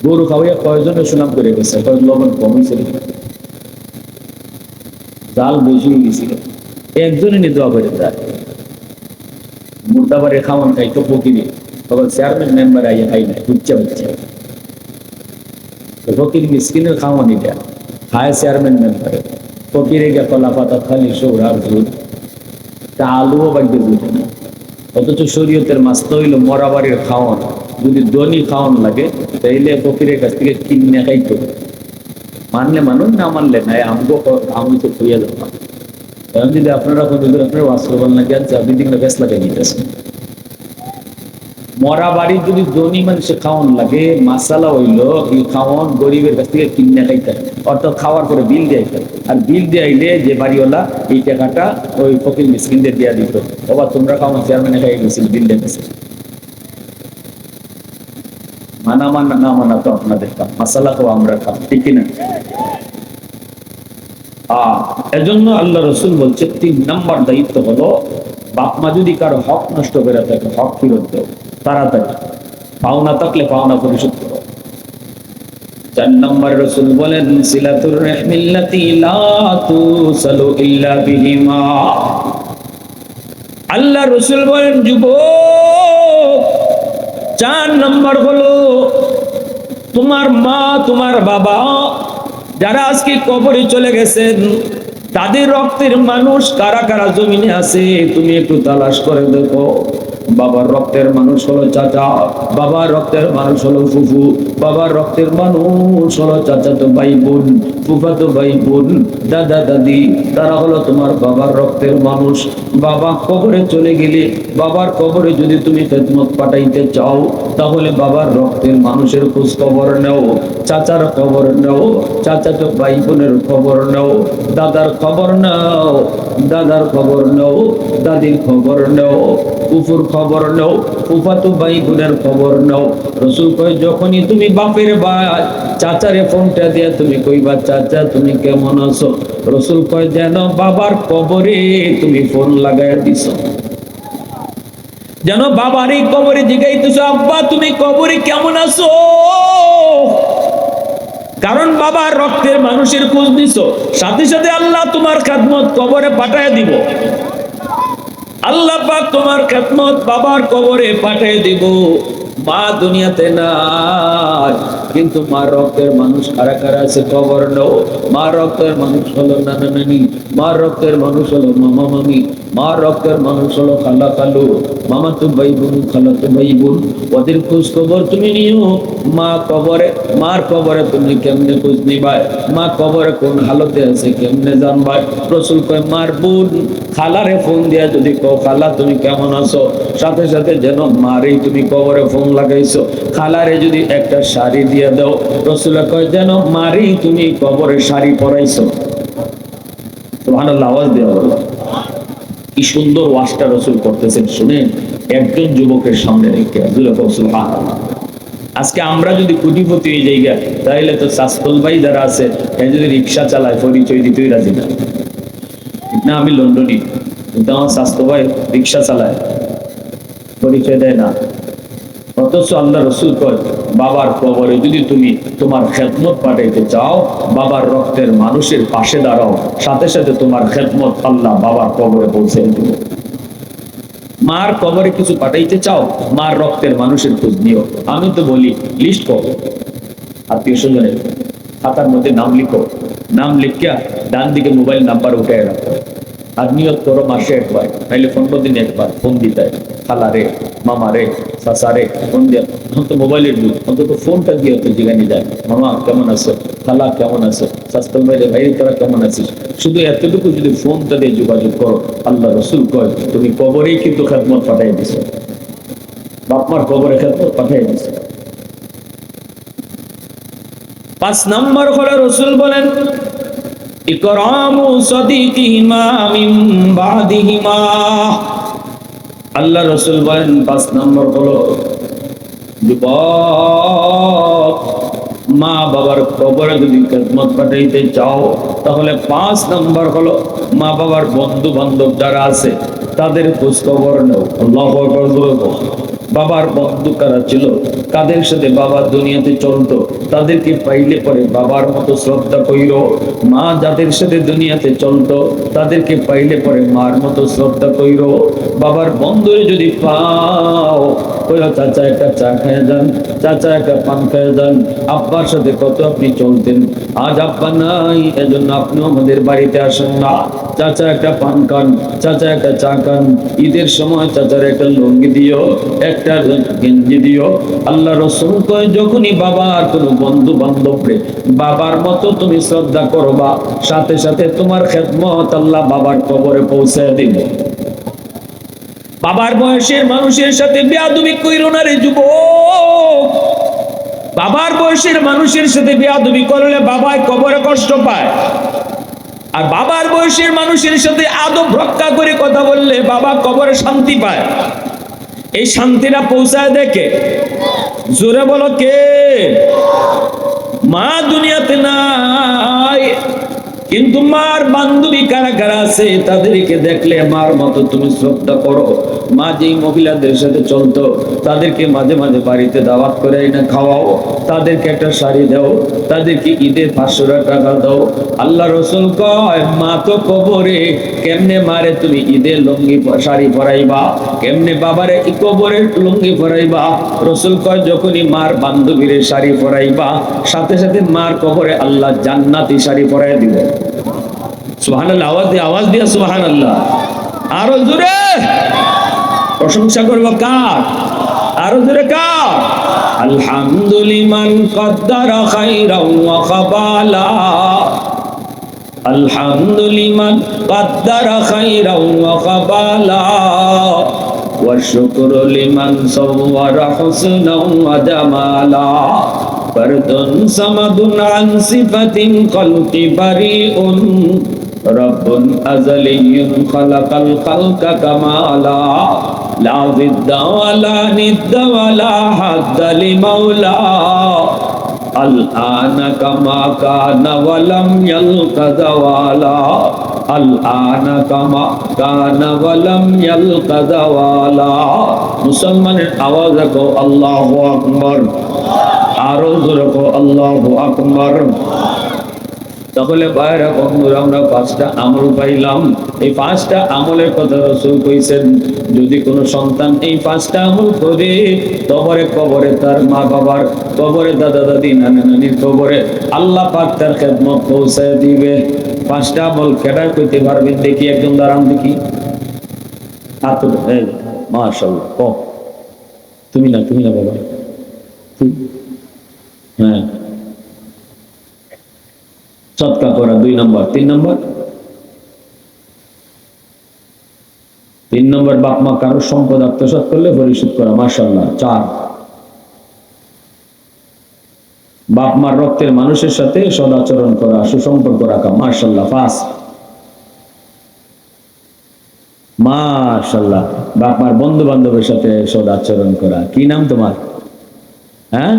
গরু খাওয়াইয়া কয়জনের সুনাম করে গেছে, কয় লবণ কম হয়েছে, জাল বেশি গেছিল, একজনে নিয়ে দোয়া করে দেয়। মুর্দাবারে খাওয়ান খাইতো ফকিরে, তখন চেয়ারম্যান মেম্বার আইয়া খাই না, বুঝছে বুঝছে ফকির মিসকিনের খাওয়ান এটা খায় চেয়ারম্যান মেম্বারে, ফকিরে গিয়ে কলা পাতা খালি সৌরার ঝুল, তা আলুও বাড়িতে বুঝে না। অথচ শরীয়তের মাস্ত হইল মরাবাড়ির খাওয়ান, যদি দনি খাওয়ান লাগে তাইলে ফকিরের কাছ থেকে কিনে খাইতো, মানলে মানুষ না মানলে নাই, আমগো আমি তো খুঁজে যাবো। এখন যদি আপনারা আপনার ওয়াজ করবেন না কেন, আপনি দিকে বেশ লাগাই নিতেছেন। মরা বাড়ির যদি ধনী মানুষের খাওয়ান লাগে, মাসালা হইলো এই খাওয়ান গরিবের কাছ থেকে কিনে খাইতে, অর্থাৎ খাওয়ার পরে বিল দিয়ে, আর বিল দিয়ে আইলে যে বাড়িওয়ালা এই টাকাটা ওই ফকির মিসকিনদের দেওয়া দিত, বাবা তোমরা খাওয়ান চেয়ারম্যানে খাই গেছিল, বিল দিয়েছে। মানা মানা না মানা তো আপনাদের কাম, মাসালা তো আমরা খাম, ঠিক কিনা? এজন্য আল্লাহ রসুল বলছে ৩ নম্বর দায়িত্ব হলো, বাপ মা যদি কারো হক নষ্ট করে থাকে, হক ফিরত দেও তাড়াতাড়ি, পাওনা থাকলে পাওনা পরিশোধ করো। ৪ নম্বর রসুল বলেন সিলাতুর রাহমিল্লাতি লা তুসালু ইল্লা বিহিমা। আল্লাহ রসুল বলেন যুবক, ৪ নম্বর হলো তোমার মা তোমার বাবা যারা আজকে কবরে চলে গেছেন, তাদের রক্তের মানুষ কারা কারা জমিনে আছে তুমি একটু তালাশ করে দেখো। বাবার রক্তের মানুষ হলো চাচা, বাবার রক্তের মানুষ হলো ফুফু, বাবার রক্তের মানুষ হলো চাচাতো ভাই বোন, ফুফাতো ভাই বোন, দাদা দাদি, তারা হলো তোমার বাবার রক্তের মানুষ। বাবা কবরে চলে গেলে, বাবার কবরে যদি তুমি খেদমত পাঠাইতে চাও, তাহলে বাবার রক্তের মানুষের খোঁজ খবর নাও, চাচার খবর নাও, চাচাতো ভাই বোনের খবর নাও, দাদার খবর নাও, দাদার খবর নাও, দাদির খবর নাও। ফুফুর খবর নাও, ফুফাতো ভাই বোনের খবর নাও। রাসূল কয় যখনই তুমি বাপের ভাই চাচারে ফোনটা দিয়া তুমি কইবা চাচা তুমি কেমন আছো, রাসূল কয় যেন বাবার কবরে তুমি ফোন লাগায়া দিছো, যেন বাবার এই কবরে জিগাইতেছো আব্বা তুমি কবরে কেমন আছো। কারণ বাবার রক্তের মানুষের খোঁজ নিছো, সাথে সাথে আল্লাহ তোমার খেদমত কবরে পাঠায় দিব। আল্লাহ পাক তোমার খেদমত বাবার কবরে পাঠিয়ে দিব। মা দুনিয়াতে নাই, কিন্তু মা রক্তের মানুষ কারা কারা আছে খবর নাও। মা রক্তের মানুষ হলো নানা নানি, মা রক্তের মানুষ হলো মামা মামি, মা রক্তের মানুষ হলো খালা খালু, মামা তো ভাই বোন, খালা তো ভাই বোন, ওদের খোঁজ খবর তুমি নিও। মা কবরে, মার কবরে তুমি কেমনে খোঁজ নিবাই, মা কবরে কোন হালতে আছে কেমনে জানবাই। রাসূল কয় মার বোন খালারে ফোন দিয়া যদি কও খালা তুমি কেমন আছো, সাথে সাথে যেন মারেই তুমি কবরে ফোন লাগাইছো। খালারে যদি একটা শাড়ি দিয়ে দাও, রাসূল কয় যেন মারেই তুমি কবরে শাড়ি পরাইছো। সুবহানাল্লাহ, আওয়াজ দেওয়া বলো। কি সুন্দর ওয়াজটা রাসূল করতেছেন শুনেন, একজন যুবকের সামনে রেখে। সুবহানাল্লাহ। আজকে আমরা যদি কোটিপতি হয়ে যাই তাহলে তো সাস্তল ভাই যারা আছে যদি রিক্সা চালায় পরিচয় দিতেই রাজি না। না আমি লন্ডনী, কিন্তু আমার স্বাস্থ্য ভাই রিক্সা চালায়, পরিচয় দেয় না। অথচ আল্লাহ রাসূল কয় বাবার কবরে যদি তুমি তোমার খেদমত পাঠাইতে চাও, বাবার রক্তের মানুষের পাশে দাঁড়াও, সাথে সাথে তোমার খেদমত আল্লাহ বাবার কবরে পৌঁছে দিবে। মার কবরে কিছু পাঠাইতে চাও, মার রক্তের মানুষের খোঁজ নিও। আমি তো বলি লিস্ট করো, আত্মীয় স্বজনের খাতার মধ্যে নাম লিখো, নাম লিখিয়া ডান দিকে মোবাইল নাম্বার উঠে রাখো, আর নিয়ত করো মাসে একবার, নাইলে 15 দিনে একবার ফোন দিতে, খালা রে, মামা রে, চাচা রে ফোন দিয়া। এখন তো মোবাইলের যুগ, অন্তত ফোনটা দিয়ে তো জিগানি যায়, মামা কেমন আছো, খালা কেমন আছো, স্বাস্থ্য বাইরে ভাই তোরা কেমন আছিস। শুধু এতটুকু যদি ফোনটা দিয়ে যোগাযোগ করো, আল্লাহ রাসূল কয় তুমি কবরেই কিন্তু খেদমত পাঠাই দিছো, বাপমার কবরে খেদমত পাঠাই দিছো। 5 নম্বর হলো রাসূল বলেন ইকরামু সাদিকিহিমা মিন বাদিহিমা। আল্লাহ রাসূল বলেন 5 নম্বর হলো যুবক মা বাবার কবরে যদি খেদমত পাঠাইতে চাও, তাহলে 5 নম্বর হলো মা বাবার বন্ধু বান্ধব যারা আছে তাদের খোঁজ খবর নাও। আল্লাহু আকবার। বাবার বন্ধু কারা ছিল, কাদের সাথে বাবা দুনিয়াতে চলতো, তাদেরকে পাইলে পরে বাবার মতো শ্রদ্ধা কইরো। মা যাদের সাথে দুনিয়াতে চলতো তাদেরকে পাইলে পরে মার মতো শ্রদ্ধা কইরো। বাবার বন্ধুরে যদি পাও, কইও চাচা একটা চা খেয়ে যান, চাচা একটা পান খেয়ে যান। আব্বার সাথে কত আপনি চলতেন, আজ আব্বা নাই, এজন্য আপনিও আমাদের বাড়িতে আসেন না। চাচা একটা পান খান, চাচা একটা চা খান। ঈদের সময় চাচার একটা লুঙ্গি দিও, একটা গেঞ্জি দিও। আল্লাহ রাসূল কয় যখনই বাবার কোনো বন্ধু বান্ধবরে বাবার মতো তুমি শ্রদ্ধা করবা, সাথে সাথে তোমার খেদমত আল্লাহ বাবার কবরে পৌঁছে দিবে। বাবার বয়সের মানুষের সাথে বেয়াদবি কইরো না রে যুবক। বাবার বয়সের মানুষের সাথে বেয়াদবি করলে বাবায় কবরে কষ্ট পায়, আর বাবার বয়সের মানুষের সাথে আদব রক্ষা করে কথা বললে বাবা কবরে শান্তি পায়। এই শান্তিটা পৌঁছায় দেখে, জোরে বলো কে? মা দুনিয়াতে নাই, কিন্তু মার বান্ধবী কারা কারা আছে তাদেরকে দেখলে মার মতো তুমি শ্রদ্ধা করো। মা যেই মহিলাদের সাথে চলতো তাদেরকে মাঝে মাঝে বাড়িতে দাওয়াত করে এনে খাওয়াও, তাদেরকে একটা শাড়ি দাও, তাদেরকে ঈদের 500 টাকা দাও। আল্লাহ রাসূল কয় মা তো কবরে, কেমনে মারে তুমি ঈদের লুঙ্গি শাড়ি পরাইবা, কেমনে বাবারে কবরের লুঙ্গি পরাইবা। রাসূল কয় যখনই মার বান্ধবীরে শাড়ি পরাইবা, সাথে সাথে মার কবরে আল্লাহ জান্নাতি শাড়ি পরাই দিবে। সুবহানাল্লাহ, আওয়াজ দিয়া সুবহানাল্লাহ। আরো জোরে প্রশংসা করব কার? আরো জোরে কার? আলহামদুলিমান কদ্দারা খাইরাও ওয়া খাবালা, আলহামদুলিমান কদ্দারা খাইরাও ওয়া খাবালা, ওয়া শুকরু লিমান সাওয়ারা হুসনাও ওয়া জামালা, ফারদুন সামাদুন আন সিফাতিন খালকি বারিউন, রব্বুন আযালিয়্যুন খালাকাল খালকা কামালা, লা জিদ্দা ওয়ালা নিদ্দা ওয়ালা হাদ্দা লিমাওলা আল আনা কামা কানা ওয়ালাম ইয়ালকা যাওয়ালা আল আনা কামা কানা ওয়ালাম ইয়ালকা যাওয়ালা। মুসলমানের আওয়াজ রাখো আল্লাহু আকবার, আরো জোরে রাখো আল্লাহু আকবার। তাহলে বাইরে বন্ধুরা আমরা 5টা আমল পাইলাম। এই 5টা আমলের কথা রাসূল কইছেন, যদি কোনো সন্তান এই 5টা আমল করে কবরে তার মা বাবার কবরে, দাদা দাদি নানা নানির কবরে আল্লাহ পাক তার খেদমত পৌঁছায় দিবে। 5টা আমল কেডা কইতে পারবেন দেখি? একজন দাঁড়ান দেখি, হাত তুলে। মাশাআল্লাহ, তুমি না বাবা, হ্যাঁ। সদকা করা 2 নম্বর। 3 নম্বর বাপ মা কারো সম্পদ আত্মসাৎ করলে পরিশোধ করা, মাশাআল্লাহ। 4 বাপ মার রক্তের মানুষের সাথে সদাচরণ করা, সুসম্পর্ক রাখা, মাশাআল্লাহ। 5 মাশাআল্লাহ, বাপ মার বন্ধু বান্ধবের সাথে সদাচরণ করা। কি নাম তোমার? হ্যাঁ,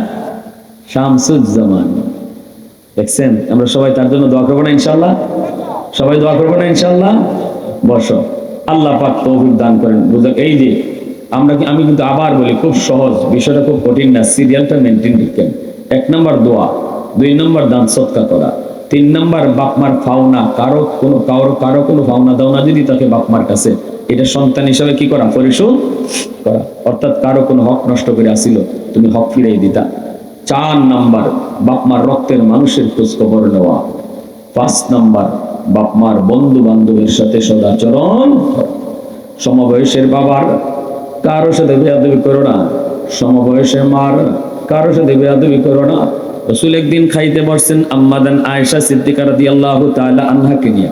শামসুজ্জামান। দেখছেন, আমরা সবাই তার জন্য দোয়া করবো না ইনশাআল্লাহ? সবাই দোয়া করবো না ইনশাআল্লাহ? বসো, আল্লাহ পাক তৌফিক দান করেন। বুঝলেন? এই যে আমি কিন্তু আবার বলি, খুব সহজ, বিষয়টা খুব কঠিন না। সিরিয়ালটা মেনটেন রাখেন। 1 নম্বর দোয়া, 2 নম্বর দান সদকা করা, 3 নম্বর বাপমার ফাওনা, কারো কোনো ফাওনা দাওনা যদি তাকে বাপমার কাছে, এটা সন্তান হিসাবে কি করা? পরিশোধ করা। অর্থাৎ কারো কোনো হক নষ্ট করে আসিল, তুমি হক ফিরিয়ে দিতা। 4 নম্বর বাপমার রক্তের মানুষের খোঁজ খবর নেওয়া। 5 নম্বর বাপমার বন্ধু বান্ধবের সাথে সদাচরণ। সমবয়সের বাবার কারোর সাথে বেয়াদবি করো না, সমবয়সের মার কারোর সাথে বেয়াদবি করো না। রাসূল একদিন খাইতে বসছেন আম্মাদান আয়েশা সিদ্দিকা রাদিয়াল্লাহু তাআলা আনহাকে নিয়ে।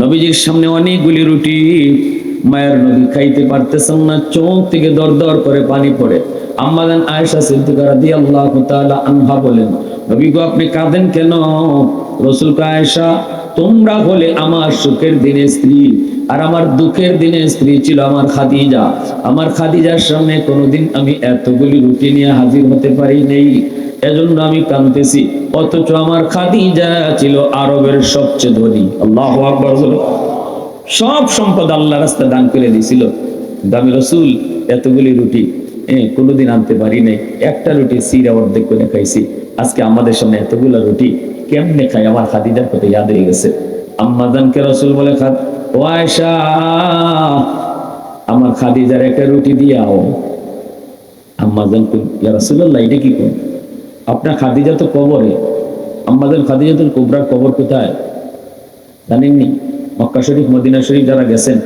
নবীজির সামনে অনেকগুলি রুটি, মায়ের নবী খাইতে পারতেছেন না, চোখ থেকে দর দর করে পানি পড়ে। আম্মাদান আয়েশা সিদ্দিকা রাদিয়াল্লাহু তাআলা আনহা বলেন, নবী গো আপনি কাঁদেন কেন? রাসূল কয়, আয়েশা তোমরা হলে আমার সুখের দিনের স্ত্রী, আর আমার দুঃখের দিনের স্ত্রী ছিল আমার খাদিজা। আমার খাদিজার সামনে কোনোদিন আমি এতগুলি রুটি নিয়ে হাজির হতে পারি নেই, এজন্য আমি কাঁদতেছি। অথচ আমার খাদিজা ছিল আরবের সবচেয়ে ধনী। আল্লাহু আকবার। সব সম্পদ আল্লাহ রাস্তায় দান করে দিয়েছিল, দামি রাসূল এতগুলি রুটি কোনোদিন আনতে পারি নাই। একটা রুটি সিরা অর্ধেক করে খাইছি। আজকে আমাদের সামনে এতগুলো রুটি কেমনে খাই? আমার খাদিজার কথা ইয়াদ হয়ে গেছে। আম্মাদানকে রাসূল বলে, ও আয়েশা আমার খাদিজার একটা রুটি দিয়াও। আম্মাদান কই, ইয়া রাসূলুল্লাহ এটা কি কোন? আপনার খাদিজা তো কবরে। আম্মাদান খাদিজাতুল কুবরার কবর কোথায় জানেননি? মক্কা শরীফ মদিনা শরীফ যারা গেছেন,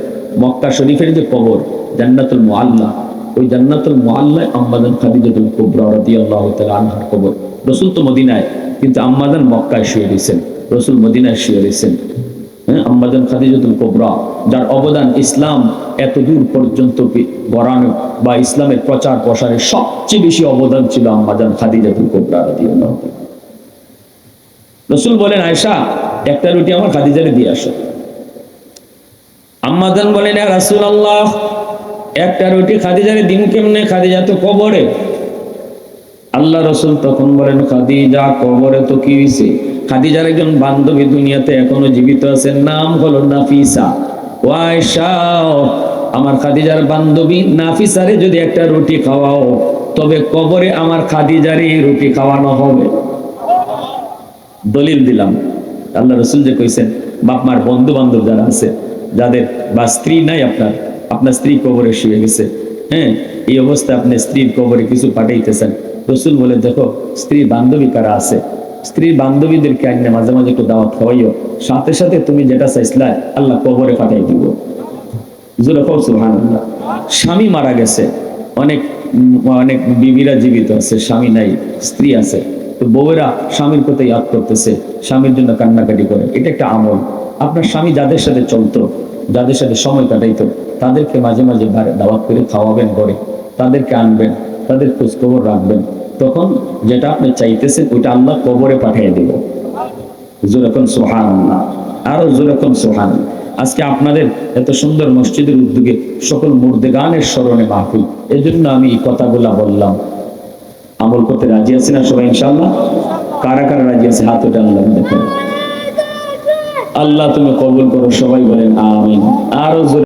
মক্কা শরীফের যে কবর জান্নাতুল মুআল্লা, ওই জান্নাতুল মুআল্লায় আম্মাদান খাদিজাতুল কুবরা রাদিয়াল্লাহু তাআলা আনহার কবর। রাসূল তো মদিনায়, কিন্তু আম্মাদান মক্কায় শুয়ে রয়েছেন, রাসূল মদিনায় শুয়ে রয়েছেন। আম্মাদান খাদিজাতুল কুবরা, যার অবদান ইসলাম এত দূর পর্যন্ত গড়ানো বা ইসলামের প্রচার প্রসারে সবচেয়ে বেশি অবদান ছিল আম্মাদান খাদিজাতুল কুবরা রাদিয়াল্লাহু তাআলা। রাসূল বলেন, আয়েশা একটা রুটি আমার খাদিজারে দিয়ে আসো। আম্মাদান বলেন, ইয়া রাসূলুল্লাহ একটা রুটি খাদিজারে দিন কেমনে? খাদিজা তো কবরে। আল্লাহ রাসূল তখন বলেন, খাদিজা কবরে তো কি হইছে? খাদিজার একজন বান্ধবী দুনিয়াতে এখনো জীবিত আছেন, নাম হলো নাফিসা। ও আয়েশা আমার খাদিজার বান্ধবী নাফিসারে যদি একটা রুটি খাওয়াও, তবে কবরে আমার খাদিজারে রুটি খাওয়ানো হবে। দলিল দিলাম। আল্লাহ রাসূল যে কইছেন, বাপ মার বন্ধু বান্ধব যারা আছে, যাদের বা স্ত্রী নাই, আপনার স্ত্রী কবরে শুয়ে গেছে, এই অবস্থায় আপনি স্ত্রীর কবরে কিছু পাঠাইতেছেন। রাসূল বলে, দেখো স্ত্রী বান্ধবী কারা আছে, স্ত্রীর বান্ধবীদেরকে আইনে মাঝে মাঝে একটু দাওয়াত খাওয়াইও, সাথে সাথে তুমি যেটা চাইছিলা আল্লাহ কবরে পাঠাই দিব। সুবহানাল্লাহ। স্বামী মারা গেছে, অনেক বিবিরা জীবিত আছে, স্বামী নাই, স্ত্রী আছে, তো বউয়েরা স্বামীর কথা ইয়াদ করতেছে, স্বামীর জন্য কান্নাকাটি করে। এটা একটা আমল। আপনার স্বামী যাদের সাথে চলতো, যাদের সাথে সময় কাটাইতো, তাদেরকে মাঝে মাঝে দাওয়াত করে খাওয়াবেন, ঘরে তাদেরকে আনবেন, তাদের খোঁজ খবর রাখবেন। তখন যেটা আপনি চাইতেছেন ওইটা আল্লাহ কবরে পাঠিয়ে দেব। জোরে কোন সুবহানাল্লাহ, আরো জোরে কোন সুবহানাল্লাহ। আজকে আপনাদের এত সুন্দর মসজিদের উদ্যোগে সকল মুর্দেগানের স্মরণে মাহফিল, এজন্য আমি এই কথাগুলা বললাম। আমল করতে রাজি আছি না সবাই ইনশাআল্লাহ? কারা কারা রাজি আছে হাত ওঠে আল্লাহ দেখেন। আল্লাহ তুমি কবুল করো, সবাই বলেন আমিন। আরো জোরে